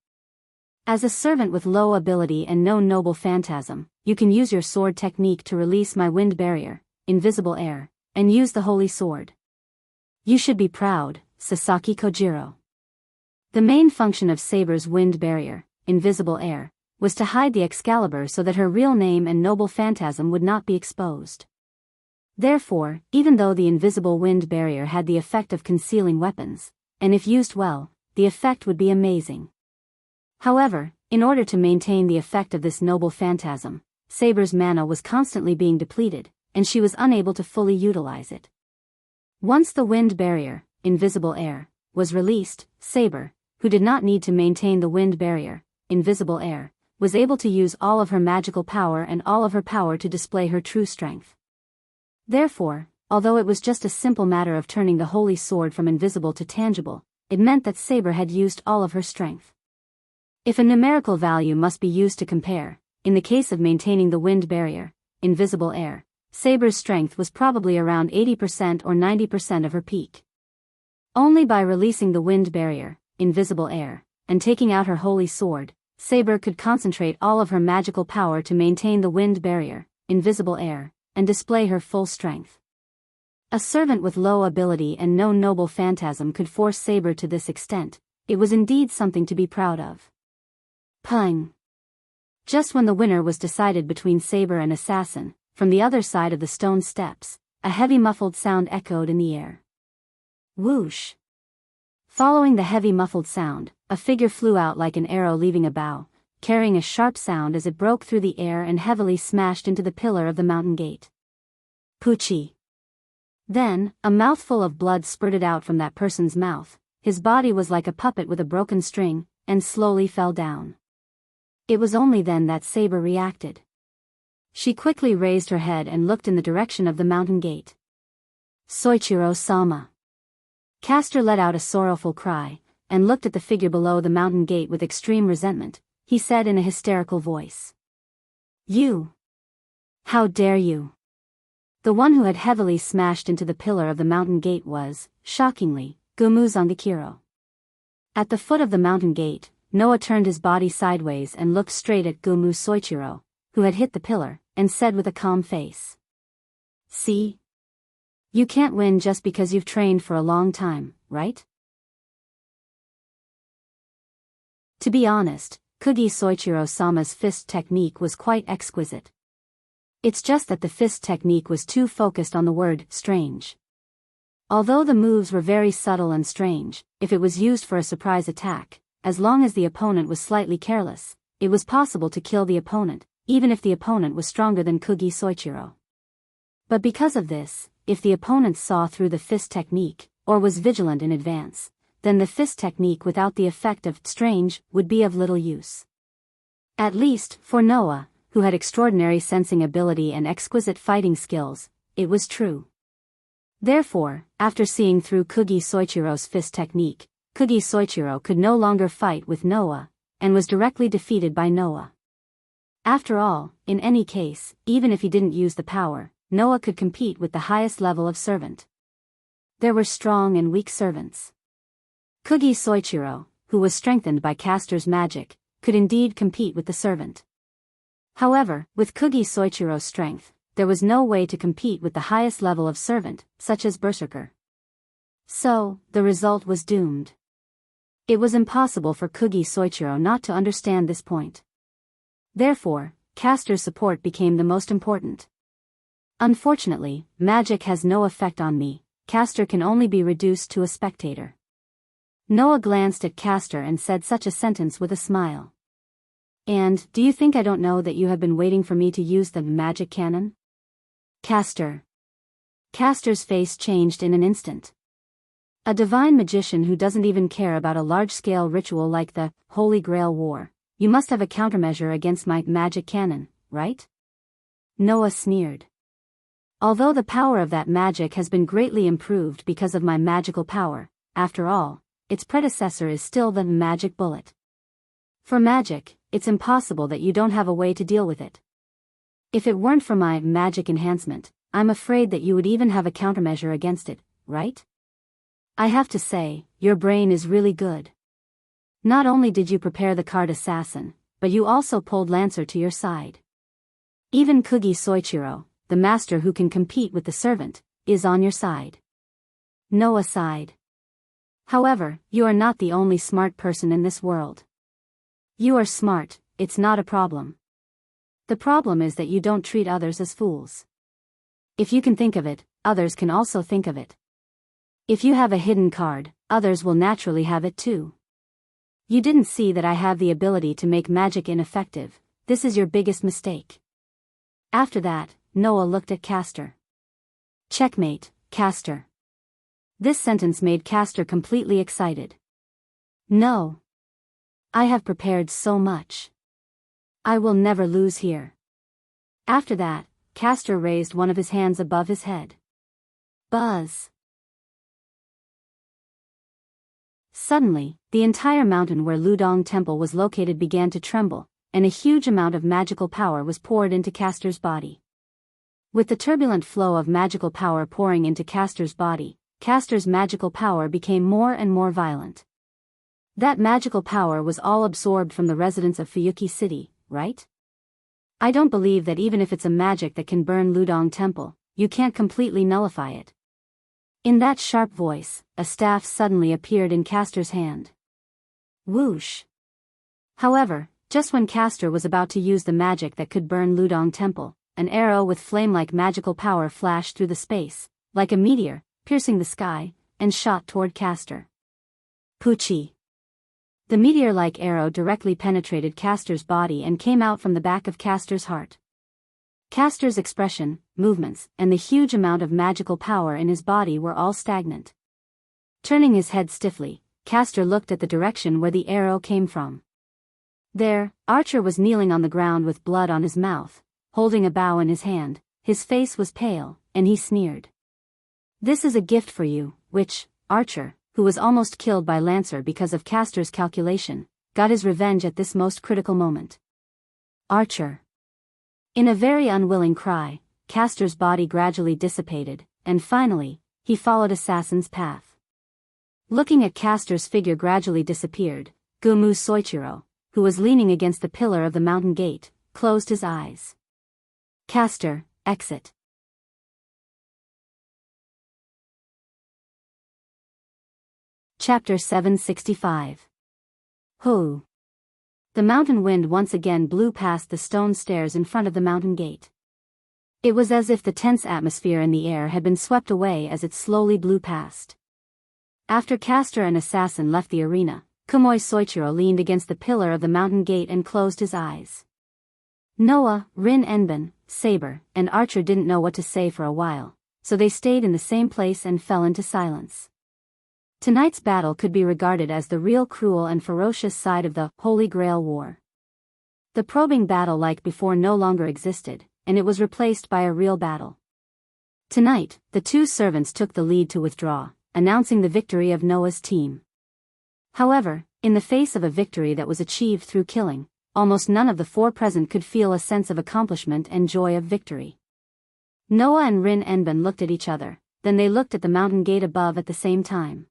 As a servant with low ability and no noble phantasm, you can use your sword technique to release my wind barrier, invisible air, and use the holy sword. You should be proud, Sasaki Kojiro. The main function of Saber's wind barrier, invisible air, was to hide the Excalibur so that her real name and noble phantasm would not be exposed. Therefore, even though the invisible wind barrier had the effect of concealing weapons, and if used well, the effect would be amazing. However, in order to maintain the effect of this noble phantasm, Saber's mana was constantly being depleted, and she was unable to fully utilize it. Once the wind barrier, invisible air, was released, Saber, who did not need to maintain the wind barrier, invisible air, was able to use all of her magical power and all of her power to display her true strength. Therefore, although it was just a simple matter of turning the holy sword from invisible to tangible, it meant that Saber had used all of her strength. If a numerical value must be used to compare, in the case of maintaining the wind barrier, invisible air, Saber's strength was probably around 80% or 90% of her peak. Only by releasing the wind barrier, invisible air, and taking out her holy sword, Saber could concentrate all of her magical power to maintain the wind barrier, invisible air, and display her full strength. A servant with low ability and no noble phantasm could force Saber to this extent. It was indeed something to be proud of. Pung! Just when the winner was decided between Saber and Assassin, from the other side of the stone steps, a heavy muffled sound echoed in the air. Whoosh! Following the heavy muffled sound, a figure flew out like an arrow leaving a bow, carrying a sharp sound as it broke through the air and heavily smashed into the pillar of the mountain gate. Poochie! Then, a mouthful of blood spurted out from that person's mouth. His body was like a puppet with a broken string, and slowly fell down. It was only then that Saber reacted. She quickly raised her head and looked in the direction of the mountain gate. Soichiro-sama. Castor let out a sorrowful cry, and looked at the figure below the mountain gate with extreme resentment. He said in a hysterical voice. You! How dare you! The one who had heavily smashed into the pillar of the mountain gate was, shockingly, Gumu Zangakiro. At the foot of the mountain gate, Noah turned his body sideways and looked straight at Gumu Soichiro, who had hit the pillar, and said with a calm face. See? You can't win just because you've trained for a long time, right? To be honest, Kugi Soichiro-sama's fist technique was quite exquisite. It's just that the fist technique was too focused on the word strange. Although the moves were very subtle and strange, if it was used for a surprise attack, as long as the opponent was slightly careless, it was possible to kill the opponent, even if the opponent was stronger than Kugi Soichiro. But because of this, if the opponent saw through the fist technique, or was vigilant in advance, then the fist technique without the effect of strange would be of little use. At least, for Noah, who had extraordinary sensing ability and exquisite fighting skills, it was true. Therefore, after seeing through Kugi Soichiro's fist technique, Kugi Soichiro could no longer fight with Noah, and was directly defeated by Noah. After all, in any case, even if he didn't use the power, Noah could compete with the highest level of servant. There were strong and weak servants. Kugi Soichiro, who was strengthened by Castor's magic, could indeed compete with the servant. However, with Kugi Soichiro's strength, there was no way to compete with the highest level of servant, such as Berserker. So, the result was doomed. It was impossible for Kugi Soichiro not to understand this point. Therefore, Castor's support became the most important. Unfortunately, magic has no effect on me, Castor can only be reduced to a spectator. Noah glanced at Castor and said such a sentence with a smile. And, do you think I don't know that you have been waiting for me to use the magic cannon? Castor. Castor's face changed in an instant. A divine magician who doesn't even care about a large-scale ritual like the Holy Grail War. You must have a countermeasure against my magic cannon, right? Noah sneered. Although the power of that magic has been greatly improved because of my magical power, after all, its predecessor is still the magic bullet. For magic, it's impossible that you don't have a way to deal with it. If it weren't for my magic enhancement, I'm afraid that you would even have a countermeasure against it, right? I have to say, your brain is really good. Not only did you prepare the card assassin, but you also pulled Lancer to your side. Even Kugi Soichiro, the master who can compete with the servant, is on your side. Noah sighed. However, you are not the only smart person in this world. You are smart, it's not a problem. The problem is that you don't treat others as fools. If you can think of it, others can also think of it. If you have a hidden card, others will naturally have it too. You didn't see that I have the ability to make magic ineffective, this is your biggest mistake. After that, Noah looked at Castor. Checkmate, Castor. This sentence made Castor completely excited. No. I have prepared so much. I will never lose here. After that, Castor raised one of his hands above his head. Buzz. Suddenly, the entire mountain where Ludong Temple was located began to tremble, and a huge amount of magical power was poured into Castor's body. With the turbulent flow of magical power pouring into Castor's body, Castor's magical power became more and more violent. That magical power was all absorbed from the residents of Fuyuki City, right? I don't believe that even if it's a magic that can burn Ludong Temple, you can't completely nullify it. In that sharp voice, a staff suddenly appeared in Castor's hand. Whoosh! However, just when Castor was about to use the magic that could burn Ludong Temple, an arrow with flame-like magical power flashed through the space, like a meteor, piercing the sky, and shot toward Castor. Poochie! The meteor-like arrow directly penetrated Castor's body and came out from the back of Castor's heart. Castor's expression, movements, and the huge amount of magical power in his body were all stagnant. Turning his head stiffly, Castor looked at the direction where the arrow came from. There, Archer was kneeling on the ground with blood on his mouth, holding a bow in his hand, his face was pale, and he sneered. This is a gift for you, which, Archer, who was almost killed by Lancer because of Castor's calculation, got his revenge at this most critical moment. Archer. In a very unwilling cry, Castor's body gradually dissipated, and finally, he followed Assassin's path. Looking at Castor's figure gradually disappeared, Gumu Soichiro, who was leaning against the pillar of the mountain gate, closed his eyes. Castor, exit. Chapter 765. Who? The mountain wind once again blew past the stone stairs in front of the mountain gate. It was as if the tense atmosphere in the air had been swept away as it slowly blew past. After Castor and Assassin left the arena, Kumoi Soichiro leaned against the pillar of the mountain gate and closed his eyes. Noah, Rin Enben, Saber, and Archer didn't know what to say for a while, so they stayed in the same place and fell into silence. Tonight's battle could be regarded as the real cruel and ferocious side of the Holy Grail War. The probing battle like before no longer existed, and it was replaced by a real battle. Tonight, the two servants took the lead to withdraw, announcing the victory of Noah's team. However, in the face of a victory that was achieved through killing, almost none of the four present could feel a sense of accomplishment and joy of victory. Noah and Rin Enben looked at each other, then they looked at the mountain gate above at the same time.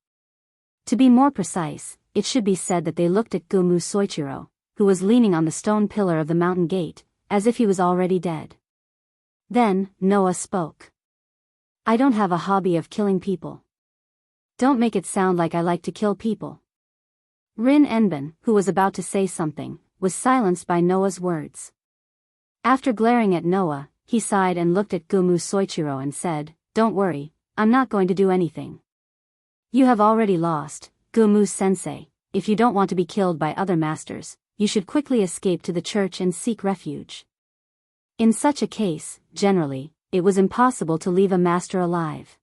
To be more precise, it should be said that they looked at Gumu Soichiro, who was leaning on the stone pillar of the mountain gate, as if he was already dead. Then, Noah spoke. "I don't have a hobby of killing people. Don't make it sound like I like to kill people." Rin Enben, who was about to say something, was silenced by Noah's words. After glaring at Noah, he sighed and looked at Gumu Soichiro and said, "Don't worry, I'm not going to do anything. You have already lost, Gumu-sensei. If you don't want to be killed by other masters, you should quickly escape to the church and seek refuge." In such a case, generally, it was impossible to leave a master alive.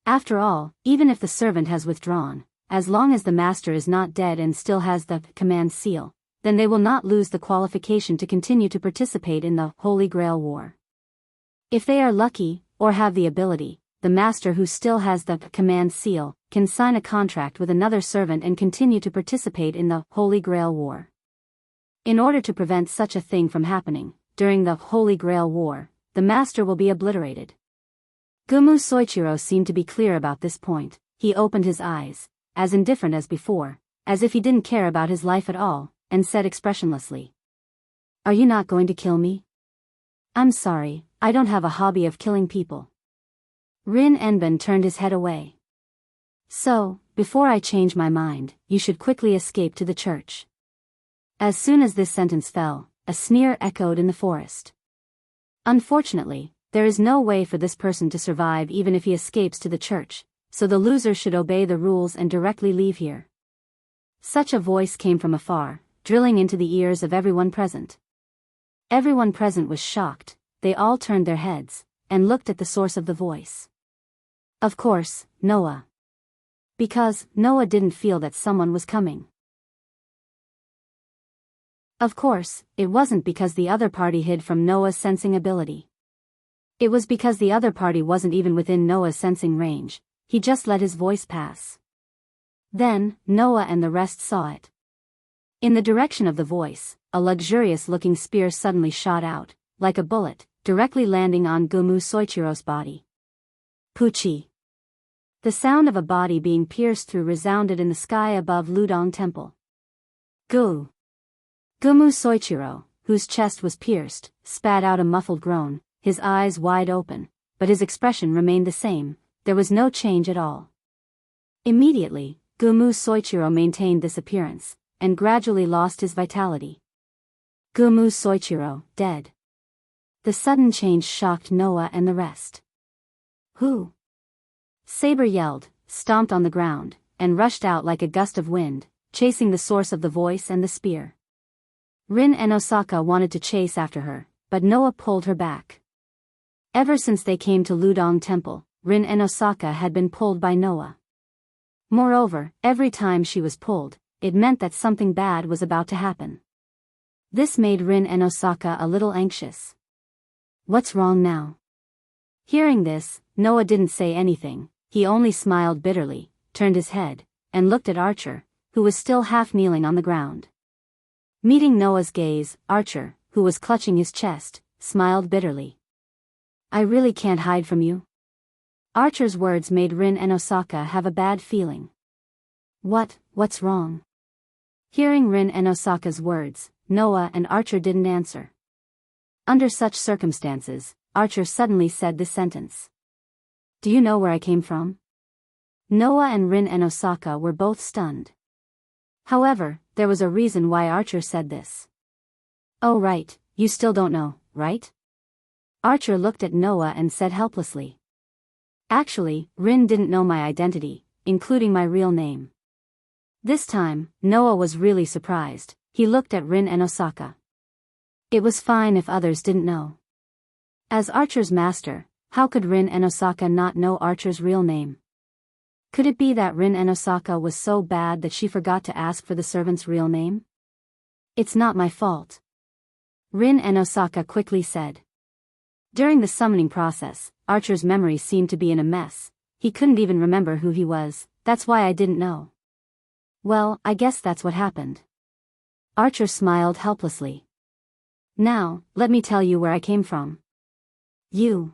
After all, even if the servant has withdrawn, as long as the master is not dead and still has the command seal, then they will not lose the qualification to continue to participate in the Holy Grail War. If they are lucky, or have the ability, the master who still has the command seal can sign a contract with another servant and continue to participate in the Holy Grail War. In order to prevent such a thing from happening, during the Holy Grail War, the master will be obliterated. Gumu Soichiro seemed to be clear about this point. He opened his eyes, as indifferent as before, as if he didn't care about his life at all, and said expressionlessly, "Are you not going to kill me?" "I'm sorry, I don't have a hobby of killing people." Rin Enben turned his head away. "So, before I change my mind, you should quickly escape to the church." As soon as this sentence fell, a sneer echoed in the forest. Unfortunately, there is no way for this person to survive even if he escapes to the church, so the loser should obey the rules and directly leave here. Such a voice came from afar, drilling into the ears of everyone present. Everyone present was shocked. They all turned their heads, and looked at the source of the voice. Of course, Noah. Because Noah didn't feel that someone was coming. Of course, it wasn't because the other party hid from Noah's sensing ability. It was because the other party wasn't even within Noah's sensing range. He just let his voice pass. Then, Noah and the rest saw it. In the direction of the voice, a luxurious-looking spear suddenly shot out, like a bullet, directly landing on Gumu Soichiro's body. Puchi. The sound of a body being pierced through resounded in the sky above Ludong Temple. Gu. Gumu Soichiro, whose chest was pierced, spat out a muffled groan, his eyes wide open, but his expression remained the same. There was no change at all. Immediately, Gumu Soichiro maintained this appearance, and gradually lost his vitality. Gumu Soichiro, dead. The sudden change shocked Noah and the rest. "Who?" Saber yelled, stomped on the ground, and rushed out like a gust of wind, chasing the source of the voice and the spear. Rin and Osaka wanted to chase after her, but Noah pulled her back. Ever since they came to Ludong Temple, Rin and Osaka had been pulled by Noah. Moreover, every time she was pulled, it meant that something bad was about to happen. This made Rin and Osaka a little anxious. "What's wrong now?" Hearing this, Noah didn't say anything. He only smiled bitterly, turned his head, and looked at Archer, who was still half kneeling on the ground. Meeting Noah's gaze, Archer, who was clutching his chest, smiled bitterly. "I really can't hide from you?" Archer's words made Rin and Osaka have a bad feeling. What's wrong?" Hearing Rin and Osaka's words, Noah and Archer didn't answer. Under such circumstances, Archer suddenly said this sentence. "Do you know where I came from?" Noah and Rin and Osaka were both stunned. However, there was a reason why Archer said this. Oh right, you still don't know, right? Archer looked at Noah and said helplessly. Actually, Rin didn't know my identity, including my real name. This time, Noah was really surprised. He looked at Rin and Osaka. It was fine if others didn't know. As Archer's master, how could Rin and Osaka not know Archer's real name? Could it be that Rin and Osaka was so bad that she forgot to ask for the servant's real name? It's not my fault. Rin and Osaka quickly said. During the summoning process, Archer's memory seemed to be in a mess. He couldn't even remember who he was. That's why I didn't know. Well, I guess that's what happened. Archer smiled helplessly. Now, let me tell you where I came from. You.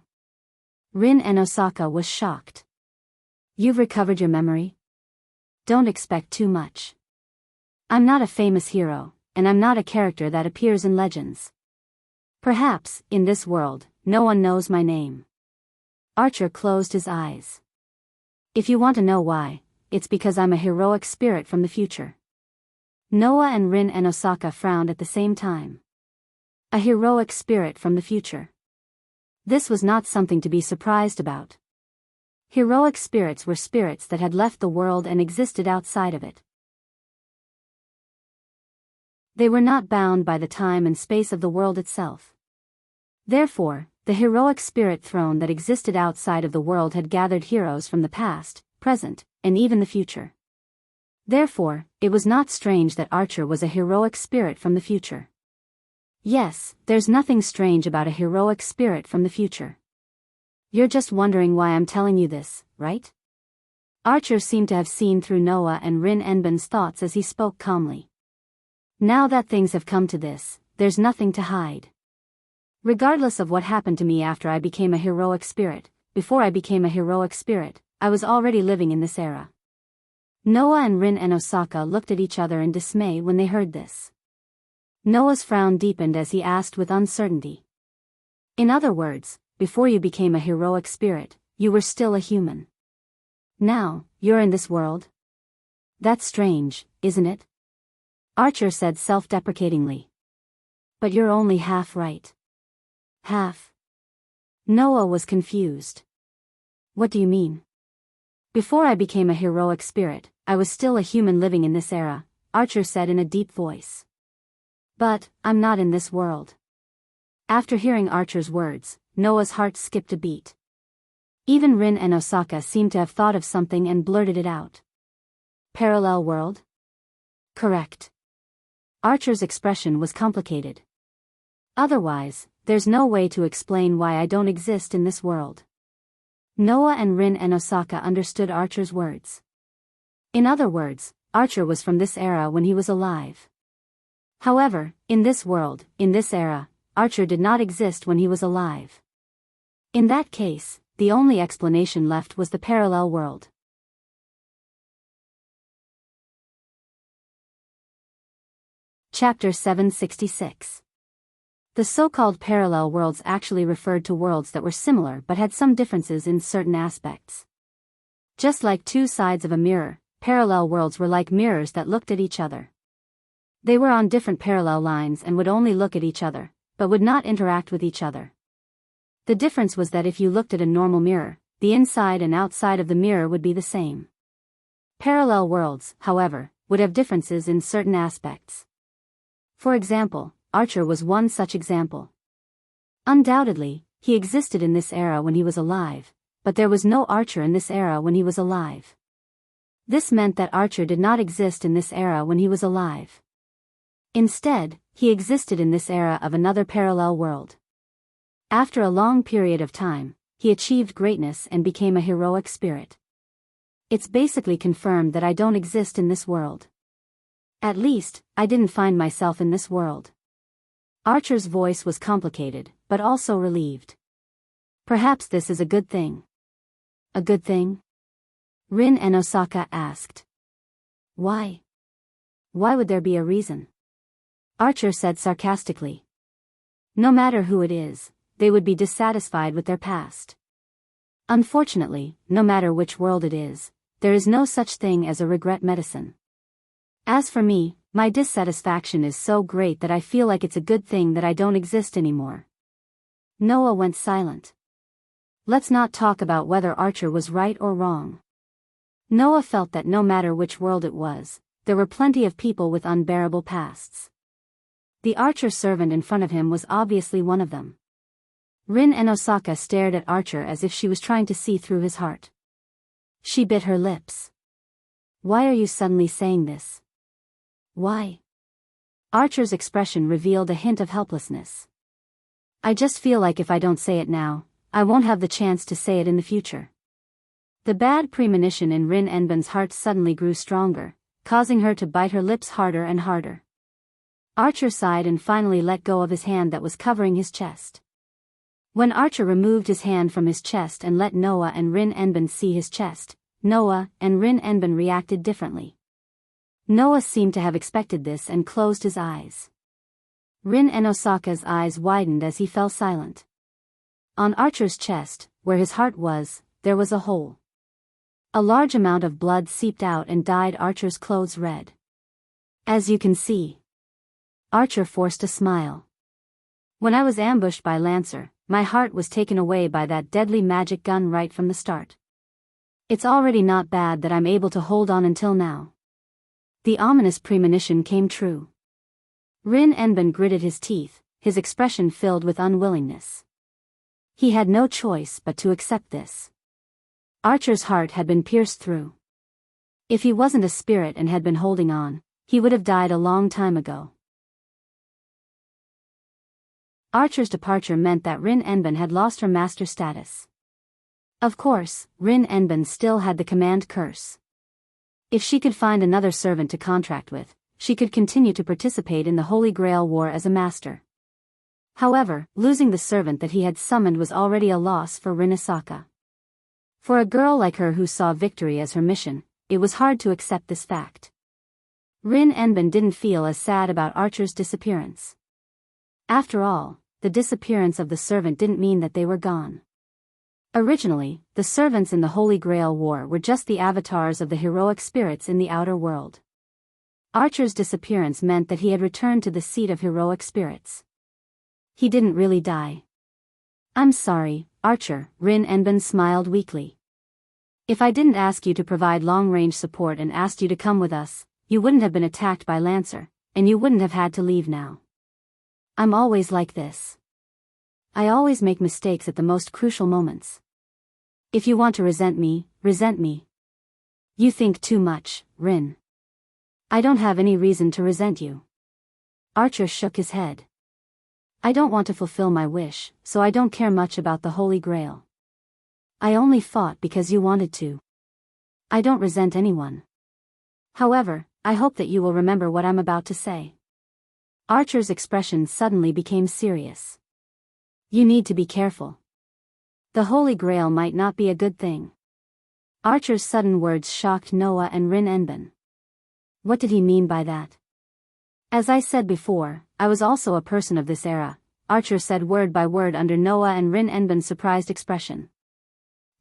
Rin and Osaka was shocked. You've recovered your memory? Don't expect too much. I'm not a famous hero, and I'm not a character that appears in legends. Perhaps, in this world, no one knows my name. Archer closed his eyes. If you want to know why, it's because I'm a heroic spirit from the future. Noah and Rin and Osaka frowned at the same time. A heroic spirit from the future. This was not something to be surprised about. Heroic spirits were spirits that had left the world and existed outside of it. They were not bound by the time and space of the world itself. Therefore, the heroic spirit throne that existed outside of the world had gathered heroes from the past, present, and even the future. Therefore, it was not strange that Archer was a heroic spirit from the future. Yes, there's nothing strange about a heroic spirit from the future. You're just wondering why I'm telling you this, right? Archer seemed to have seen through Noah and Rin Enben's thoughts as he spoke calmly. Now that things have come to this, there's nothing to hide. Regardless of what happened to me after I became a heroic spirit, before I became a heroic spirit, I was already living in this era. Noah and Rin and Osaka looked at each other in dismay when they heard this. Noah's frown deepened as he asked with uncertainty. In other words, before you became a heroic spirit, you were still a human. Now, you're in this world? That's strange, isn't it? Archer said self-deprecatingly. But you're only half right. Half? Noah was confused. What do you mean? Before I became a heroic spirit, I was still a human living in this era, Archer said in a deep voice. But, I'm not in this world. After hearing Archer's words, Noah's heart skipped a beat. Even Rin and Osaka seemed to have thought of something and blurted it out. Parallel world? Correct. Archer's expression was complicated. Otherwise, there's no way to explain why I don't exist in this world. Noah and Rin and Osaka understood Archer's words. In other words, Archer was from this era when he was alive. However, in this world, in this era, Archer did not exist when he was alive. In that case, the only explanation left was the parallel world. Chapter 766. The so-called parallel worlds actually referred to worlds that were similar but had some differences in certain aspects. Just like two sides of a mirror, parallel worlds were like mirrors that looked at each other. They were on different parallel lines and would only look at each other, but would not interact with each other. The difference was that if you looked at a normal mirror, the inside and outside of the mirror would be the same. Parallel worlds, however, would have differences in certain aspects. For example, Archer was one such example. Undoubtedly, he existed in this era when he was alive, but there was no Archer in this era when he was alive. This meant that Archer did not exist in this era when he was alive. Instead, he existed in this era of another parallel world. After a long period of time, he achieved greatness and became a heroic spirit. It's basically confirmed that I don't exist in this world. At least, I didn't find myself in this world. Archer's voice was complicated, but also relieved. Perhaps this is a good thing. A good thing? Rin and Osaka asked. Why? Why would there be a reason? Archer said sarcastically. No matter who it is, they would be dissatisfied with their past. Unfortunately, no matter which world it is, there is no such thing as a regret medicine. As for me, My dissatisfaction is so great that I feel like it's a good thing that I don't exist anymore. Noah went silent. Let's not talk about whether Archer was right or wrong. Noah felt that no matter which world it was, there were plenty of people with unbearable pasts. The Archer servant in front of him was obviously one of them. Rin and Osaka stared at Archer as if she was trying to see through his heart. She bit her lips. Why are you suddenly saying this? Why? Archer's expression revealed a hint of helplessness. I just feel like if I don't say it now, I won't have the chance to say it in the future. The bad premonition in Rin Enben's heart suddenly grew stronger, causing her to bite her lips harder and harder. Archer sighed and finally let go of his hand that was covering his chest. When Archer removed his hand from his chest and let Noah and Rin Enben see his chest, Noah and Rin Enben reacted differently. Noah seemed to have expected this and closed his eyes. Rin and Osaka's eyes widened as he fell silent. On Archer's chest, where his heart was, there was a hole. A large amount of blood seeped out and dyed Archer's clothes red. As you can see. Archer forced a smile. When I was ambushed by Lancer, my heart was taken away by that deadly magic gun right from the start. It's already not bad that I'm able to hold on until now. The ominous premonition came true. Rin Enben gritted his teeth, his expression filled with unwillingness. He had no choice but to accept this. Archer's heart had been pierced through. If he wasn't a spirit and had been holding on, he would have died a long time ago. Archer's departure meant that Rin Enben had lost her master status. Of course, Rin Enben still had the command curse. If she could find another servant to contract with, she could continue to participate in the Holy Grail War as a master. However, losing the servant that he had summoned was already a loss for Rin Osaka. For a girl like her who saw victory as her mission, it was hard to accept this fact. Rin Enben didn't feel as sad about Archer's disappearance. After all, the disappearance of the servant didn't mean that they were gone. Originally, the servants in the Holy Grail War were just the avatars of the heroic spirits in the outer world. Archer's disappearance meant that he had returned to the seat of heroic spirits. He didn't really die. I'm sorry, Archer, Rin Enben smiled weakly. If I didn't ask you to provide long-range support and asked you to come with us, you wouldn't have been attacked by Lancer, and you wouldn't have had to leave now. I'm always like this. I always make mistakes at the most crucial moments. If you want to resent me, resent me. You think too much, Rin. I don't have any reason to resent you. Archer shook his head. I don't want to fulfill my wish, so I don't care much about the Holy Grail. I only fought because you wanted to. I don't resent anyone. However, I hope that you will remember what I'm about to say. Archer's expression suddenly became serious. You need to be careful. The Holy Grail might not be a good thing. Archer's sudden words shocked Noah and Rin Enben. What did he mean by that? As I said before, I was also a person of this era, Archer said word by word under Noah and Rin Enben's surprised expression.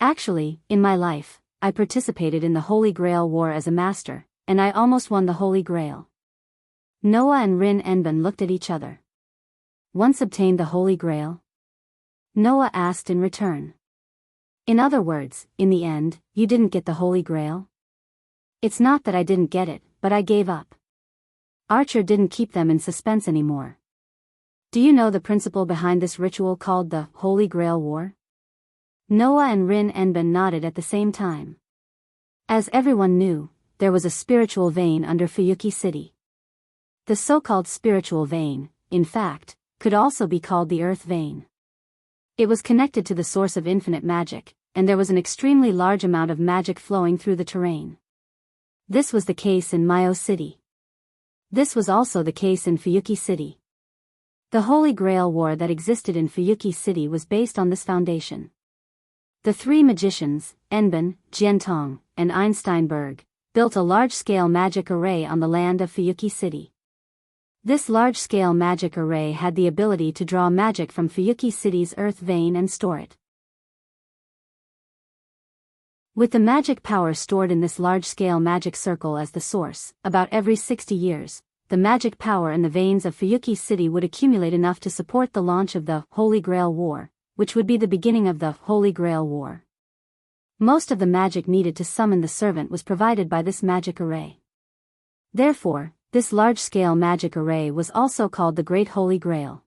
Actually, in my life, I participated in the Holy Grail War as a master, and I almost won the Holy Grail. Noah and Rin Enben looked at each other. Once obtained the Holy Grail? Noah asked in return. In other words, in the end, you didn't get the Holy Grail? It's not that I didn't get it, but I gave up. Archer didn't keep them in suspense anymore. Do you know the principle behind this ritual called the Holy Grail War? Noah and Rin Enben nodded at the same time. As everyone knew, there was a spiritual vein under Fuyuki City. The so-called spiritual vein, in fact, could also be called the Earth Vein. It was connected to the source of infinite magic, and there was an extremely large amount of magic flowing through the terrain. This was the case in Myo City. This was also the case in Fuyuki City. The Holy Grail War that existed in Fuyuki City was based on this foundation. The three magicians, Enben, Jiantong, and Einsteinberg, built a large-scale magic array on the land of Fuyuki City. This large-scale magic array had the ability to draw magic from Fuyuki City's Earth Vein and store it. With the magic power stored in this large-scale magic circle as the source, about every 60 years, the magic power in the veins of Fuyuki City would accumulate enough to support the launch of the Holy Grail War, which would be the beginning of the Holy Grail War. Most of the magic needed to summon the servant was provided by this magic array. Therefore, this large-scale magic array was also called the Great Holy Grail.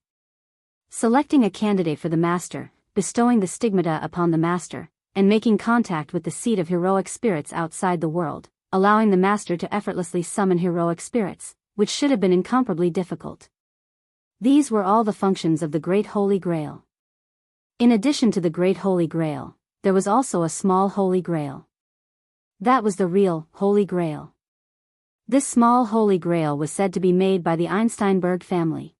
Selecting a candidate for the master, bestowing the stigmata upon the master, and making contact with the seat of heroic spirits outside the world, allowing the master to effortlessly summon heroic spirits, which should have been incomparably difficult. These were all the functions of the Great Holy Grail. In addition to the Great Holy Grail, there was also a small Holy Grail. That was the real Holy Grail. This small Holy Grail was said to be made by the Einsteinberg family.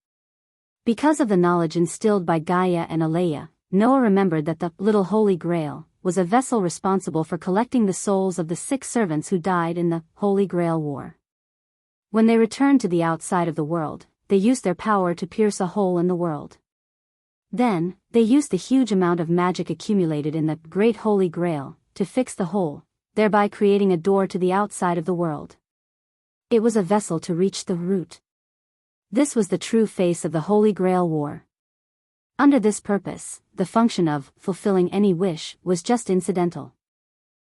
Because of the knowledge instilled by Gaia and Alea, Noah remembered that the little Holy Grail was a vessel responsible for collecting the souls of the 6 servants who died in the Holy Grail War. When they returned to the outside of the world, they used their power to pierce a hole in the world. Then, they used the huge amount of magic accumulated in the Great Holy Grail to fix the hole, thereby creating a door to the outside of the world. It was a vessel to reach the root. This was the true face of the Holy Grail War. Under this purpose, the function of fulfilling any wish was just incidental.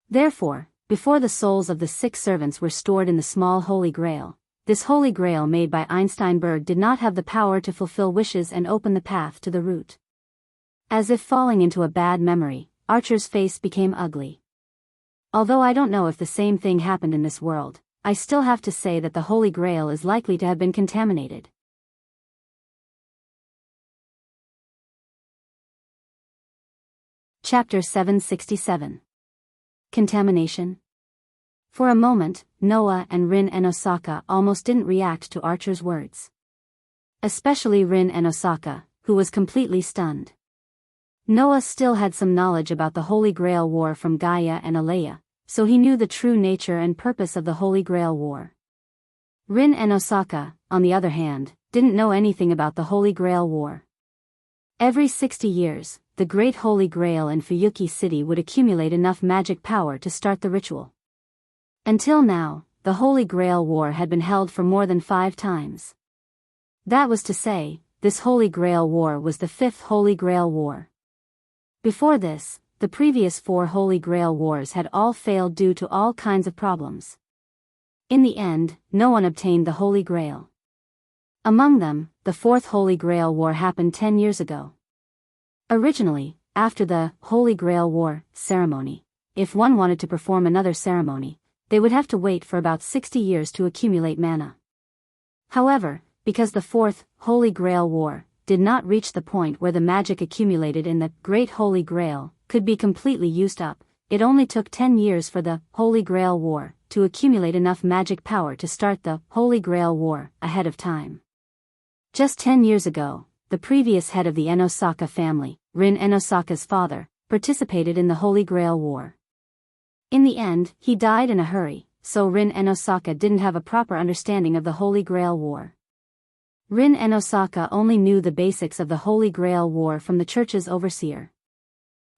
Therefore, before the souls of the 6 servants were stored in the small Holy Grail, this Holy Grail made by Einsteinberg did not have the power to fulfill wishes and open the path to the root. As if falling into a bad memory, Archer's face became ugly. Although I don't know if the same thing happened in this world, I still have to say that the Holy Grail is likely to have been contaminated. Chapter 767. Contamination. For a moment, Noah and Rin and Osaka almost didn't react to Archer's words. Especially Rin and Osaka, who was completely stunned. Noah still had some knowledge about the Holy Grail War from Gaia and Alea, so he knew the true nature and purpose of the Holy Grail War. Rin and Osaka, on the other hand, didn't know anything about the Holy Grail War. Every 60 years, the Great Holy Grail in Fuyuki City would accumulate enough magic power to start the ritual. Until now, the Holy Grail War had been held for more than 5 times. That was to say, this Holy Grail War was the 5th Holy Grail War. Before this, the previous 4 Holy Grail Wars had all failed due to all kinds of problems. In the end, no one obtained the Holy Grail. Among them, the 4th Holy Grail War happened 10 years ago. Originally, after the Holy Grail War ceremony, if one wanted to perform another ceremony, they would have to wait for about 60 years to accumulate mana. However, because the 4th Holy Grail War did not reach the point where the magic accumulated in the Great Holy Grail could be completely used up, it only took 10 years for the Holy Grail War to accumulate enough magic power to start the Holy Grail War ahead of time. Just 10 years ago, the previous head of the Enosaka family, Rin Enosaka's father, participated in the Holy Grail War. In the end, he died in a hurry, so Rin Enosaka didn't have a proper understanding of the Holy Grail War. Rin Enosaka only knew the basics of the Holy Grail War from the church's overseer.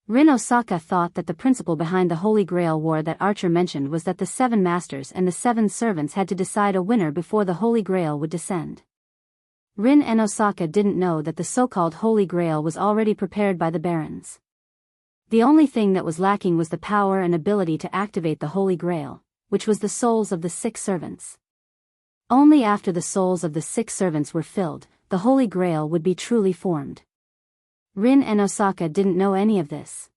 Rin Osaka thought that the principle behind the Holy Grail War that Archer mentioned was that the 7 masters and the 7 servants had to decide a winner before the Holy Grail would descend. Rin and Osaka didn't know that the so-called Holy Grail was already prepared by the barons. The only thing that was lacking was the power and ability to activate the Holy Grail, which was the souls of the 6 servants. Only after the souls of the 6 servants were filled, the Holy Grail would be truly formed. Rin and Osaka didn't know any of this.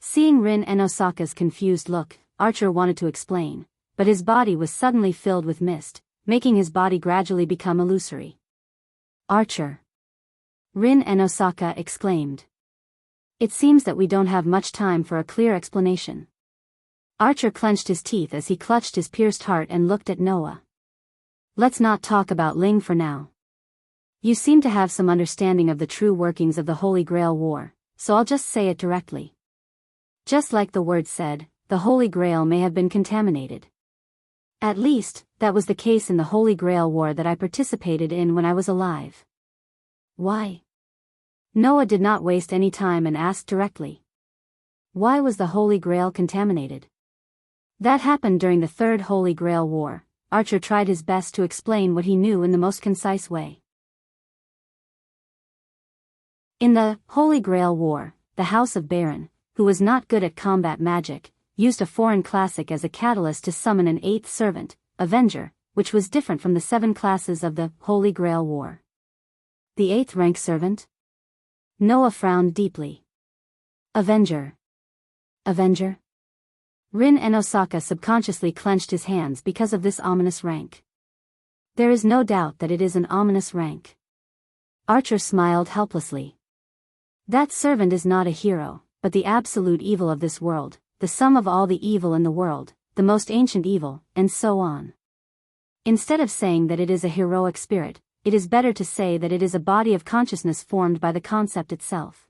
Seeing Rin and Osaka's confused look, Archer wanted to explain, but his body was suddenly filled with mist, making his body gradually become illusory. Archer! Rin and Osaka exclaimed. It seems that we don't have much time for a clear explanation. Archer clenched his teeth as he clutched his pierced heart and looked at Noah. Let's not talk about Ling for now. You seem to have some understanding of the true workings of the Holy Grail War, so I'll just say it directly. Just like the word said, the Holy Grail may have been contaminated. At least, that was the case in the Holy Grail War that I participated in when I was alive. Why? Noah did not waste any time and asked directly. Why was the Holy Grail contaminated? That happened during the 3rd Holy Grail War, Archer tried his best to explain what he knew in the most concise way. In the Holy Grail War, the House of Baron, who was not good at combat magic, used a foreign classic as a catalyst to summon an eighth servant, Avenger, which was different from the 7 classes of the Holy Grail War. The 8th rank servant? Noah frowned deeply. Avenger. Avenger? Rin and Osaka subconsciously clenched his hands because of this ominous rank. There is no doubt that it is an ominous rank. Archer smiled helplessly. That servant is not a hero, but the absolute evil of this world, the sum of all the evil in the world, the most ancient evil, and so on. Instead of saying that it is a heroic spirit, it is better to say that it is a body of consciousness formed by the concept itself.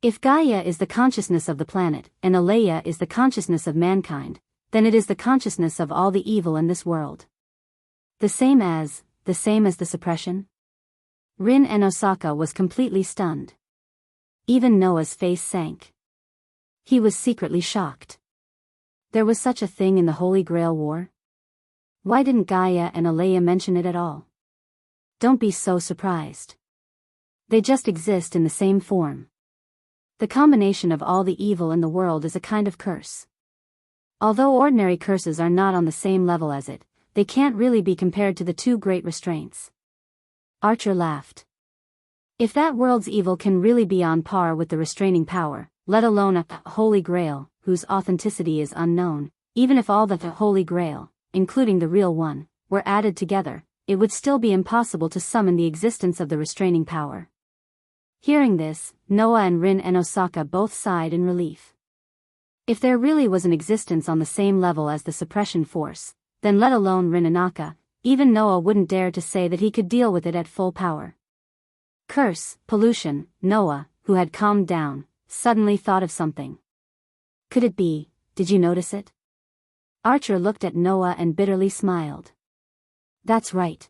If Gaia is the consciousness of the planet, and Alea is the consciousness of mankind, then it is the consciousness of all the evil in this world. The same as the suppression? Rin and Osaka was completely stunned. Even Noah's face sank. He was secretly shocked. There was such a thing in the Holy Grail War? Why didn't Gaia and Alea mention it at all? Don't be so surprised. They just exist in the same form. The combination of all the evil in the world is a kind of curse. Although ordinary curses are not on the same level as it, they can't really be compared to the 2 great restraints. Archer laughed. If that world's evil can really be on par with the restraining power, let alone a Holy Grail, whose authenticity is unknown, even if all the Holy Grail, including the real one, were added together, it would still be impossible to summon the existence of the restraining power. Hearing this, Noah and Rin and Osaka both sighed in relief. If there really was an existence on the same level as the suppression force, then let alone Rin and Naka, even Noah wouldn't dare to say that he could deal with it at full power. Curse, pollution, Noah, who had calmed down, suddenly thought of something. Could it be, did you notice it? Archer looked at Noah and bitterly smiled. That's right.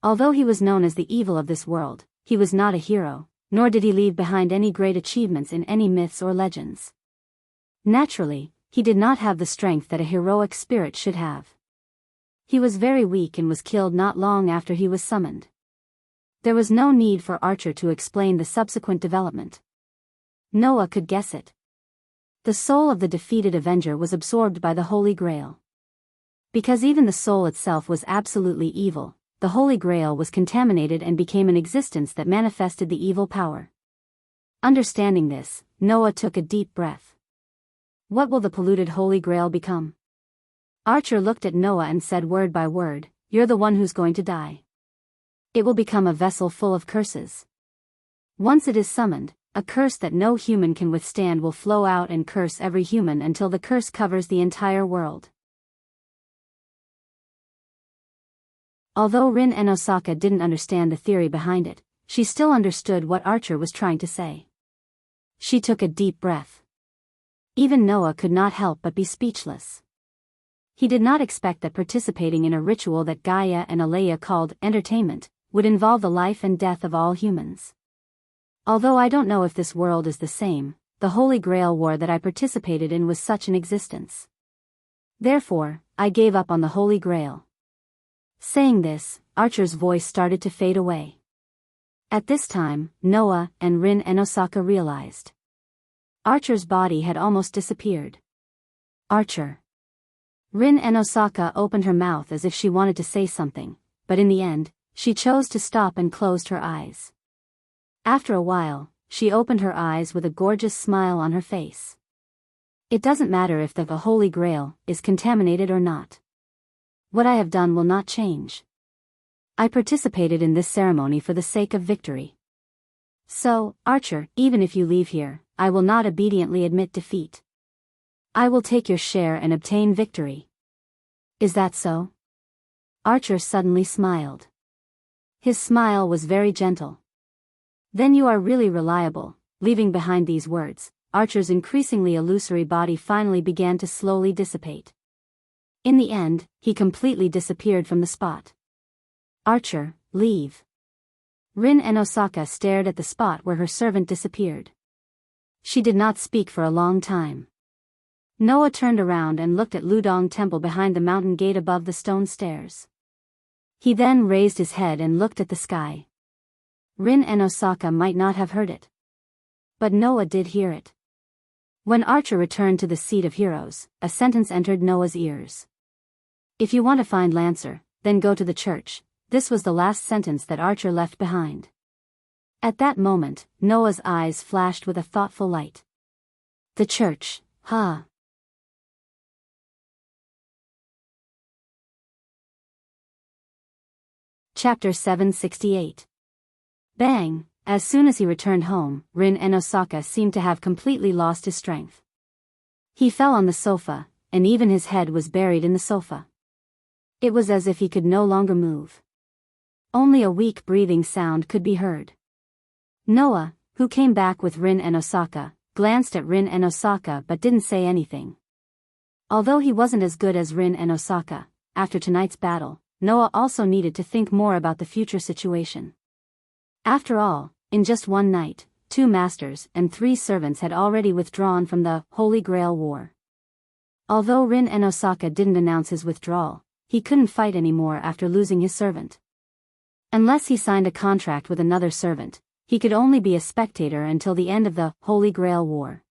Although he was known as the evil of this world, he was not a hero, nor did he leave behind any great achievements in any myths or legends. Naturally, he did not have the strength that a heroic spirit should have. He was very weak and was killed not long after he was summoned. There was no need for Archer to explain the subsequent development. Noah could guess it. The soul of the defeated Avenger was absorbed by the Holy Grail. Because even the soul itself was absolutely evil, the Holy Grail was contaminated and became an existence that manifested the evil power. Understanding this, Noah took a deep breath. What will the polluted Holy Grail become? Archer looked at Noah and said word by word, "You're the one who's going to die. It will become a vessel full of curses. Once it is summoned, a curse that no human can withstand will flow out and curse every human until the curse covers the entire world." Although Rin and Osaka didn't understand the theory behind it, she still understood what Archer was trying to say. She took a deep breath. Even Noah could not help but be speechless. He did not expect that participating in a ritual that Gaia and Alea called entertainment would involve the life and death of all humans. Although I don't know if this world is the same, the Holy Grail War that I participated in was such an existence. Therefore, I gave up on the Holy Grail. Saying this, Archer's voice started to fade away. At this time, Noah and Rin and Osaka realized. Archer's body had almost disappeared. Archer. Rin and Osaka opened her mouth as if she wanted to say something, but in the end, she chose to stop and closed her eyes. After a while, she opened her eyes with a gorgeous smile on her face. It doesn't matter if the Holy Grail is contaminated or not. What I have done will not change. I participated in this ceremony for the sake of victory. So, Archer, even if you leave here, I will not obediently admit defeat. I will take your share and obtain victory. Is that so? Archer suddenly smiled. His smile was very gentle. Then you are really reliable. Leaving behind these words, Archer's increasingly illusory body finally began to slowly dissipate. In the end, he completely disappeared from the spot. Archer, leave. Rin and Osaka stared at the spot where her servant disappeared. She did not speak for a long time. Noah turned around and looked at Ludong Temple behind the mountain gate above the stone stairs. He then raised his head and looked at the sky. Rin and Osaka might not have heard it, but Noah did hear it. When Archer returned to the seat of heroes, a sentence entered Noah's ears. If you want to find Lancer, then go to the church. This was the last sentence that Archer left behind. At that moment, Noah's eyes flashed with a thoughtful light. The church, huh? Chapter 768. Bang! As soon as he returned home, Rin and Osaka seemed to have completely lost his strength. He fell on the sofa, and even his head was buried in the sofa. It was as if he could no longer move. Only a weak breathing sound could be heard. Noah, who came back with Rin and Osaka, glanced at Rin and Osaka but didn't say anything. Although he wasn't as good as Rin and Osaka, after tonight's battle, Noah also needed to think more about the future situation. After all, in just one night, 2 masters and 3 servants had already withdrawn from the Holy Grail War. Although Rin and Osaka didn't announce his withdrawal, he couldn't fight anymore after losing his servant. Unless he signed a contract with another servant, he could only be a spectator until the end of the Holy Grail War.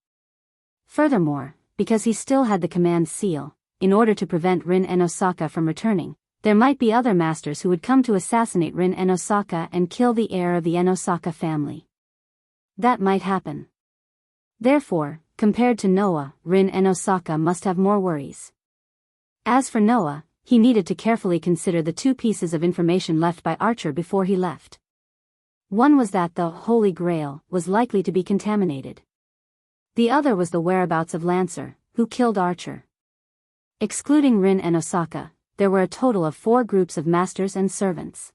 Furthermore, because he still had the command seal, in order to prevent Rin and Osaka from returning, there might be other masters who would come to assassinate Rin and Osaka and kill the heir of the Osaka family. That might happen. Therefore, compared to Noah, Rin and Osaka must have more worries. As for Noah, he needed to carefully consider the 2 pieces of information left by Archer before he left. One was that the Holy Grail was likely to be contaminated. The other was the whereabouts of Lancer, who killed Archer. Excluding Rin and Osaka, there were a total of 4 groups of masters and servants.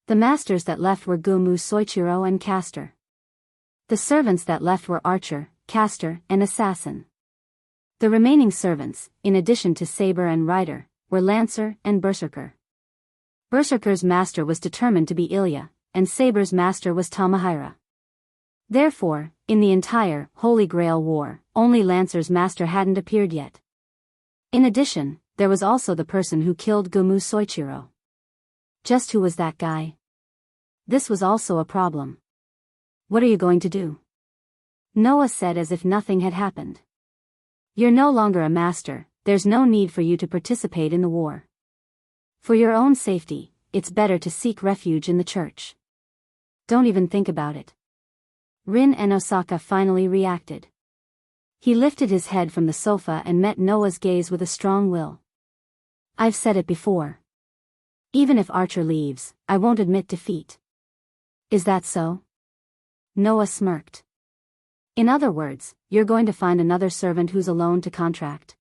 The masters that left were Gomu Soichiro and Caster. The servants that left were Archer, Caster, and Assassin. The remaining servants, in addition to Saber and Rider, were Lancer and Berserker. Berserker's master was determined to be Ilya, and Saber's master was Tamahira. Therefore, in the entire Holy Grail War, only Lancer's master hadn't appeared yet. In addition, there was also the person who killed Gomu Soichiro. Just who was that guy? This was also a problem. What are you going to do? Noah said as if nothing had happened. You're no longer a master, there's no need for you to participate in the war. For your own safety, it's better to seek refuge in the church. Don't even think about it. Rin and Osaka finally reacted. He lifted his head from the sofa and met Noah's gaze with a strong will. I've said it before. Even if Archer leaves, I won't admit defeat. Is that so? Noah smirked. In other words, you're going to find another servant who's alone to contract.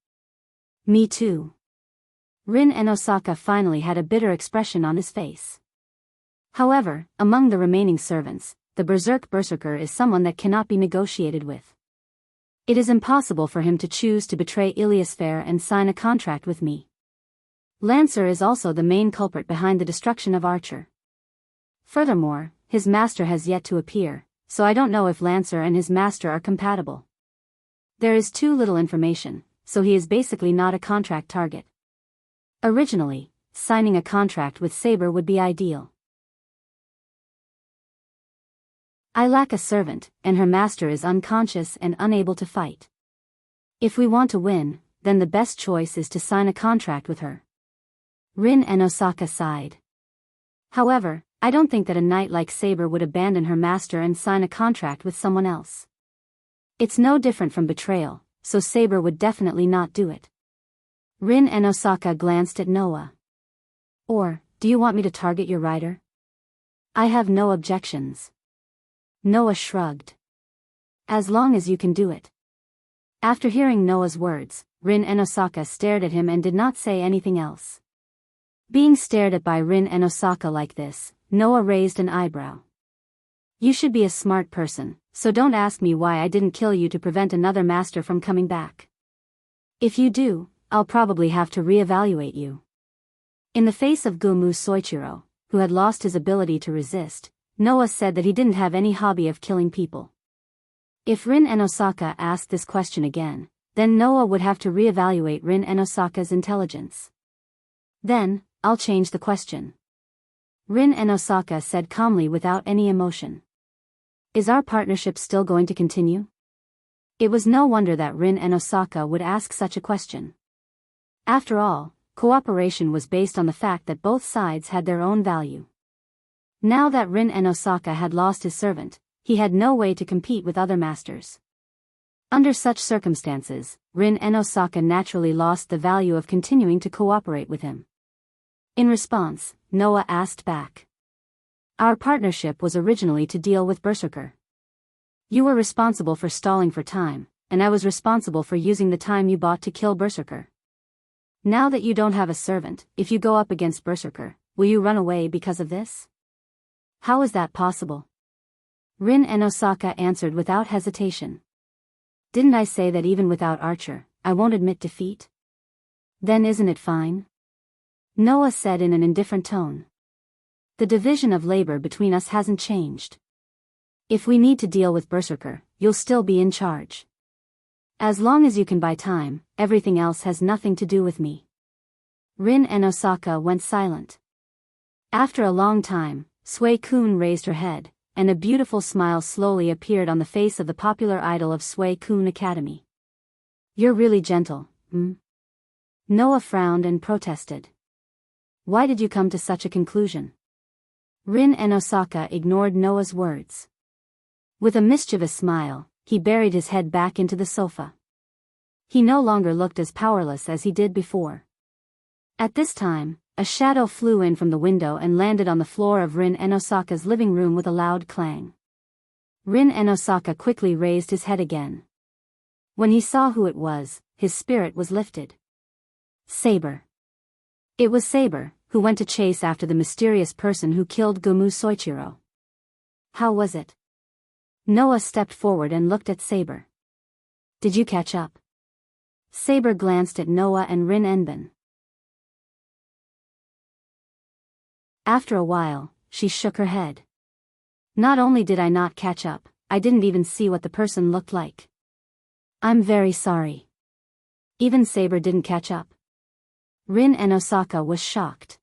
Me too. Rin and Osaka finally had a bitter expression on his face. However, among the remaining servants, the Berserker is someone that cannot be negotiated with. It is impossible for him to choose to betray Iliasphère and sign a contract with me. Lancer is also the main culprit behind the destruction of Archer. Furthermore, his master has yet to appear, so I don't know if Lancer and his master are compatible. There is too little information, so he is basically not a contract target. Originally, signing a contract with Saber would be ideal. I lack a servant, and her master is unconscious and unable to fight. If we want to win, then the best choice is to sign a contract with her. Rin and Osaka sighed. However, I don't think that a knight like Saber would abandon her master and sign a contract with someone else. It's no different from betrayal, so Saber would definitely not do it. Rin and Osaka glanced at Noah. Or, do you want me to target your rider? I have no objections. Noah shrugged. As long as you can do it. After hearing Noah's words, Rin and Osaka stared at him and did not say anything else. Being stared at by Rin and Osaka like this, Noah raised an eyebrow. You should be a smart person, so don't ask me why I didn't kill you to prevent another master from coming back. If you do, I'll probably have to reevaluate you. In the face of Gomu Soichiro, who had lost his ability to resist, Noah said that he didn't have any hobby of killing people. If Rin and Osaka asked this question again, then Noah would have to reevaluate Rin and Osaka's intelligence. Then, I'll change the question. Rin and Osaka said calmly without any emotion. Is our partnership still going to continue? It was no wonder that Rin and Osaka would ask such a question. After all, cooperation was based on the fact that both sides had their own value. Now that Rin and Osaka had lost his servant, he had no way to compete with other masters. Under such circumstances, Rin and Osaka naturally lost the value of continuing to cooperate with him. In response, Noah asked back. Our partnership was originally to deal with Berserker. You were responsible for stalling for time, and I was responsible for using the time you bought to kill Berserker. Now that you don't have a servant, if you go up against Berserker, will you run away because of this? How is that possible? Rin and Osaka answered without hesitation. Didn't I say that even without Archer, I won't admit defeat? Then isn't it fine? Noah said in an indifferent tone. The division of labor between us hasn't changed. If we need to deal with Berserker, you'll still be in charge. As long as you can buy time, everything else has nothing to do with me. Rin and Osaka went silent. After a long time, Sui-kun raised her head, and a beautiful smile slowly appeared on the face of the popular idol of Sui-kun Academy. You're really gentle, Noah frowned and protested. Why did you come to such a conclusion? Rin and Osaka ignored Noah's words. With a mischievous smile, he buried his head back into the sofa. He no longer looked as powerless as he did before. At this time, a shadow flew in from the window and landed on the floor of Rin and Osaka's living room with a loud clang. Rin and Osaka quickly raised his head again. When he saw who it was, his spirit was lifted. Saber. It was Saber, who went to chase after the mysterious person who killed Gomu Soichiro. How was it? Noah stepped forward and looked at Saber. Did you catch up? Saber glanced at Noah and Rin Enben. After a while, she shook her head. Not only did I not catch up, I didn't even see what the person looked like. I'm very sorry. Even Saber didn't catch up. Rin and Osaka was shocked.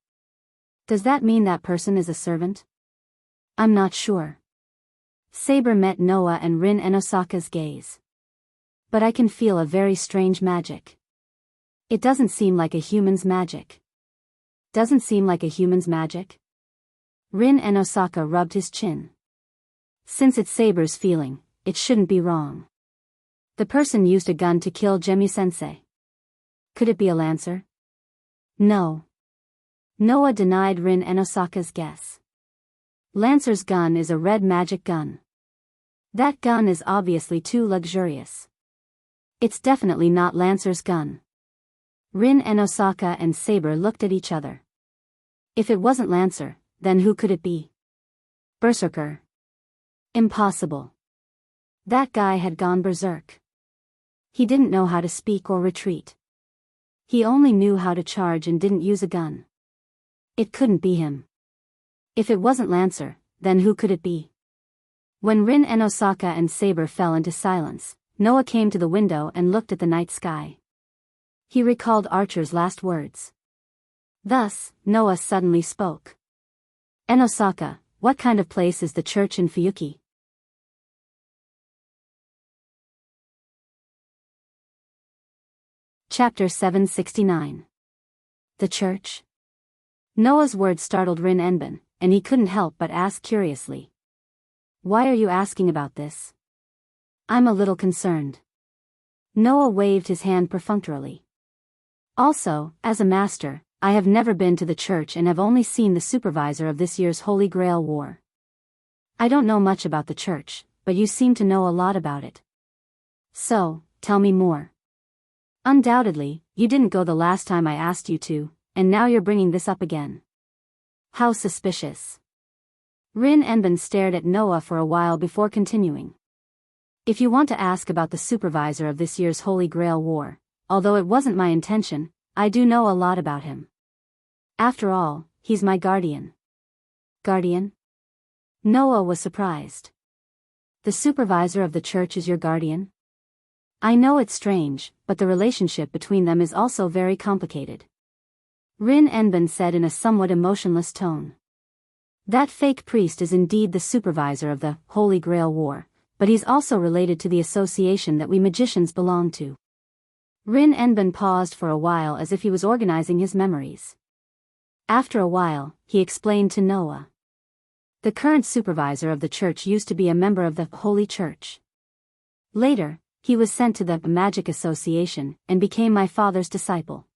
Does that mean that person is a servant? I'm not sure. Saber met Noah and Rin and Osaka's gaze. But I can feel a very strange magic. It doesn't seem like a human's magic. Doesn't seem like a human's magic? Rin and Osaka rubbed his chin. Since it's Saber's feeling, it shouldn't be wrong. The person used a gun to kill Gemu-sensei. Could it be a lancer? No. Noah denied Rin and Osaka's guess. Lancer's gun is a red magic gun. That gun is obviously too luxurious. It's definitely not Lancer's gun. Rin and Osaka and Saber looked at each other. If it wasn't Lancer, then who could it be? Berserker. Impossible. That guy had gone berserk. He didn't know how to speak or retreat. He only knew how to charge and didn't use a gun. It couldn't be him. If it wasn't Lancer, then who could it be? When Rin and Osaka and Saber fell into silence, Noah came to the window and looked at the night sky. He recalled Archer's last words. Thus, Noah suddenly spoke. "En Osaka, what kind of place is the church in Fuyuki?" Chapter 769. The church? Noah's words startled Rin Enben, and he couldn't help but ask curiously. Why are you asking about this? I'm a little concerned. Noah waved his hand perfunctorily. Also, as a master, I have never been to the church and have only seen the supervisor of this year's Holy Grail War. I don't know much about the church, but you seem to know a lot about it. So, tell me more. Undoubtedly, you didn't go the last time I asked you to, and now you're bringing this up again. How suspicious. Rin Enben stared at Noah for a while before continuing. If you want to ask about the supervisor of this year's Holy Grail War, although it wasn't my intention, I do know a lot about him. After all, he's my guardian. Guardian? Noah was surprised. The supervisor of the church is your guardian? I know it's strange, but the relationship between them is also very complicated. Rin Enbin said in a somewhat emotionless tone. That fake priest is indeed the supervisor of the Holy Grail War, but he's also related to the association that we magicians belong to. Rin Enbin paused for a while as if he was organizing his memories. After a while, he explained to Noah. The current supervisor of the church used to be a member of the Holy Church. Later, he was sent to the Magic Association and became my father's disciple.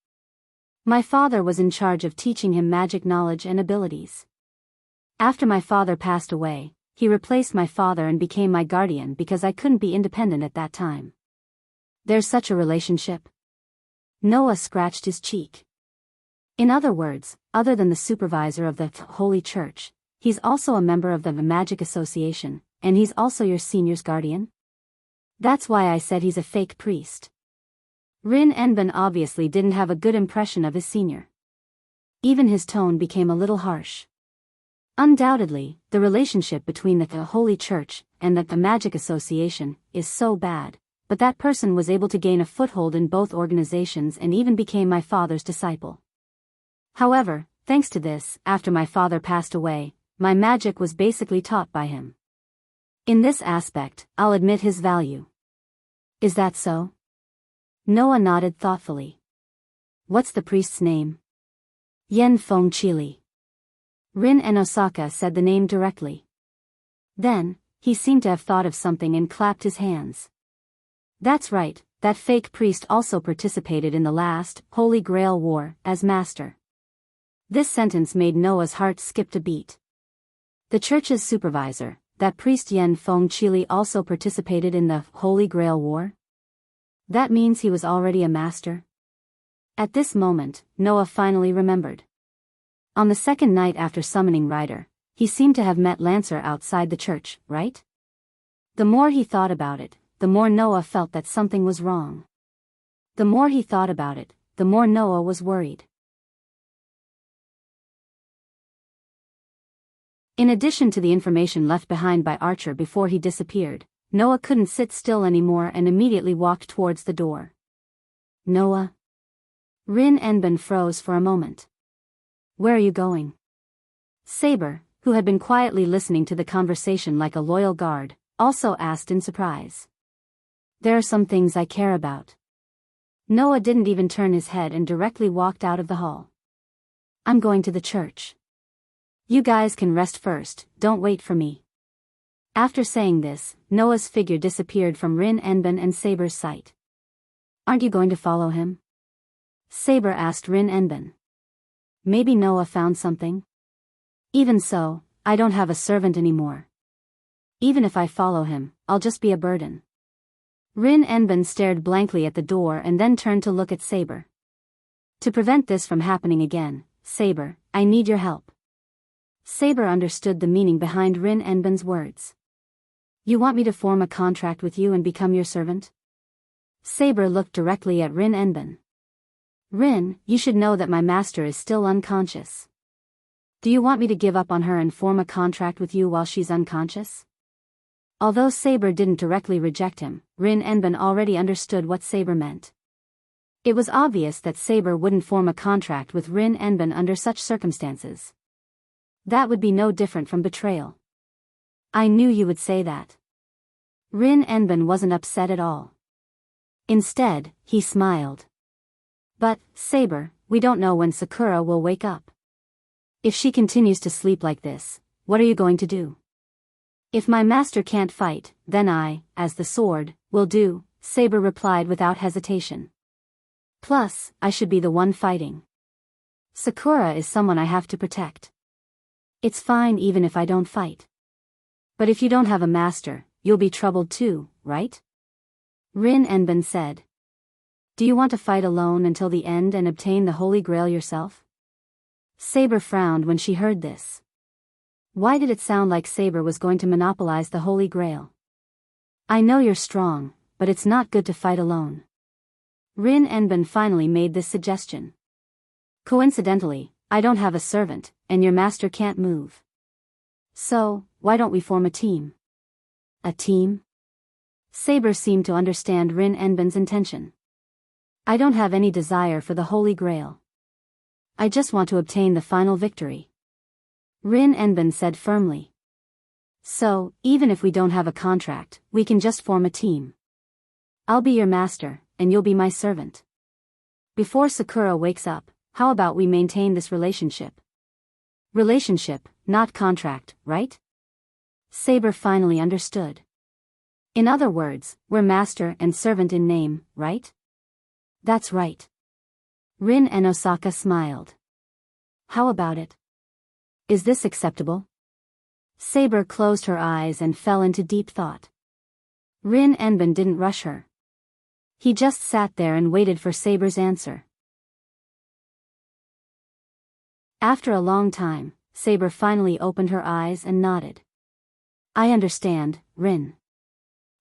My father was in charge of teaching him magic knowledge and abilities. After my father passed away, he replaced my father and became my guardian because I couldn't be independent at that time. There's such a relationship? Noah scratched his cheek. In other words, other than the supervisor of the Holy Church, he's also a member of the Magic Association, and he's also your senior's guardian? That's why I said he's a fake priest. Rin Enbin obviously didn't have a good impression of his senior. Even his tone became a little harsh. Undoubtedly, the relationship between the Holy Church and the Magic Association is so bad, but that person was able to gain a foothold in both organizations and even became my father's disciple. However, thanks to this, after my father passed away, my magic was basically taught by him. In this aspect, I'll admit his value. Is that so? Noah nodded thoughtfully. What's the priest's name? Yen Feng Chili. Rin and Osaka said the name directly. Then, he seemed to have thought of something and clapped his hands. That's right, that fake priest also participated in the last Holy Grail War as master. This sentence made Noah's heart skip a beat. The church's supervisor, that priest Yen Feng Chili, also participated in the Holy Grail War? That means he was already a master? At this moment, Noah finally remembered. On the second night after summoning Ryder, he seemed to have met Lancer outside the church, right? The more he thought about it, the more Noah felt that something was wrong. The more he thought about it, the more Noah was worried. In addition to the information left behind by Archer before he disappeared, Noah couldn't sit still anymore and immediately walked towards the door. Noah? Rin Enbin froze for a moment. Where are you going? Saber, who had been quietly listening to the conversation like a loyal guard, also asked in surprise. There are some things I care about. Noah didn't even turn his head and directly walked out of the hall. I'm going to the church. You guys can rest first, don't wait for me. After saying this, Noah's figure disappeared from Rin Enbin and Saber's sight. Aren't you going to follow him? Saber asked Rin Enbin. Maybe Noah found something? Even so, I don't have a servant anymore. Even if I follow him, I'll just be a burden. Rin Enbin stared blankly at the door and then turned to look at Saber. To prevent this from happening again, Saber, I need your help. Saber understood the meaning behind Rin Enbin's words. You want me to form a contract with you and become your servant? Saber looked directly at Rin Enbin. Rin, you should know that my master is still unconscious. Do you want me to give up on her and form a contract with you while she's unconscious? Although Saber didn't directly reject him, Rin Enbin already understood what Saber meant. It was obvious that Saber wouldn't form a contract with Rin Enbin under such circumstances. That would be no different from betrayal. I knew you would say that. Rin Enbin wasn't upset at all. Instead, he smiled. But, Saber, we don't know when Sakura will wake up. If she continues to sleep like this, what are you going to do? If my master can't fight, then I, as the sword, will do, Saber replied without hesitation. Plus, I should be the one fighting. Sakura is someone I have to protect. It's fine even if I don't fight. But if you don't have a master, you'll be troubled too, right? Rin Enbin said. Do you want to fight alone until the end and obtain the Holy Grail yourself? Saber frowned when she heard this. Why did it sound like Saber was going to monopolize the Holy Grail? I know you're strong, but it's not good to fight alone. Rin Enbin finally made this suggestion. Coincidentally, I don't have a servant, and your master can't move. So, why don't we form a team? A team? Saber seemed to understand Rin Enben's intention. I don't have any desire for the Holy Grail. I just want to obtain the final victory. Rin Enben said firmly. So, even if we don't have a contract, we can just form a team. I'll be your master, and you'll be my servant. Before Sakura wakes up, how about we maintain this relationship? Relationship, not contract, right? Saber finally understood. In other words, we're master and servant in name, right? That's right. Rin and Osaka smiled. How about it? Is this acceptable? Saber closed her eyes and fell into deep thought. Rin Enben didn't rush her. He just sat there and waited for Saber's answer. After a long time, Saber finally opened her eyes and nodded. I understand, Rin.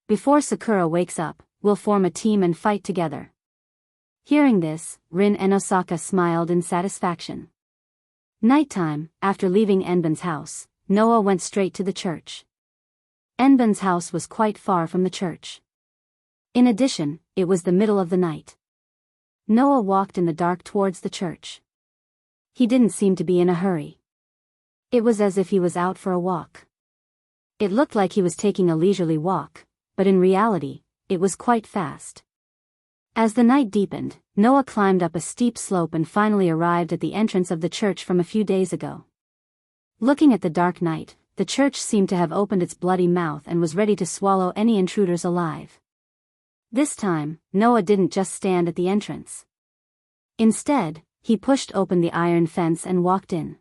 Before Sakura wakes up, we'll form a team and fight together. Hearing this, Rin and Osaka smiled in satisfaction. Nighttime, after leaving Enben's house, Noah went straight to the church. Enben's house was quite far from the church. In addition, it was the middle of the night. Noah walked in the dark towards the church. He didn't seem to be in a hurry. It was as if he was out for a walk. It looked like he was taking a leisurely walk, but in reality, it was quite fast. As the night deepened, Noah climbed up a steep slope and finally arrived at the entrance of the church from a few days ago. Looking at the dark night, the church seemed to have opened its bloody mouth and was ready to swallow any intruders alive. This time, Noah didn't just stand at the entrance. Instead, he pushed open the iron fence and walked in.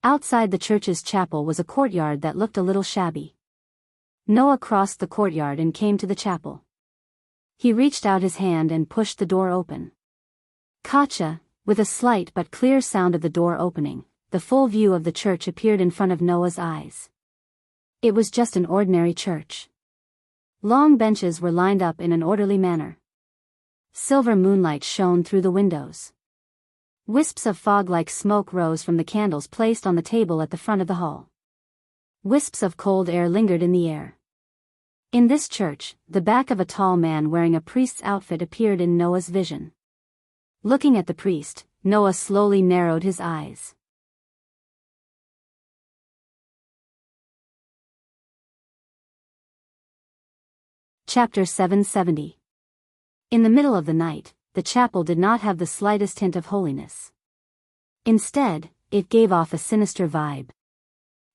Outside the church's chapel was a courtyard that looked a little shabby. Noah crossed the courtyard and came to the chapel. He reached out his hand and pushed the door open. Gotcha! With a slight but clear sound of the door opening, the full view of the church appeared in front of Noah's eyes. It was just an ordinary church. Long benches were lined up in an orderly manner. Silver moonlight shone through the windows. Wisps of fog-like smoke rose from the candles placed on the table at the front of the hall. Wisps of cold air lingered in the air. In this church, the back of a tall man wearing a priest's outfit appeared in Noah's vision. Looking at the priest, Noah slowly narrowed his eyes. Chapter 770. In the middle of the night, the chapel did not have the slightest hint of holiness. Instead, it gave off a sinister vibe.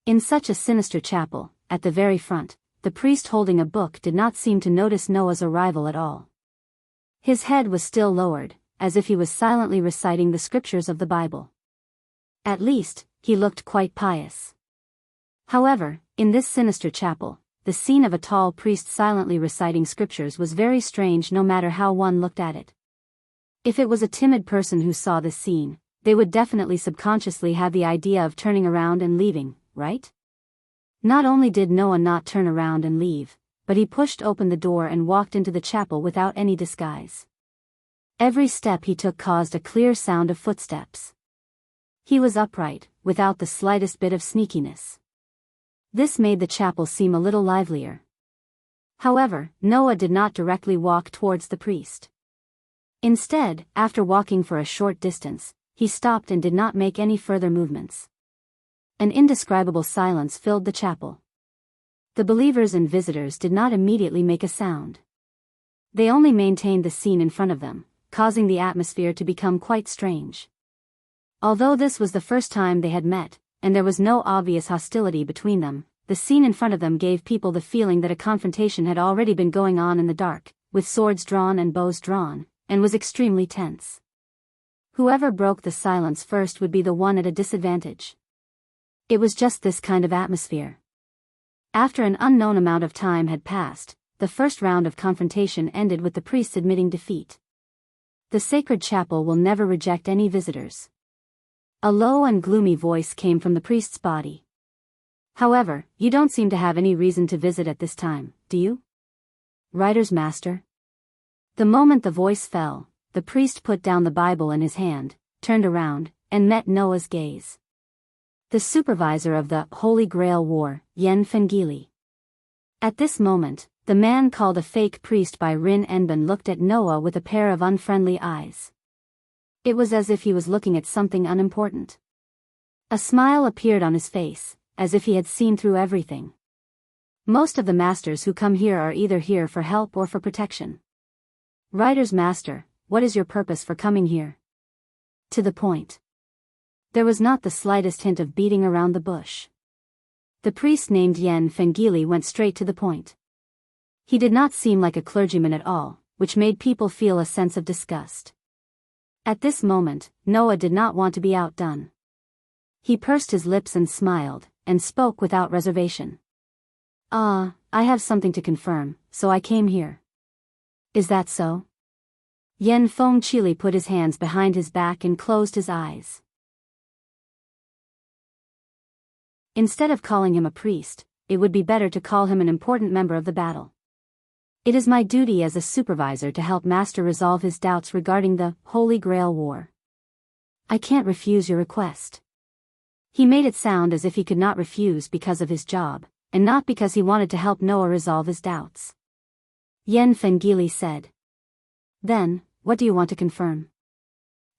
In such a sinister chapel, at the very front, the priest holding a book did not seem to notice Noah's arrival at all. His head was still lowered, as if he was silently reciting the scriptures of the Bible. At least, he looked quite pious. However, in this sinister chapel, the scene of a tall priest silently reciting scriptures was very strange no matter how one looked at it. If it was a timid person who saw this scene, they would definitely subconsciously have the idea of turning around and leaving, right? Not only did Noah not turn around and leave, but he pushed open the door and walked into the chapel without any disguise. Every step he took caused a clear sound of footsteps. He was upright, without the slightest bit of sneakiness. This made the chapel seem a little livelier. However, Noah did not directly walk towards the priest. Instead, after walking for a short distance, he stopped and did not make any further movements. An indescribable silence filled the chapel. The believers and visitors did not immediately make a sound. They only maintained the scene in front of them, causing the atmosphere to become quite strange. Although this was the first time they had met, and there was no obvious hostility between them, the scene in front of them gave people the feeling that a confrontation had already been going on in the dark, with swords drawn and bows drawn, and was extremely tense. Whoever broke the silence first would be the one at a disadvantage. It was just this kind of atmosphere. After an unknown amount of time had passed, the first round of confrontation ended with the priests admitting defeat. The sacred chapel will never reject any visitors. A low and gloomy voice came from the priest's body. However, you don't seem to have any reason to visit at this time, do you? Writer's Master? The moment the voice fell, the priest put down the Bible in his hand, turned around, and met Noah's gaze. The supervisor of the Holy Grail War, Yen Fengili. At this moment, The man called a fake priest by Rin Enban looked at Noah with a pair of unfriendly eyes. It was as if he was looking at something unimportant. A smile appeared on his face, as if he had seen through everything. Most of the masters who come here are either here for help or for protection. Writer's master, what is your purpose for coming here? To the point. There was not the slightest hint of beating around the bush. The priest named Yen Fengili went straight to the point. He did not seem like a clergyman at all, which made people feel a sense of disgust. At this moment, Noah did not want to be outdone. He pursed his lips and smiled, and spoke without reservation. I have something to confirm, so I came here. Is that so? Yen Fengili put his hands behind his back and closed his eyes. Instead of calling him a priest, it would be better to call him an important member of the battle. It is my duty as a supervisor to help Master resolve his doubts regarding the Holy Grail War. I can't refuse your request. He made it sound as if he could not refuse because of his job, and not because he wanted to help Noah resolve his doubts. Yen Fengili said. Then, what do you want to confirm?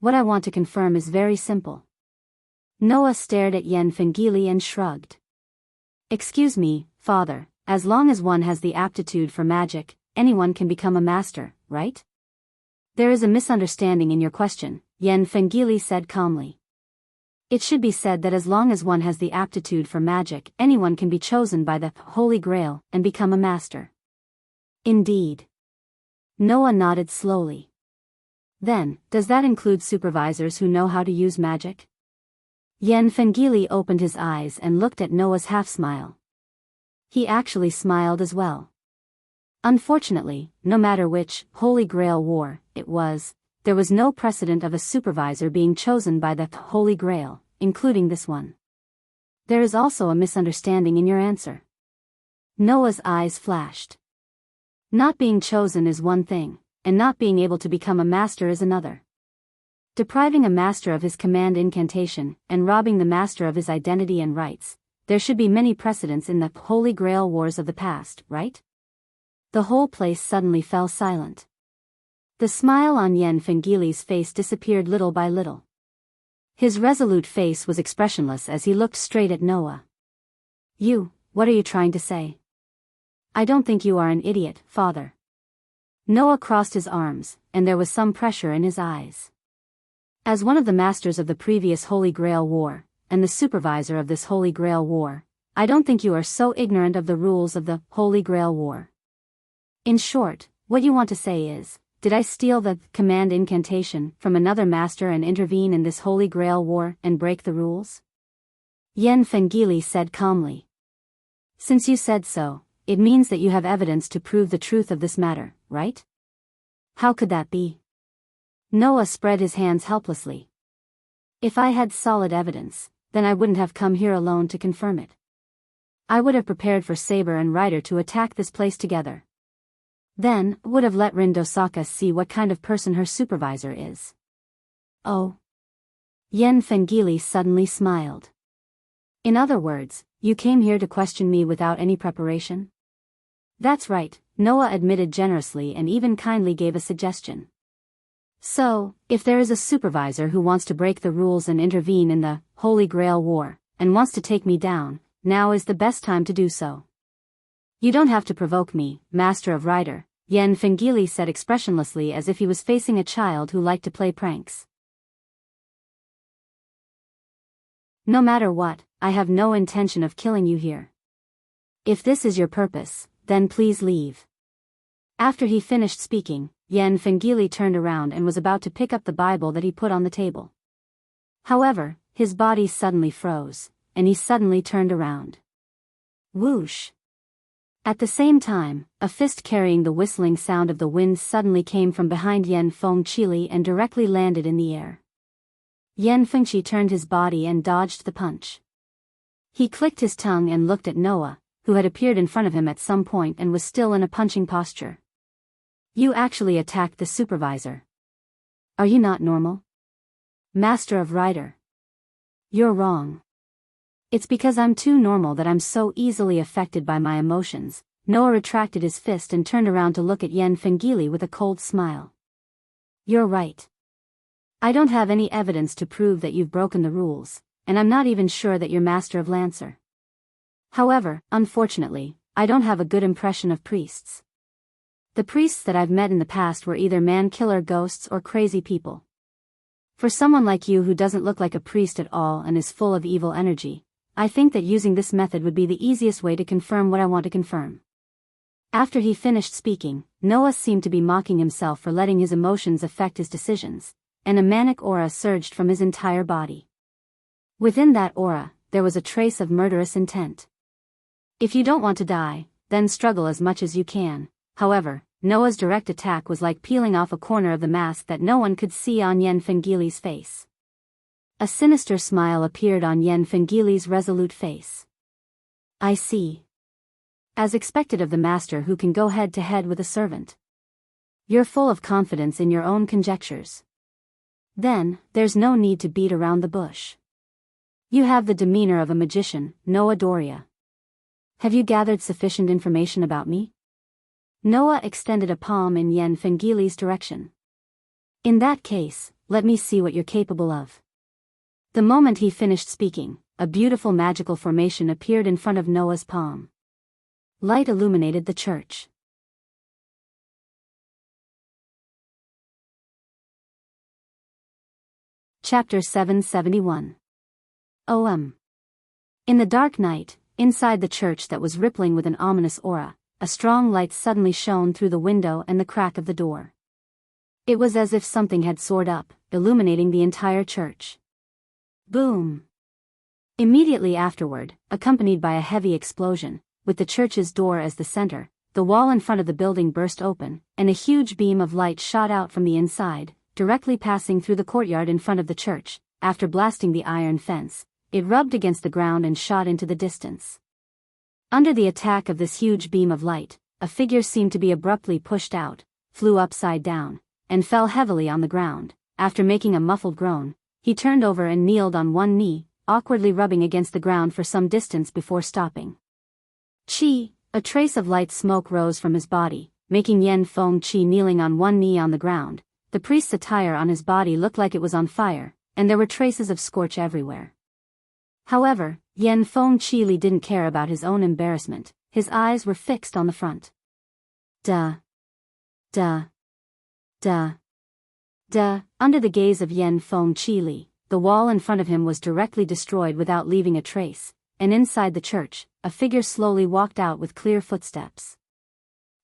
What I want to confirm is very simple. Noah stared at Yen Fengili and shrugged. Excuse me, father, as long as one has the aptitude for magic, anyone can become a master, right? There is a misunderstanding in your question, Yen Fengili said calmly. It should be said that as long as one has the aptitude for magic, anyone can be chosen by the Holy Grail and become a master. Indeed. Noah nodded slowly. Then, does that include supervisors who know how to use magic? Yen Fengili opened his eyes and looked at Noah's half-smile. He actually smiled as well. Unfortunately, no matter which Holy Grail War it was, there was no precedent of a supervisor being chosen by the Holy Grail, including this one. There is also a misunderstanding in your answer. Noah's eyes flashed. Not being chosen is one thing, and not being able to become a master is another. Depriving a master of his command incantation, and robbing the master of his identity and rights, there should be many precedents in the Holy Grail Wars of the past, right? The whole place suddenly fell silent. The smile on Yen Fengili's face disappeared little by little. His resolute face was expressionless as he looked straight at Noah. What are you trying to say? I don't think you are an idiot, father. Noah crossed his arms, and there was some pressure in his eyes. As one of the masters of the previous Holy Grail War, and the supervisor of this Holy Grail War, I don't think you are so ignorant of the rules of the Holy Grail War. In short, what you want to say is, did I steal the command incantation from another master and intervene in this Holy Grail War and break the rules? Yen Fengili said calmly. Since you said so, it means that you have evidence to prove the truth of this matter, right? How could that be? Noah spread his hands helplessly. If I had solid evidence, then I wouldn't have come here alone to confirm it. I would have prepared for Saber and Ryder to attack this place together. Then, would have let Rindosaka see what kind of person her supervisor is. Oh. Yen Fengili suddenly smiled. In other words, you came here to question me without any preparation? That's right, Noah admitted generously and even kindly gave a suggestion. So, if there is a supervisor who wants to break the rules and intervene in the Holy Grail War, and wants to take me down, now is the best time to do so. You don't have to provoke me, Master of Ryder, Yen Fengili said expressionlessly as if he was facing a child who liked to play pranks. No matter what, I have no intention of killing you here. If this is your purpose, then please leave. After he finished speaking, Yen Fengili turned around and was about to pick up the Bible that he put on the table. However, his body suddenly froze, and he suddenly turned around. Whoosh! At the same time, a fist carrying the whistling sound of the wind suddenly came from behind Yen Fengili and directly landed in the air. Yen Fengili turned his body and dodged the punch. He clicked his tongue and looked at Noah, who had appeared in front of him at some point and was still in a punching posture. You actually attacked the supervisor. Are you not normal? Master of Ryder. You're wrong. It's because I'm too normal that I'm so easily affected by my emotions, Noah retracted his fist and turned around to look at Yen Fengili with a cold smile. You're right. I don't have any evidence to prove that you've broken the rules, and I'm not even sure that you're Master of Lancer. However, unfortunately, I don't have a good impression of priests. The priests that I've met in the past were either man-killer ghosts or crazy people. For someone like you who doesn't look like a priest at all and is full of evil energy, I think that using this method would be the easiest way to confirm what I want to confirm. After he finished speaking, Noah seemed to be mocking himself for letting his emotions affect his decisions, and a manic aura surged from his entire body. Within that aura, there was a trace of murderous intent. If you don't want to die, then struggle as much as you can. However, Noah's direct attack was like peeling off a corner of the mask that no one could see on Yen Fengili's face. A sinister smile appeared on Yen Fengili's resolute face. I see. As expected of the master who can go head-to-head with a servant. You're full of confidence in your own conjectures. Then, there's no need to beat around the bush. You have the demeanor of a magician, Noah Doria. Have you gathered sufficient information about me? Noah extended a palm in Yen Fengili's direction. In that case, let me see what you're capable of. The moment he finished speaking, a beautiful magical formation appeared in front of Noah's palm. Light illuminated the church. Chapter 771. In the dark night, inside the church that was rippling with an ominous aura, a strong light suddenly shone through the window and the crack of the door. It was as if something had soared up, illuminating the entire church. Boom! Immediately afterward, accompanied by a heavy explosion, with the church's door as the center, the wall in front of the building burst open, and a huge beam of light shot out from the inside, directly passing through the courtyard in front of the church. After blasting the iron fence, it rubbed against the ground and shot into the distance. Under the attack of this huge beam of light, a figure seemed to be abruptly pushed out, flew upside down, and fell heavily on the ground. After making a muffled groan, he turned over and kneeled on one knee, awkwardly rubbing against the ground for some distance before stopping. Chi, a trace of light smoke rose from his body, making Yen Feng Chi kneeling on one knee on the ground. The priest's attire on his body looked like it was on fire, and there were traces of scorch everywhere. However, Yen Feng Chi didn't care about his own embarrassment. His eyes were fixed on the front. Duh. Under the gaze of Yen Feng Chi, the wall in front of him was directly destroyed without leaving a trace, and inside the church, a figure slowly walked out with clear footsteps.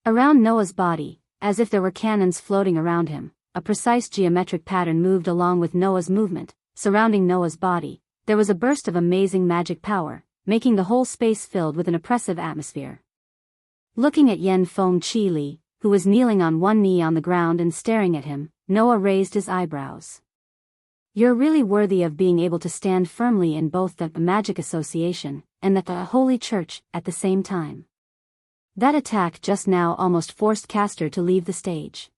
Around Noah's body, as if there were cannons floating around him, a precise geometric pattern moved along with Noah's movement. Surrounding Noah's body, there was a burst of amazing magic power, making the whole space filled with an oppressive atmosphere. Looking at Yen Feng Chi, who was kneeling on one knee on the ground and staring at him, Noah raised his eyebrows. You're really worthy of being able to stand firmly in both the magic association and the holy church at the same time. That attack just now almost forced Castor to leave the stage.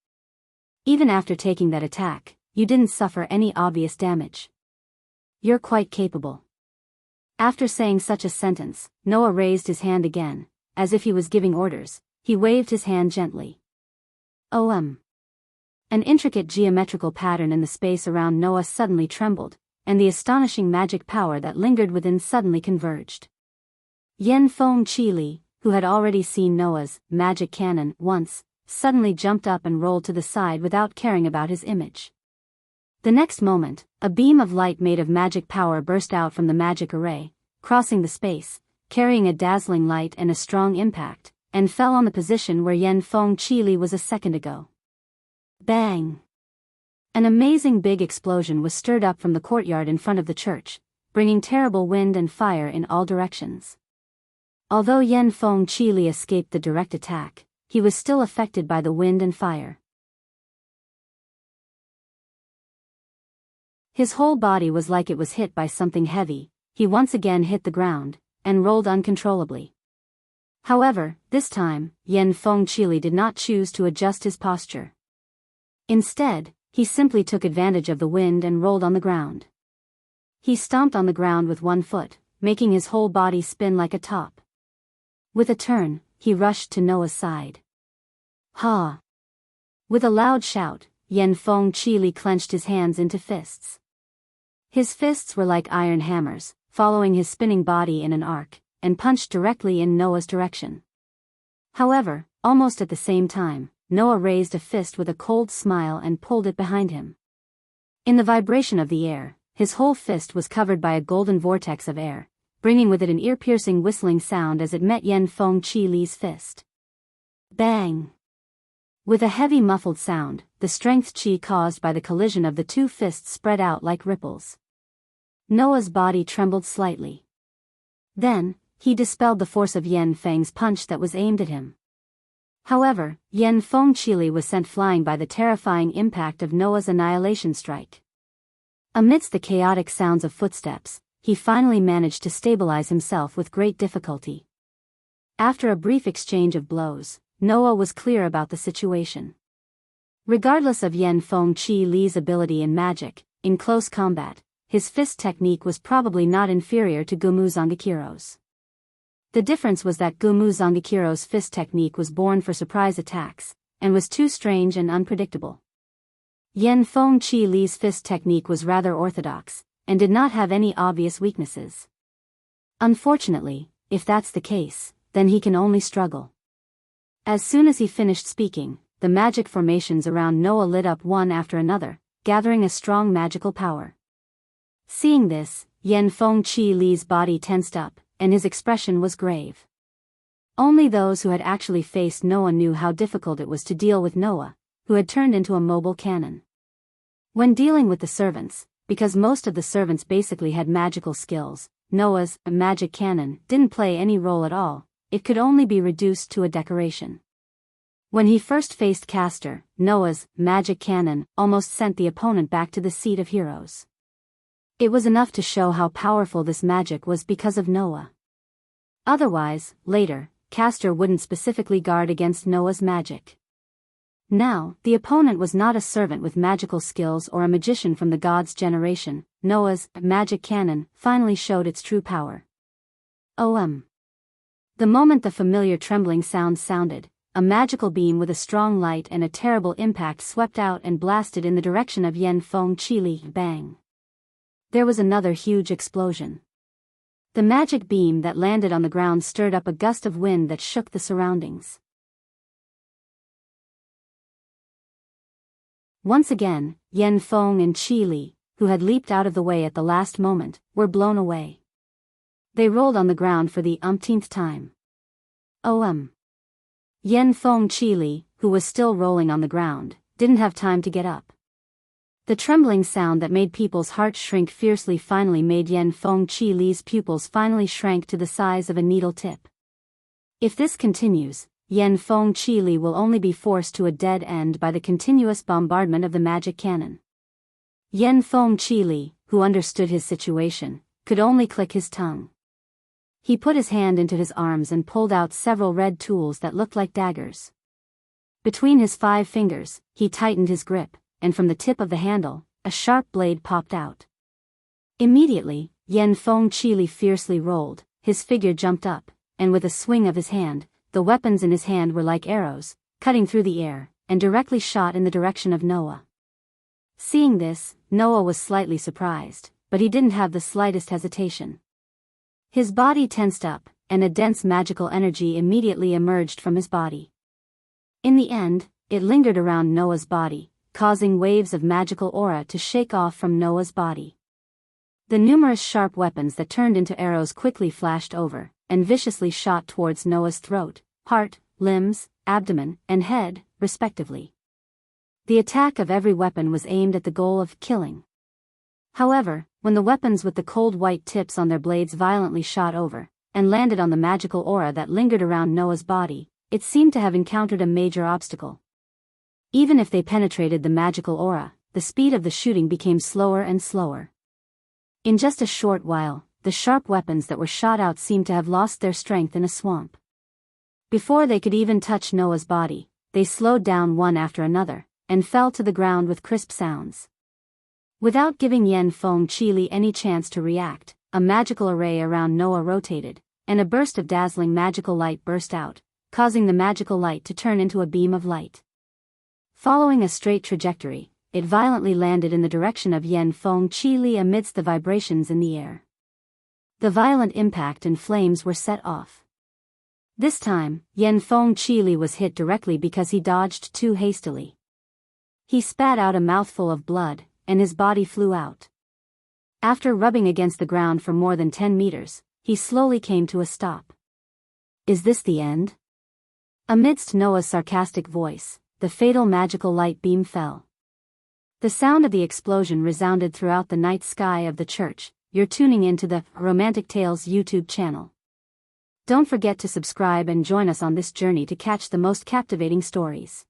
Even after taking that attack, you didn't suffer any obvious damage. You're quite capable. After saying such a sentence, Noah raised his hand again, as if he was giving orders. He waved his hand gently. An intricate geometrical pattern in the space around Noah suddenly trembled, and the astonishing magic power that lingered within suddenly converged. Yen Feng Chi, who had already seen Noah's magic cannon once, suddenly jumped up and rolled to the side without caring about his image. The next moment, a beam of light made of magic power burst out from the magic array, crossing the space, carrying a dazzling light and a strong impact, and fell on the position where Yen Feng Chi was a second ago. Bang! An amazing big explosion was stirred up from the courtyard in front of the church, bringing terrible wind and fire in all directions. Although Yen Feng Chi escaped the direct attack, he was still affected by the wind and fire. His whole body was like it was hit by something heavy. He once again hit the ground, and rolled uncontrollably. However, this time, Yen Feng Chi did not choose to adjust his posture. Instead, he simply took advantage of the wind and rolled on the ground. He stomped on the ground with one foot, making his whole body spin like a top. With a turn, he rushed to Noah's side. Ha! With a loud shout, Yen Feng Qi Li clenched his hands into fists. His fists were like iron hammers, following his spinning body in an arc, and punched directly in Noah's direction. However, almost at the same time, Noah raised a fist with a cold smile and pulled it behind him. In the vibration of the air, his whole fist was covered by a golden vortex of air, bringing with it an ear-piercing whistling sound as it met Yen Feng Qi Li's fist. Bang! With a heavy muffled sound, the strength qi caused by the collision of the two fists spread out like ripples. Noah's body trembled slightly. Then, he dispelled the force of Yen Feng's punch that was aimed at him. However, Yen Feng Qi Li was sent flying by the terrifying impact of Noah's annihilation strike. Amidst the chaotic sounds of footsteps, he finally managed to stabilize himself with great difficulty. After a brief exchange of blows, Noah was clear about the situation. Regardless of Yen Feng Qi Li's ability in magic, in close combat, his fist technique was probably not inferior to Gumu Zangakiro's. The difference was that Gumu Zangakiro's fist technique was born for surprise attacks, and was too strange and unpredictable. Yen Feng Qi Li's fist technique was rather orthodox, and did not have any obvious weaknesses. Unfortunately, if that's the case, then he can only struggle. As soon as he finished speaking, the magic formations around Noah lit up one after another, gathering a strong magical power. Seeing this, Yen Feng Qi Li's body tensed up, and his expression was grave. Only those who had actually faced Noah knew how difficult it was to deal with Noah, who had turned into a mobile cannon. When dealing with the servants, because most of the servants basically had magical skills, Noah's magic cannon didn't play any role at all. It could only be reduced to a decoration. When he first faced Castor, Noah's magic cannon almost sent the opponent back to the seat of heroes. It was enough to show how powerful this magic was because of Noah. Otherwise, later, Castor wouldn't specifically guard against Noah's magic. Now, the opponent was not a servant with magical skills or a magician from the gods' generation. Noah's magic cannon finally showed its true power. The moment the familiar trembling sound sounded, a magical beam with a strong light and a terrible impact swept out and blasted in the direction of Yen Feng Qi Li. Bang! There was another huge explosion. The magic beam that landed on the ground stirred up a gust of wind that shook the surroundings. Once again, Yen Feng and Qi Li, who had leaped out of the way at the last moment, were blown away. They rolled on the ground for the umpteenth time. Yen Feng Qi Li, who was still rolling on the ground, didn't have time to get up. The trembling sound that made people's hearts shrink fiercely finally made Yen Feng Qi Li's pupils finally shrank to the size of a needle tip. If this continues, Yen Feng Qi Li will only be forced to a dead end by the continuous bombardment of the magic cannon. Yen Feng Qi Li, who understood his situation, could only click his tongue. He put his hand into his arms and pulled out several red tools that looked like daggers. Between his 5 fingers, he tightened his grip, and from the tip of the handle, a sharp blade popped out. Immediately, Yen Feng Qi Li fiercely rolled, his figure jumped up, and with a swing of his hand, the weapons in his hand were like arrows, cutting through the air, and directly shot in the direction of Noah. Seeing this, Noah was slightly surprised, but he didn't have the slightest hesitation. His body tensed up, and a dense magical energy immediately emerged from his body. In the end, it lingered around Noah's body, causing waves of magical aura to shake off from Noah's body. The numerous sharp weapons that turned into arrows quickly flashed over, and viciously shot towards Noah's throat, heart, limbs, abdomen, and head, respectively. The attack of every weapon was aimed at the goal of killing. However, when the weapons with the cold white tips on their blades violently shot over, and landed on the magical aura that lingered around Noah's body, it seemed to have encountered a major obstacle. Even if they penetrated the magical aura, the speed of the shooting became slower and slower. In just a short while, the sharp weapons that were shot out seemed to have lost their strength in a swamp. Before they could even touch Noah's body, they slowed down one after another, and fell to the ground with crisp sounds. Without giving Yen Feng Qi Li any chance to react, a magical array around Noah rotated, and a burst of dazzling magical light burst out, causing the magical light to turn into a beam of light. Following a straight trajectory, it violently landed in the direction of Yan Fengqi Li amidst the vibrations in the air. The violent impact and flames were set off. This time, Yan Fengqi Li was hit directly because he dodged too hastily. He spat out a mouthful of blood, and his body flew out. After rubbing against the ground for more than 10 meters, he slowly came to a stop. Is this the end? Amidst Noah's sarcastic voice, the fatal magical light beam fell. The sound of the explosion resounded throughout the night sky of the church. You're tuning into the Romantic Tales YouTube channel. Don't forget to subscribe and join us on this journey to catch the most captivating stories.